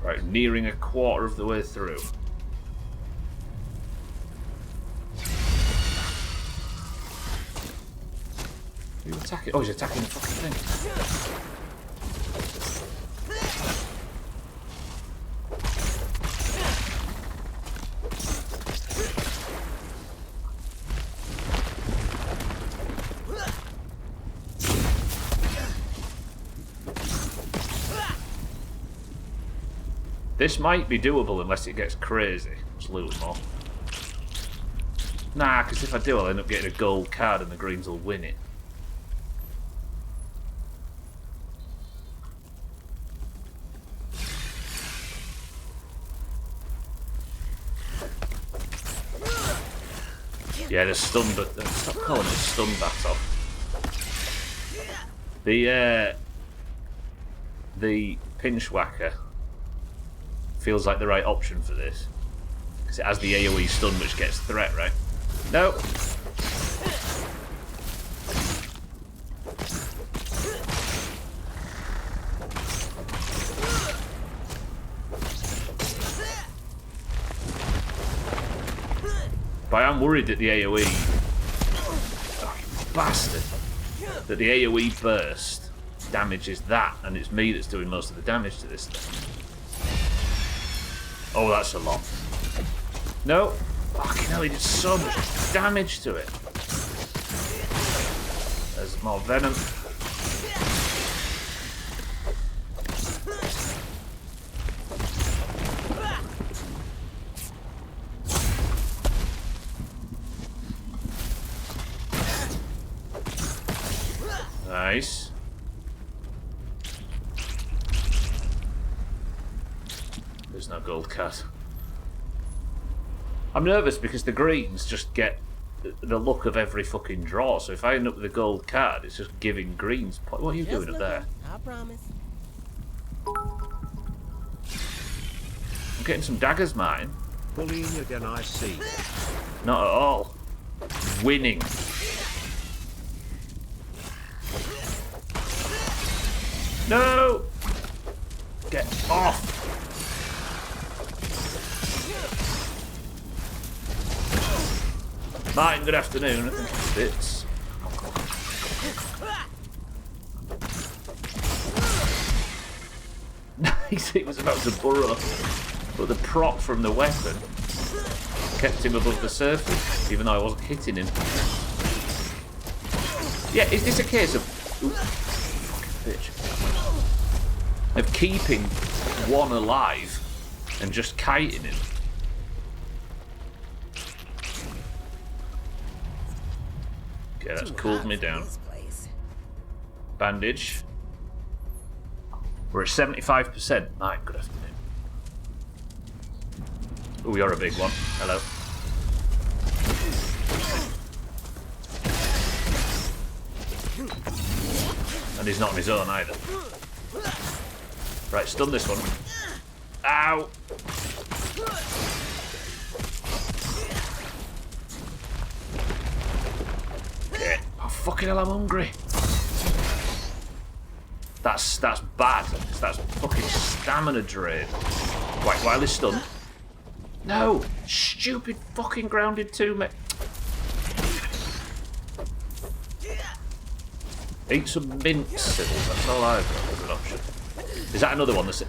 Right, nearing a quarter of the way through. Are you attacking? Oh, he's attacking the fucking thing. This might be doable unless it gets crazy. Just loot them all. Nah, because if I do, I'll end up getting a gold card and the greens will win it. Yeah, the stun, but stop calling it stun battle. The pinch whacker feels like the right option for this. Because it has the AoE stun which gets threat, right? No! But I am worried that the AoE... Oh, you bastard! That the AoE burst damages that, and it's me that's doing most of the damage to this thing. Oh, that's a lot. No. Fucking hell, he did so much damage to it. There's more venom. Nice. There's no gold cut. I'm nervous because the greens just get the look of every fucking draw. So if I end up with a gold card, it's just giving greens. What are you doing up there? I promise. I'm getting some daggers, mine. Bullying again, I see. Not at all. Winning. No! Get off! Martin, good afternoon. I think it's bits. Nice, he was about to burrow, but the prop from the weapon kept him above the surface, even though I wasn't hitting him. Yeah, is this a case of... Ooh, fucking bitch. Of keeping one alive and just kiting him? Okay, that's Too cooled hot me for down. this place. Bandage. We're at 75%. My, good afternoon. Oh, you're a big one. Hello. And he's not on his own either. Right, stun this one. Ow! Okay. Oh, fucking hell, I'm hungry. That's bad. That's fucking stamina drain. Right, while he's stunned. No! Stupid fucking grounded 2, mate. Eat some mint, Sybil. That's all I've got as an option. Is that another one that's...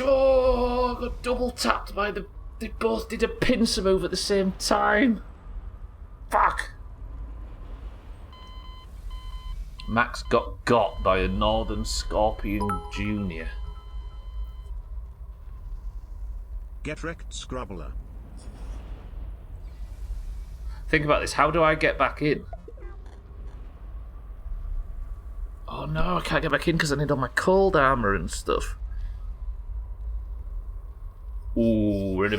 Oh, I got double tapped by the... They both did a pincer move at the same time. Fuck! Max got by a Northern Scorpion Jr. Get wrecked, Scrubbler. Think about this. How do I get back in? Oh no, I can't get back in because I need all my cold armor and stuff. Ooh, we're in a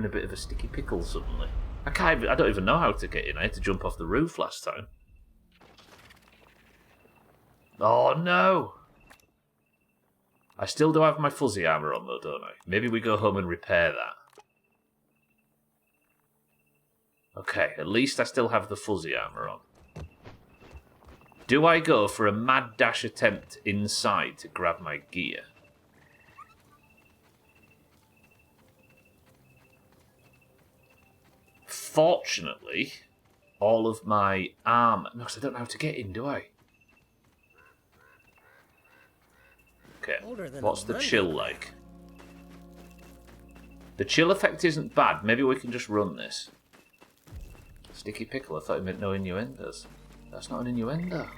bit of a sticky pickle suddenly. I don't even know how to get in. I had to jump off the roof last time. Oh no! I still do have my fuzzy armor on though, don't I? Maybe we go home and repair that. Okay, at least I still have the fuzzy armor on. Do I go for a mad dash attempt inside to grab my gear? Fortunately, all of my armor... No, because I don't know how to get in, do I? Okay, what's the chill like? The chill effect isn't bad. Maybe we can just run this. Sticky pickle, I thought it meant no innuendos. That's not an innuendo.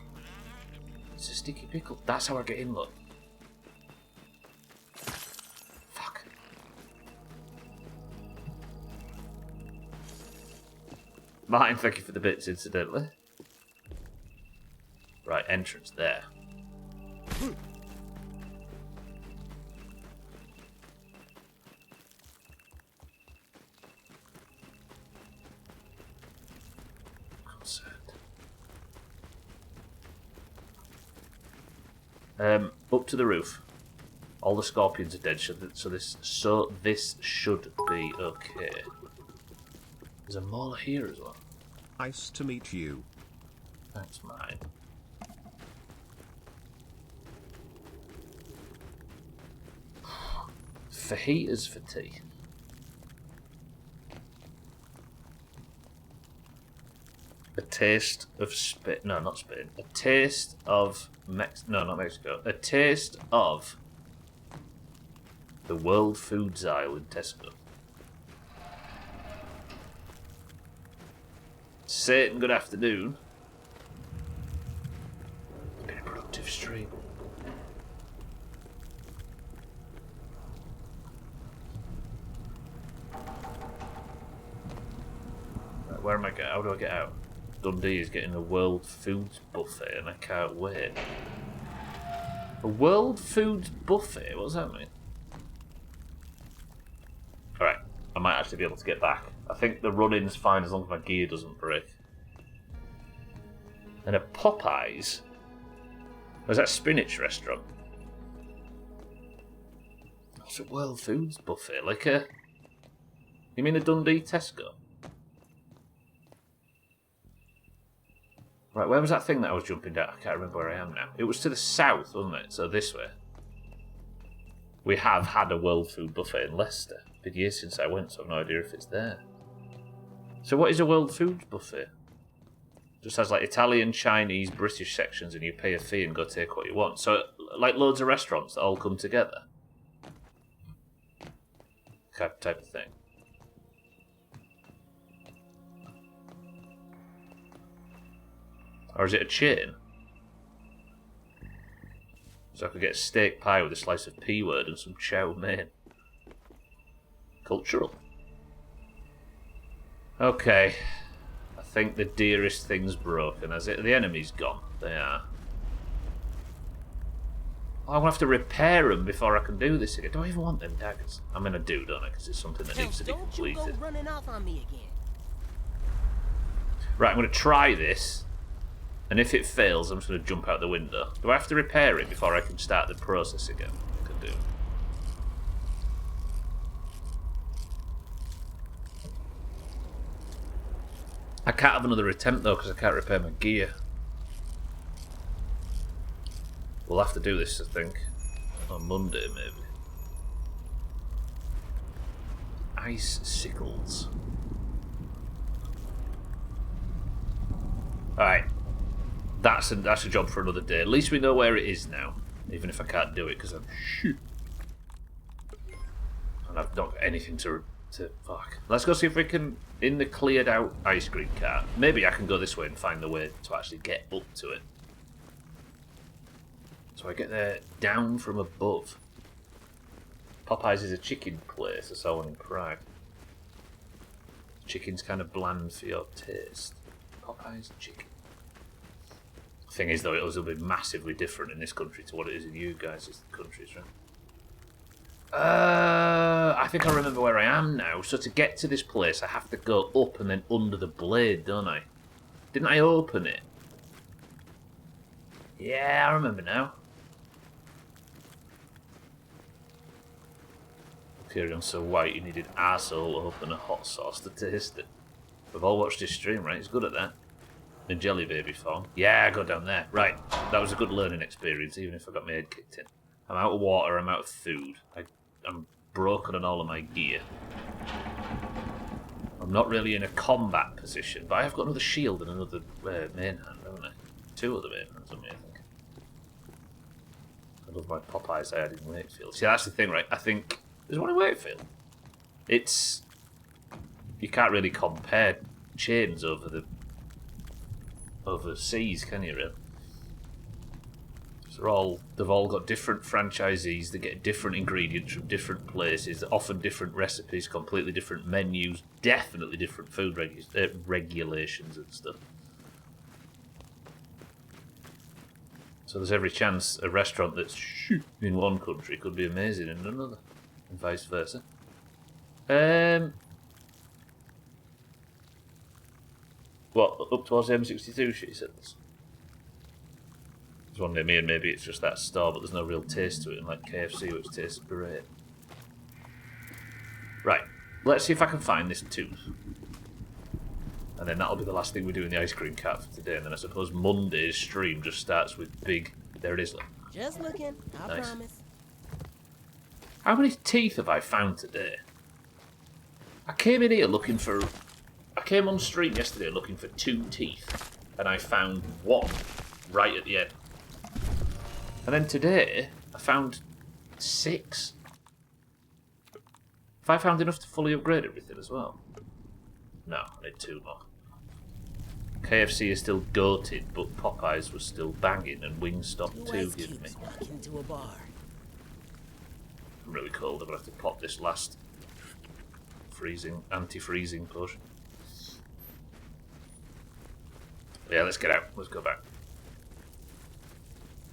It's a sticky pickle. That's how I get in, look. Fuck. Martin, thank you for the bits, incidentally. Right, entrance there. Up to the roof. All the scorpions are dead, so this should be okay. There's a mauler here as well. Nice to meet you. That's mine. Fajitas for tea. A taste of Spain. No, not Spain. A taste of No, not Mexico. A taste of the World Foods aisle in Tesco. Satan, good afternoon. It's been a productive stream. Right, where am I going? How do I get out? Dundee is getting a World Foods buffet and I can't wait. A World Foods buffet? What does that mean? Alright, I might actually be able to get back. I think the run-in's fine as long as my gear doesn't break. And a Popeyes? Was that a spinach restaurant? What's a World Foods buffet? Like a... You mean a Dundee Tesco? Right, where was that thing that I was jumping down? I can't remember where I am now. It was to the south, wasn't it? So this way. We have had a World Food buffet in Leicester. It's been years since I went, so I've no idea if it's there. So what is a World Foods buffet? Just has like Italian, Chinese, British sections and you pay a fee and go take what you want. So like loads of restaurants that all come together. Type of thing. Or is it a chain? So I could get a steak pie with a slice of P word and some chow mein. Cultural. Okay. I think the dearest thing's broken. As it, the enemy's gone. They are. Oh, I'm going to have to repair them before I can do this again. Do I even want them daggers? I mean, I do, don't I? Because it's something that needs to be completed. Don't you go running off on me again. Right, I'm going to try this. And if it fails, I'm just going to jump out the window. Do I have to repair it before I can start the process again? I could do. I can't have another attempt though because I can't repair my gear. We'll have to do this, I think, on Monday maybe. Ice sickles. Alright. That's a job for another day. At least we know where it is now. Even if I can't do it because I'm shit. And I've not got anything to fuck. Let's go see if we can, in the cleared out ice cream cart. Maybe I can go this way and find the way to actually get up to it. So I get there down from above. Popeyes is a chicken place, I saw one in Prague. Chicken's kind of bland for your taste. Popeyes chicken. Thing is though, it'll be massively different in this country to what it is in you guys' countries, right? I think I remember where I am now. So to get to this place, I have to go up and then under the blade, don't I? Didn't I open it? Yeah, I remember now. Tyrion so white, you needed arsehole to open a hot sauce to taste it. We've all watched his stream, right? He's good at that. In Jelly Baby form. Yeah, go down there. Right, that was a good learning experience, even if I got my head kicked in. I'm out of water, I'm out of food. I'm broken on all of my gear. I'm not really in a combat position, but I have got another shield and another main hand, haven't I? 2 other main hands on me, I think. I love my Popeyes I had in Wakefield. See, that's the thing, right? I think there's one in Wakefield. It's... You can't really compare chains over seas, can you, really? So they've all got different franchisees that get different ingredients from different places, often different recipes, completely different menus, definitely different food regulations and stuff. So there's every chance a restaurant that's in one country could be amazing in another, and vice versa. What, up towards M62 she said this? There's one near me and maybe it's just that store, but there's no real taste to it, unlike KFC, which tastes great. Right, let's see if I can find this tooth. And then that'll be the last thing we do in the ice cream cart for today, and then I suppose Monday's stream just starts with big... There it is, look. Just looking, I promise. How many teeth have I found today? I came in here looking for... I came on stream yesterday looking for 2 teeth, and I found 1 right at the end. And then today, I found 6. Have I found enough to fully upgrade everything as well? No, I need 2 more. KFC is still goated, but Popeyes was still banging, and Wingstop 2 give me. Into a bar. I'm really cold, I'm going to have to pop this last anti-freezing potion. Yeah, let's get out. Let's go back.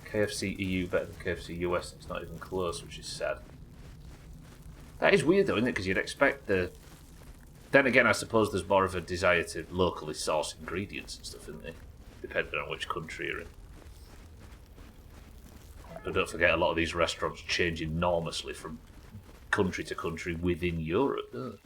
KFC EU better than KFC US. It's not even close, which is sad. That is weird though, isn't it? Because you'd expect the... Then again, I suppose there's more of a desire to locally source ingredients and stuff, isn't there? Depending on which country you're in. But don't forget, a lot of these restaurants change enormously from country to country within Europe, don't they?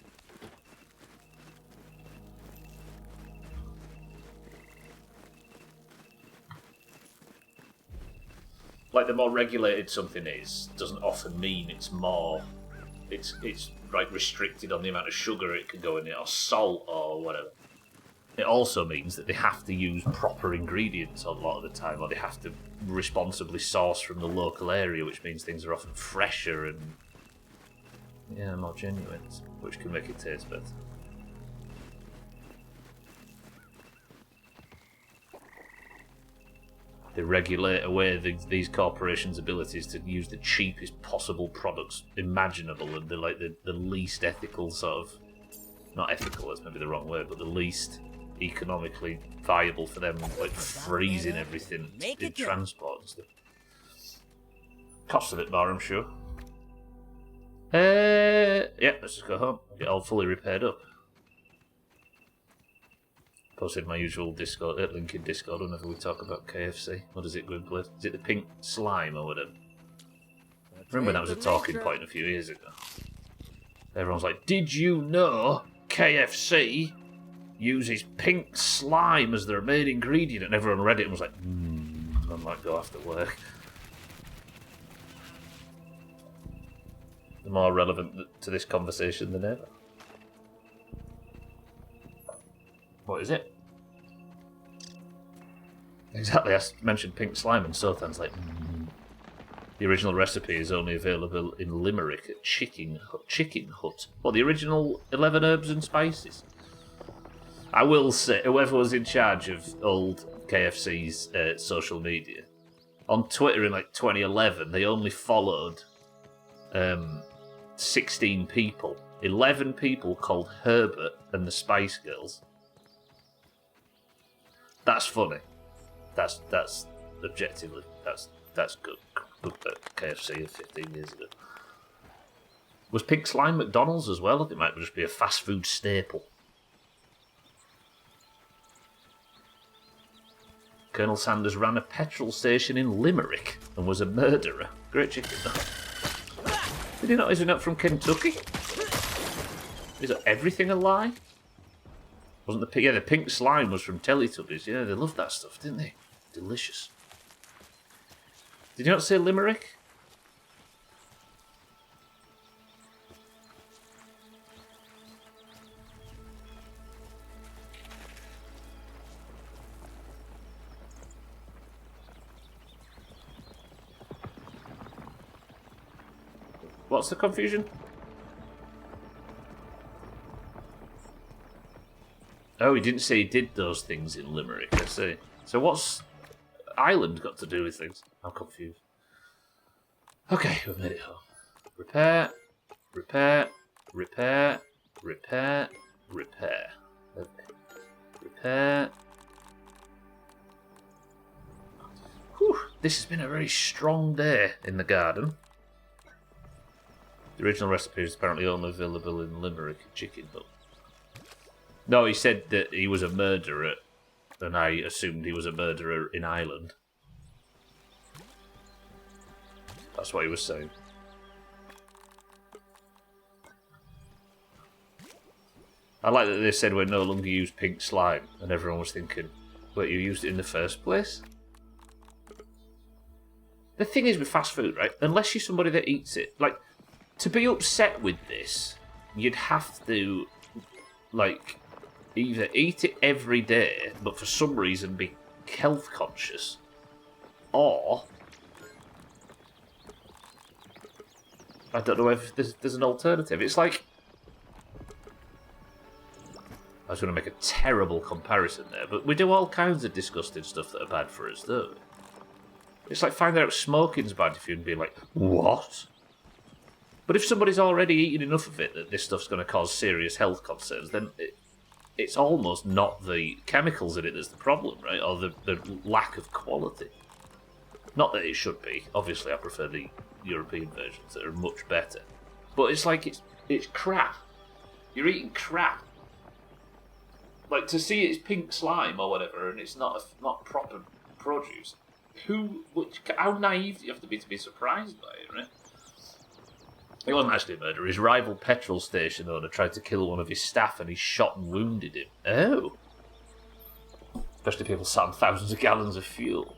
Like, the more regulated something is, doesn't often mean it's more... It's like restricted on the amount of sugar it can go in it, or salt, or whatever. It also means that they have to use proper ingredients a lot of the time, or they have to responsibly source from the local area, which means things are often fresher and... yeah, more genuine, which can make it taste better. They regulate away these corporations' abilities to use the cheapest possible products imaginable, and they're like the least ethical sort of, not ethical, that's maybe the wrong word, but the least economically viable for them, like freezing everything in transport and stuff. Costs a bit more, I'm sure. Yeah, let's just go home. Get all fully repaired up. Posted my usual Discord link in Discord whenever we talk about KFC. What is it going place? Is it the pink slime or whatever? Remember when that was a talking point a few years ago? Everyone's like, did you know KFC uses pink slime as their main ingredient? And everyone read it and was like, I might go after work. They're more relevant to this conversation than ever. What is it? Exactly, I mentioned pink slime and Sothan's like, The original recipe is only available in Limerick at Chicken Hut. Well, the original 11 herbs and spices. I will say, whoever was in charge of old KFC's social media, on Twitter in like 2011, they only followed 16 people. 11 people called Herbert and the Spice Girls. That's funny. That's objectively that's good. Good KFC of 15 years ago. Was pink slime McDonald's as well? I think it might just be a fast food staple. Colonel Sanders ran a petrol station in Limerick and was a murderer. Great chicken though. Is he not from Kentucky? Is everything a lie? Wasn't the pink slime was from Teletubbies? Yeah, they loved that stuff, didn't they? Delicious. Did you not say Limerick? What's the confusion? Oh, he didn't say he did those things in Limerick, I see. So what's Ireland got to do with things? I'm confused. Okay, we've made it home. Repair. Okay. Repair. Whew, this has been a very strong day in the garden. The original recipe is apparently only available in Limerick Chicken Hut. No, he said that he was a murderer, and I assumed he was a murderer in Ireland. That's what he was saying. I like that they said we no longer use pink slime, and everyone was thinking, wait, you used it in the first place? The thing is with fast food, right? Unless you're somebody that eats it, like, to be upset with this, you'd have to, like, either eat it every day, but for some reason be health conscious, or I don't know if there's an alternative. It's like, I was going to make a terrible comparison there, but we do all kinds of disgusting stuff that are bad for us, don't we? It's like finding out smoking's bad for you and being like, what? But if somebody's already eaten enough of it that this stuff's going to cause serious health concerns, then it's almost not the chemicals in it that's the problem, right? Or the lack of quality. Not that it should be. Obviously, I prefer the European versions that are much better. But it's like, it's crap. You're eating crap. Like, to see it's pink slime or whatever, and it's not proper produce. How naive do you have to be surprised by it, right? He wasn't actually a murderer. His rival petrol station owner tried to kill one of his staff and he shot and wounded him. Oh. Especially people sat on thousands of gallons of fuel.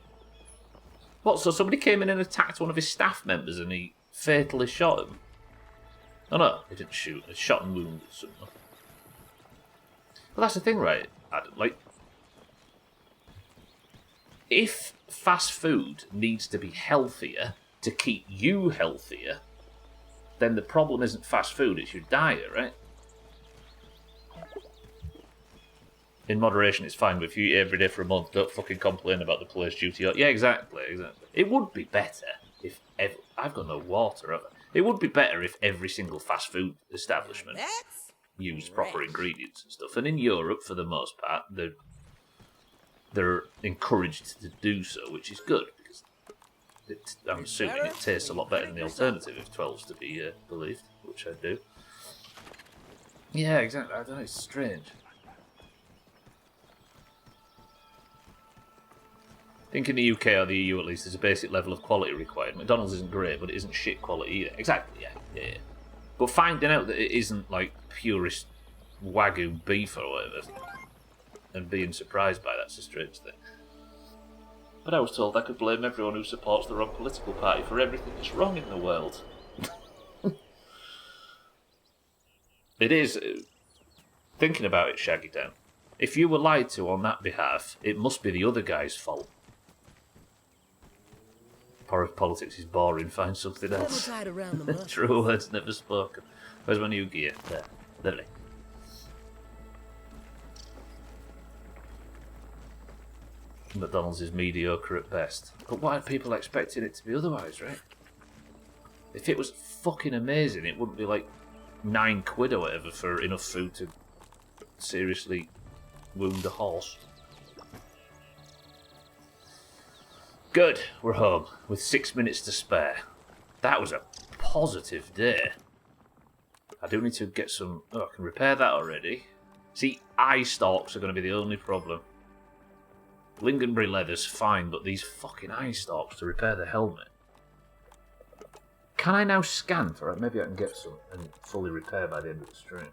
What, so somebody came in and attacked one of his staff members and he fatally shot him? Oh no, he didn't shoot. He shot and wounded someone. Well, that's the thing, right, Adam? Like, if fast food needs to be healthier to keep you healthier, then the problem isn't fast food, it's your diet, right? In moderation, it's fine, but if you eat every day for a month, don't fucking complain about the police duty. Yeah, exactly. It would be better if I've got no water, have I? It would be better if every single fast food establishment That's used proper ingredients and stuff. And in Europe, for the most part, they're encouraged to do so, which is good, because I'm assuming it tastes a lot better than the alternative, if 12's to be believed, which I do. Yeah, exactly. I don't know, it's strange. I think in the UK or the EU at least, there's a basic level of quality required. McDonald's isn't great, but it isn't shit quality either. Exactly, yeah. But finding out that it isn't like purest Wagyu beef or whatever, and being surprised by that's a strange thing. But I was told I could blame everyone who supports the wrong political party for everything that's wrong in the world. It is. Thinking about it, Shaggy Dan, if you were lied to on that behalf, it must be the other guy's fault. Politics is boring, find something else. True words never spoken. Where's my new gear? There. Literally. McDonald's is mediocre at best. But why are people expecting it to be otherwise, right? If it was fucking amazing, it wouldn't be like £9 or whatever for enough food to seriously wound a horse. Good, we're home, with 6 minutes to spare. That was a positive day. I do need to get some... Oh, I can repair that already. See, eye stalks are going to be the only problem. Lingonberry leather's fine, but these fucking eye stalks to repair the helmet. Can I now scan for it? Maybe I can get some and fully repair by the end of the stream.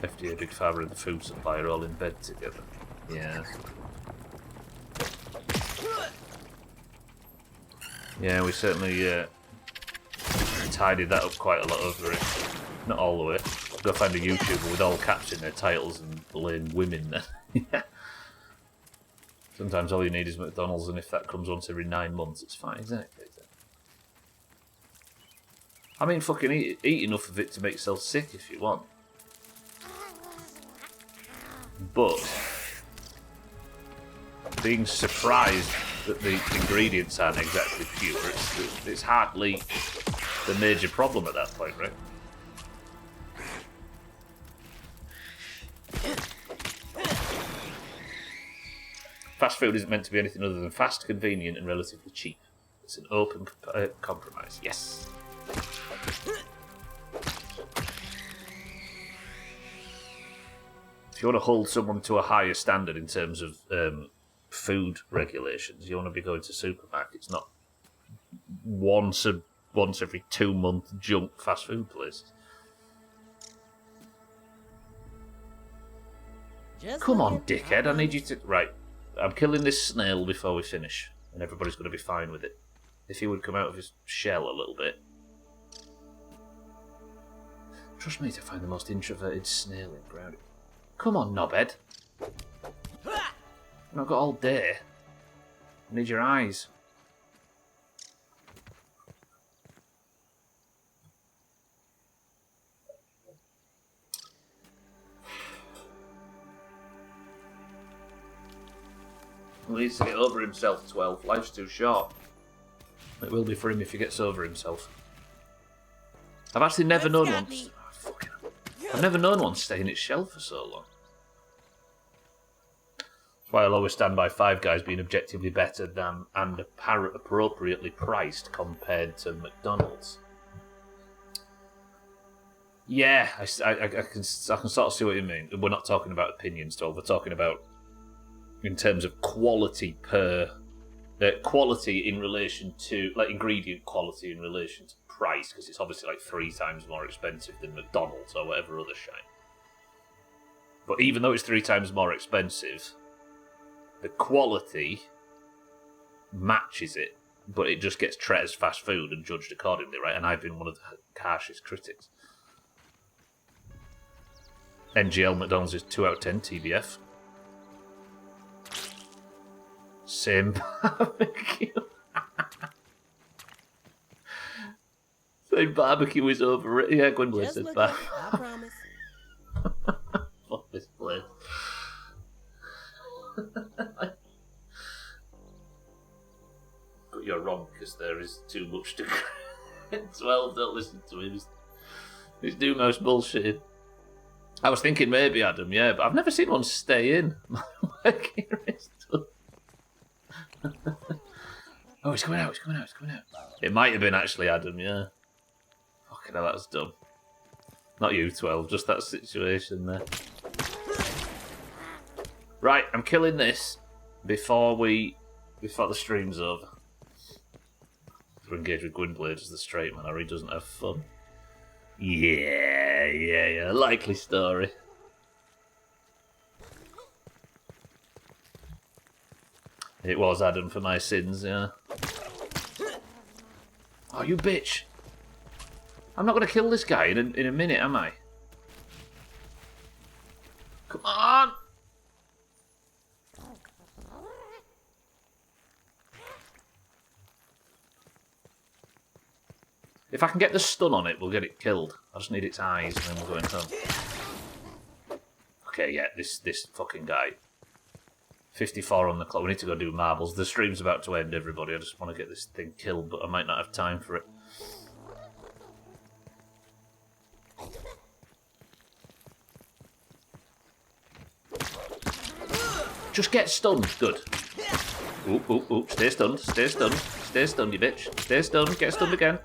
FDA, Big Pharma and the food supply are all in bed together. Yeah. Yeah, we certainly tidied that up quite a lot over it. Not all the way. Go find a YouTuber with all caps in their titles and blame women then. Sometimes all you need is McDonald's, and if that comes once every 9 months, it's fine, exactly. I mean, fucking eat enough of it to make yourself sick if you want. But being surprised that the ingredients aren't exactly pure, it's hardly the major problem at that point, right? Fast food isn't meant to be anything other than fast, convenient, and relatively cheap. It's an open compromise. Yes. If you want to hold someone to a higher standard in terms of food regulations, you want to be going to supermarkets, not once every 2 month junk fast food places. Come on, dickhead, I need you to... Right, I'm killing this snail before we finish, and everybody's going to be fine with it. If he would come out of his shell a little bit. Trust me to find the most introverted snail in ground. Come on, knobhead. I've not got all day. I need your eyes. He needs to get over himself, 12. Life's too short. It will be for him if he gets over himself. I've actually never known one... I've never known one stay in its shell for so long. That's why I'll always stand by Five Guys being objectively better than and appropriately priced compared to McDonald's. Yeah, I can sort of see what you mean. We're not talking about opinions, though. We're talking about in terms of quality per quality in relation to like ingredient quality in relation to price, because it's obviously like 3 times more expensive than McDonald's or whatever other shite. But even though it's 3 times more expensive, the quality matches it, but it just gets treated as fast food and judged accordingly, right? And I've been one of the harshest critics. NGL McDonald's is 2 out of 10 TBF. Same barbecue. Same barbecue is overrated. Yeah, Gwynblade Just said look that. up, I promise. Fuck this place. But you're wrong, because there is too much to 12, don't listen to him. He's Doomhaus bullshitting. I was thinking maybe Adam, yeah, but I've never seen one stay in. Oh, he's coming out, he's coming out, he's coming out. It might have been actually Adam, yeah. Fucking hell, that's dumb. Not you, 12, just that situation there. Right, I'm killing this before the stream's over. To engage with Gwynblade as the straight man, or he doesn't have fun. Yeah, likely story. It was Adam for my sins, yeah. Oh, you bitch! I'm not going to kill this guy in a minute, am I? Come on! If I can get the stun on it, we'll get it killed. I just need its eyes and then we'll go in home. Okay, yeah, this fucking guy. 54 on the clock. We need to go do marbles. The stream's about to end, everybody. I just want to get this thing killed, but I might not have time for it. Just get stunned. Good. Oop. Stay stunned. Stay stunned. Stay stunned, you bitch. Stay stunned. Get stunned again.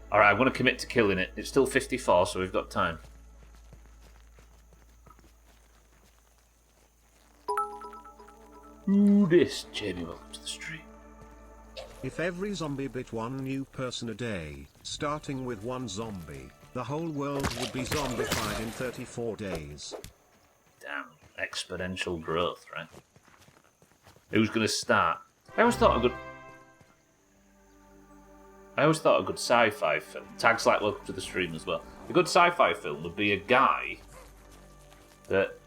Alright, I'm going to commit to killing it. It's still 54, so we've got time. Ooh, this. Jamie, welcome to the stream. If every zombie bit one new person a day, starting with one zombie, the whole world would be zombified in 34 days. Damn. Exponential growth, right? Who's going to start? I always thought a good sci-fi film, tags like welcome to the stream as well, a good sci-fi film would be a guy that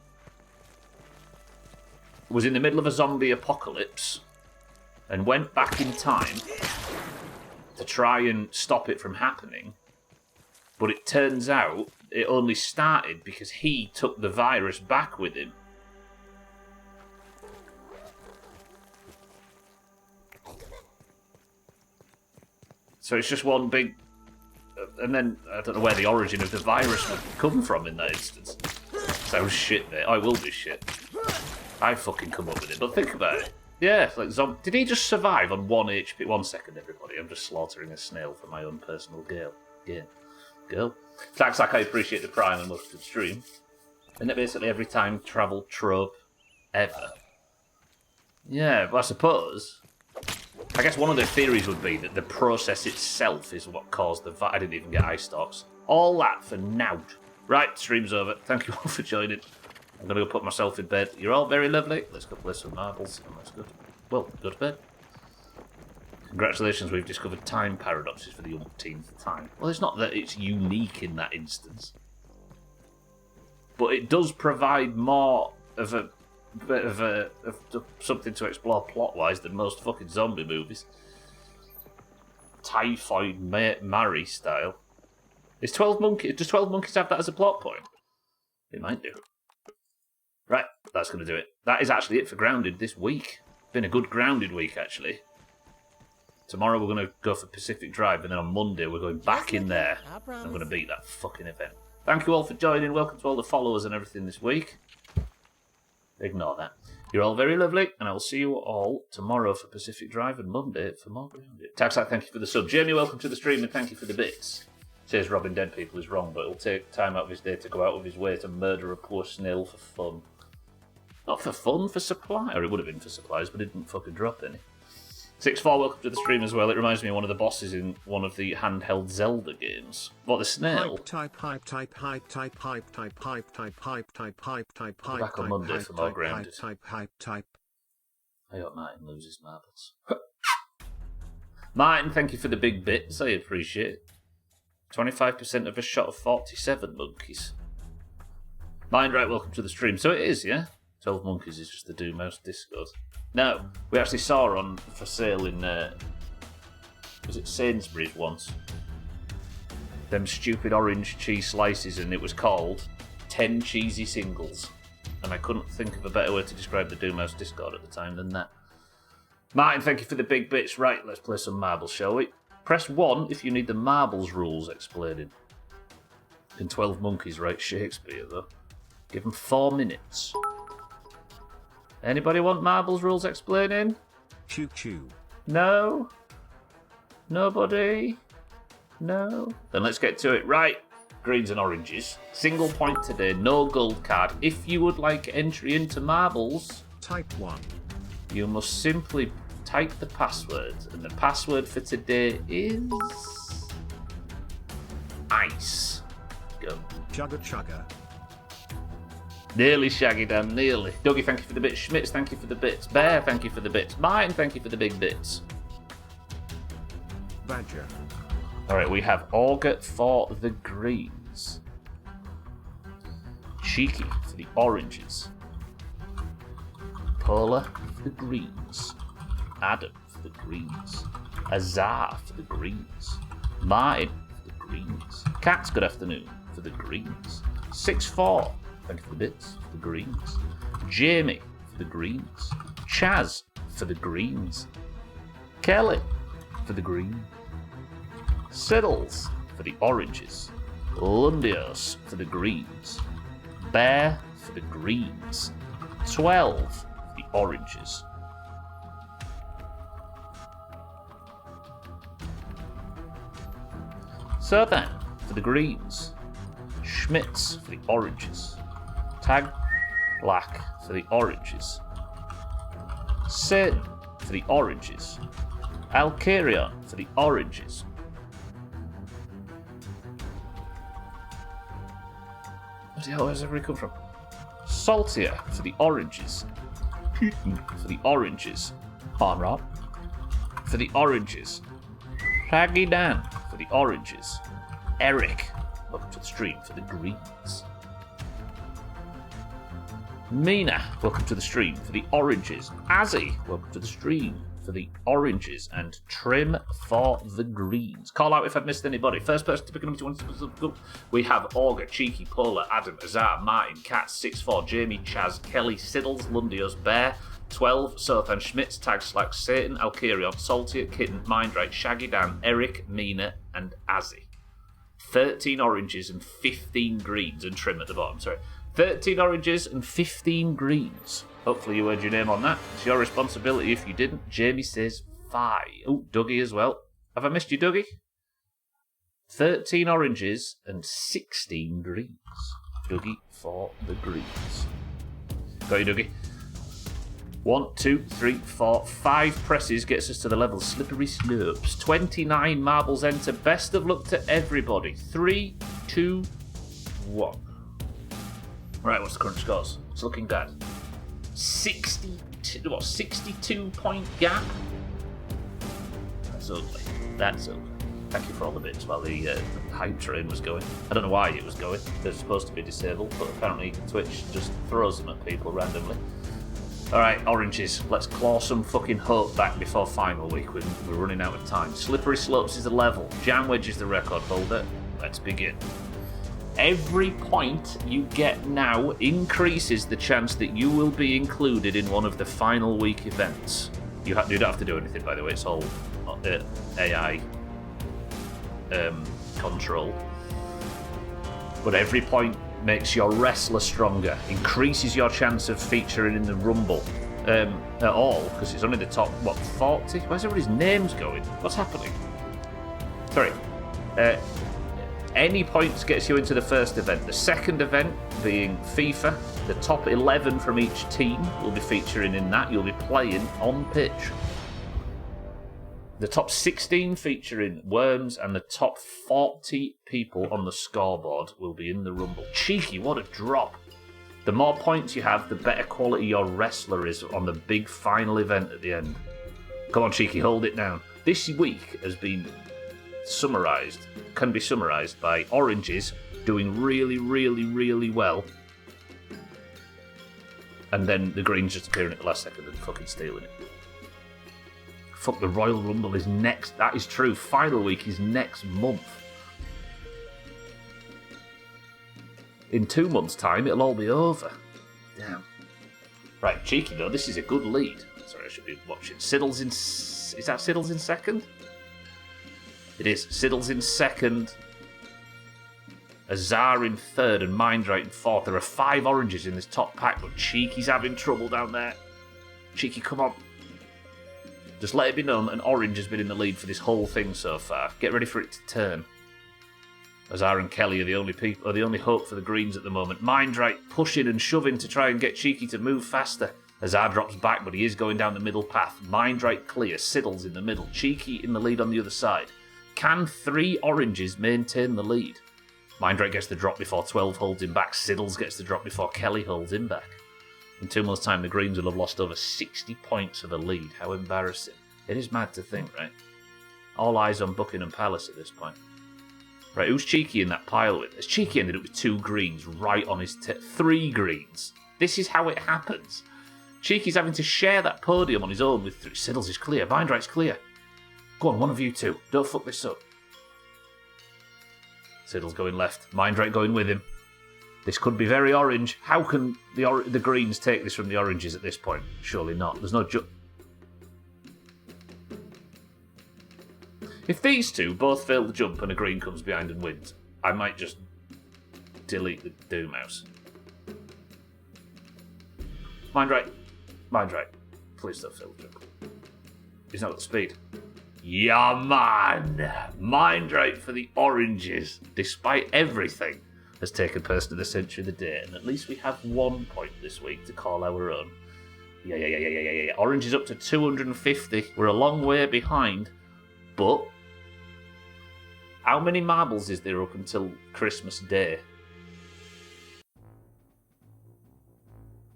was in the middle of a zombie apocalypse and went back in time to try and stop it from happening, but it turns out it only started because he took the virus back with him. So it's just one big... And then, I don't know where the origin of the virus would come from in that instance. Sounds shit, mate. I will be shit. I fucking come up with it, but think about it. Yeah, it's like did he just survive on 1 HP? 1 second, everybody. I'm just slaughtering a snail for my own personal girl. Thanks, like I appreciate the prime and most of the stream. Isn't it basically every time travel trope ever? Yeah, but I suppose... I guess one of the theories would be that the process itself is what caused the... I didn't even get eye stalks. All that for nout. Right, stream's over. Thank you all for joining. I'm going to go put myself in bed. You're all very lovely. Let's go play some marbles. And that's good. Well, go to bed. Congratulations, we've discovered time paradoxes for the umpteenth time. Well, it's not that it's unique in that instance. But it does provide more of a bit of something to explore plot-wise than most fucking zombie movies. Typhoid Mary style. Does 12 Monkeys have that as a plot point? It might do. Right, that's going to do it. That is actually it for Grounded this week. Been a good Grounded week, actually. Tomorrow we're going to go for Pacific Drive, and then on Monday we're going back in there. I'm going to beat that fucking event. Thank you all for joining. Welcome to all the followers and everything this week. Ignore that. You're all very lovely, and I will see you all tomorrow for Pacific Drive and Monday for more Grounded. Taxac, thank you for the sub. Jamie, welcome to the stream, and thank you for the bits. Says Robbing Dead People is wrong, but he'll take time out of his day to go out of his way to murder a poor snail for fun. Not for fun, for supply. Or it would have been for supplies, but it didn't fucking drop any. 6-4, welcome to the stream as well. It reminds me of one of the bosses in one of the handheld Zelda games. What, the snail? Back on Monday for more Grounded. I hope Martin loses marbles. Martin, thank you for the big bits. I appreciate it. 25% of a shot of 47 monkeys. Mind right, welcome to the stream. So it is, yeah? 12 Monkeys is just the Doomhaus Discord. No, we actually saw her on for sale in, was it Sainsbury's once? Them stupid orange cheese slices, and it was called 10 Cheesy Singles. And I couldn't think of a better way to describe the Doomhaus Discord at the time than that. Martin, thank you for the big bits. Right, let's play some marbles, shall we? Press 1 if you need the marbles rules explaining. In 12 Monkeys write Shakespeare, though. Give them 4 minutes. Anybody want marbles rules explaining? Choo choo. No? Nobody? No? Then let's get to it. Right. Greens and oranges. Single point today, no gold card. If you would like entry into marbles, Type 1. you must simply type the password. And the password for today is... ice. Go. Chugga chugga. Nearly, Shaggy Dan, nearly. Dougie, thank you for the bits. Schmitz, thank you for the bits. Bear, thank you for the bits. Martin, thank you for the big bits. Badger. Alright, we have Auger for the greens. Cheeky for the oranges. Polar for the greens. Adam for the greens. Azar for the greens. Martin for the greens. Cats, good afternoon, for the greens. 6-4, thank you for the bits, for the greens. Jamie for the greens. Chaz for the greens. Kelly for the green. Siddles for the oranges. Lundios for the greens. Bear for the greens. 12 for the oranges. So then, for the greens, Schmitz for the oranges. Tag Black for the oranges. Sin for the oranges. Alcarion for the oranges. Where's everybody come from? Saltier for the oranges. Putin for the oranges. Conrad for the oranges. Shaggy Dan for the oranges. Eric, welcome to the stream, for the greens. Mina, welcome to the stream, for the oranges. Azzy, welcome to the stream, for the oranges. And Trim for the greens. Call out if I've missed anybody. First person to pick a number 2 we have Auger, Cheeky, Polar, Adam, Azar, Martin, Cat, 6-4, Jamie, Chaz, Kelly, Siddles, Lundios, Bear, 12, Sothan, Schmitz, Tag Slack, Satan, Alcarion, Saltier, Kitten, Mindright, Shaggy Dan, Eric, Mina, and Azzy. 13 oranges and 15 greens, and Trim at the bottom, sorry. 13 oranges and 15 greens. Hopefully you heard your name on that. It's your responsibility if you didn't. Jamie says 5. Oh, Dougie as well. Have I missed you, Dougie? 13 oranges and 16 greens. Dougie for the greens. Got you, Dougie. 1, 2, 3, 4, 5 presses gets us to the level Slippery Slopes. 29 marbles enter. Best of luck to everybody. 3, 2, 1. Right, what's the current scores? It's looking bad. 62 point gap? That's ugly. That's ugly. Thank you for all the bits while the hype train was going. I don't know why it was going. They're supposed to be disabled, but apparently Twitch just throws them at people randomly. Alright, oranges. Let's claw some fucking hope back before final week. We're running out of time. Slippery Slopes is the level. Jam Wedge is the record holder. Let's begin. Every point you get now increases the chance that you will be included in one of the final week events. You don't have to do anything, by the way. It's all AI control. But every point makes your wrestler stronger, increases your chance of featuring in the Rumble at all, because it's only the top, 40? Where's everybody's names going? What's happening? Sorry. Any points gets you into the first event. The second event being FIFA, the top 11 from each team will be featuring in that. You'll be playing on pitch. The top 16 featuring Worms, and the top 40 people on the scoreboard will be in the Rumble. Cheeky, what a drop. The more points you have, the better quality your wrestler is on the big final event at the end. Come on, Cheeky, hold it down. This week has been can be summarised by oranges doing really, really, really well and then the greens just appearing at the last second and fucking stealing it. Fuck, the Royal Rumble is next. That is true. Final week is next month. In 2 months' time, it'll all be over. Damn. Right, cheeky though. This is a good lead. Sorry, I should be watching. Siddle's in... Is that Siddle's in second? It is. Siddle's in second. Azar in third and Mindright in fourth. There are 5 oranges in this top pack, but Cheeky's having trouble down there. Cheeky, come on. Just let it be known that an orange has been in the lead for this whole thing so far. Get ready for it to turn. Azar and Kelly are the only hope for the greens at the moment. Mindright pushing and shoving to try and get Cheeky to move faster. Azar drops back, but he is going down the middle path. Mindright clear. Siddle's in the middle. Cheeky in the lead on the other side. Can 3 oranges maintain the lead? Mindright gets the drop before 12 holds him back. Siddles gets the drop before Kelly holds him back. In 2 months' time, the Greens will have lost over 60 points of a lead. How embarrassing. It is mad to think, right? All eyes on Buckingham Palace at this point. Right, who's Cheeky in that pile with? Has Cheeky ended up with 2 greens right on his 3 greens? This is how it happens. Cheeky's having to share that podium on his own with 3. Siddles is clear. Mindright's clear. Go on, one of you two. Don't fuck this up. Siddle's going left. Mindright going with him. This could be very orange. How can the greens take this from the oranges at this point? Surely not. There's no If these two both fail the jump and a green comes behind and wins, I might just delete the Doomhaus. Mindright. Please don't fail the jump. He's not got the speed. Yeah, man! Mindright for the oranges, despite everything, has taken person of the century of the day, and at least we have 1 point this week to call our own. Yeah. Orange is up to 250. We're a long way behind, but how many marbles is there up until Christmas Day?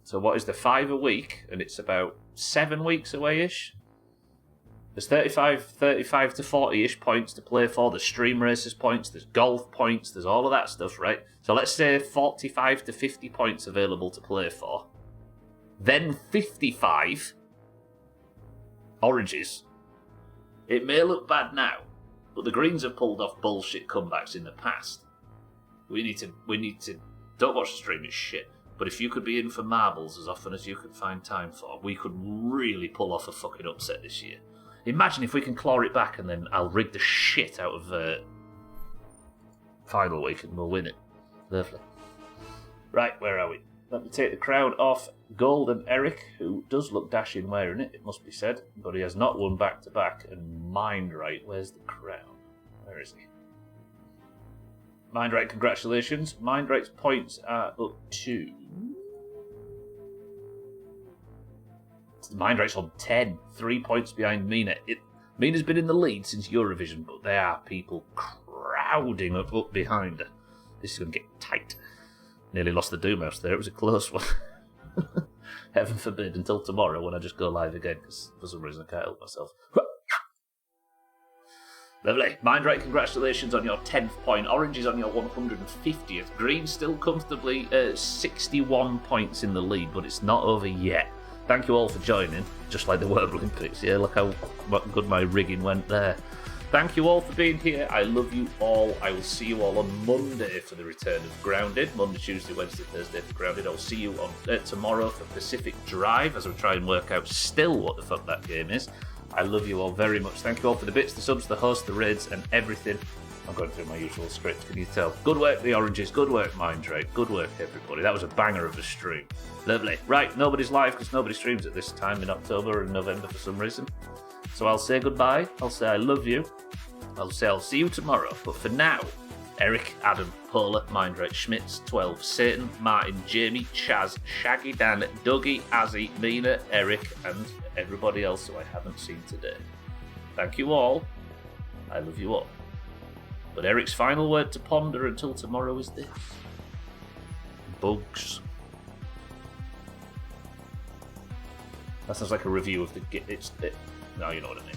So what is the 5 a week? And it's about 7 weeks away-ish. There's 35 to 40-ish points to play for. There's stream racers points, there's golf points, there's all of that stuff, right? So let's say 45 to 50 points available to play for. Then 55 oranges. It may look bad now, but the Greens have pulled off bullshit comebacks in the past. We need to don't watch the stream, it's shit. But if you could be in for marbles as often as you could find time for, we could really pull off a fucking upset this year. Imagine if we can claw it back and then I'll rig the shit out of final week and we'll win it. Lovely. Right, where are we? Let me take the crown off Golden Eric, who does look dashing wearing it, it must be said, but he has not won back-to-back. And Mindright, where's the crown? Where is he? Mindright, congratulations. Mindright's points are up to... Mindright's on 10, 3 points behind Mina. Mina's been in the lead since Eurovision, but there are people crowding up behind her. This is going to get tight. Nearly lost the Doomhaus there. It was a close one. Heaven forbid until tomorrow when I just go live again, because for some reason I can't help myself. Lovely. Mindright, congratulations on your 10th point. Orange is on your 150th. Green still comfortably 61 points in the lead, but it's not over yet. Thank you all for joining, just like the World Olympics. Yeah, look how good my rigging went there. Thank you all for being here. I love you all. I will see you all on Monday for the return of Grounded. Monday, Tuesday, Wednesday, Thursday for Grounded. I'll see you on tomorrow for Pacific Drive as we try and work out still what the fuck that game is. I love you all very much. Thank you all for the bits, the subs, the hosts, the raids, and everything. I'm going through my usual script, can you tell? Good work, the oranges. Good work, Mindright. Good work, everybody. That was a banger of a stream. Lovely. Right, nobody's live because nobody streams at this time in October and November for some reason. So I'll say goodbye. I'll say I love you. I'll say I'll see you tomorrow. But for now, Eric, Adam, Paula, Mindright, Schmitz, 12, Satan, Martin, Jamie, Chaz, Shaggy, Dan, Dougie, Azzy, Mina, Eric, and everybody else who I haven't seen today. Thank you all. I love you all. But Eric's final word to ponder until tomorrow is this. Bugs. That sounds like a review of the... No, you know what I mean.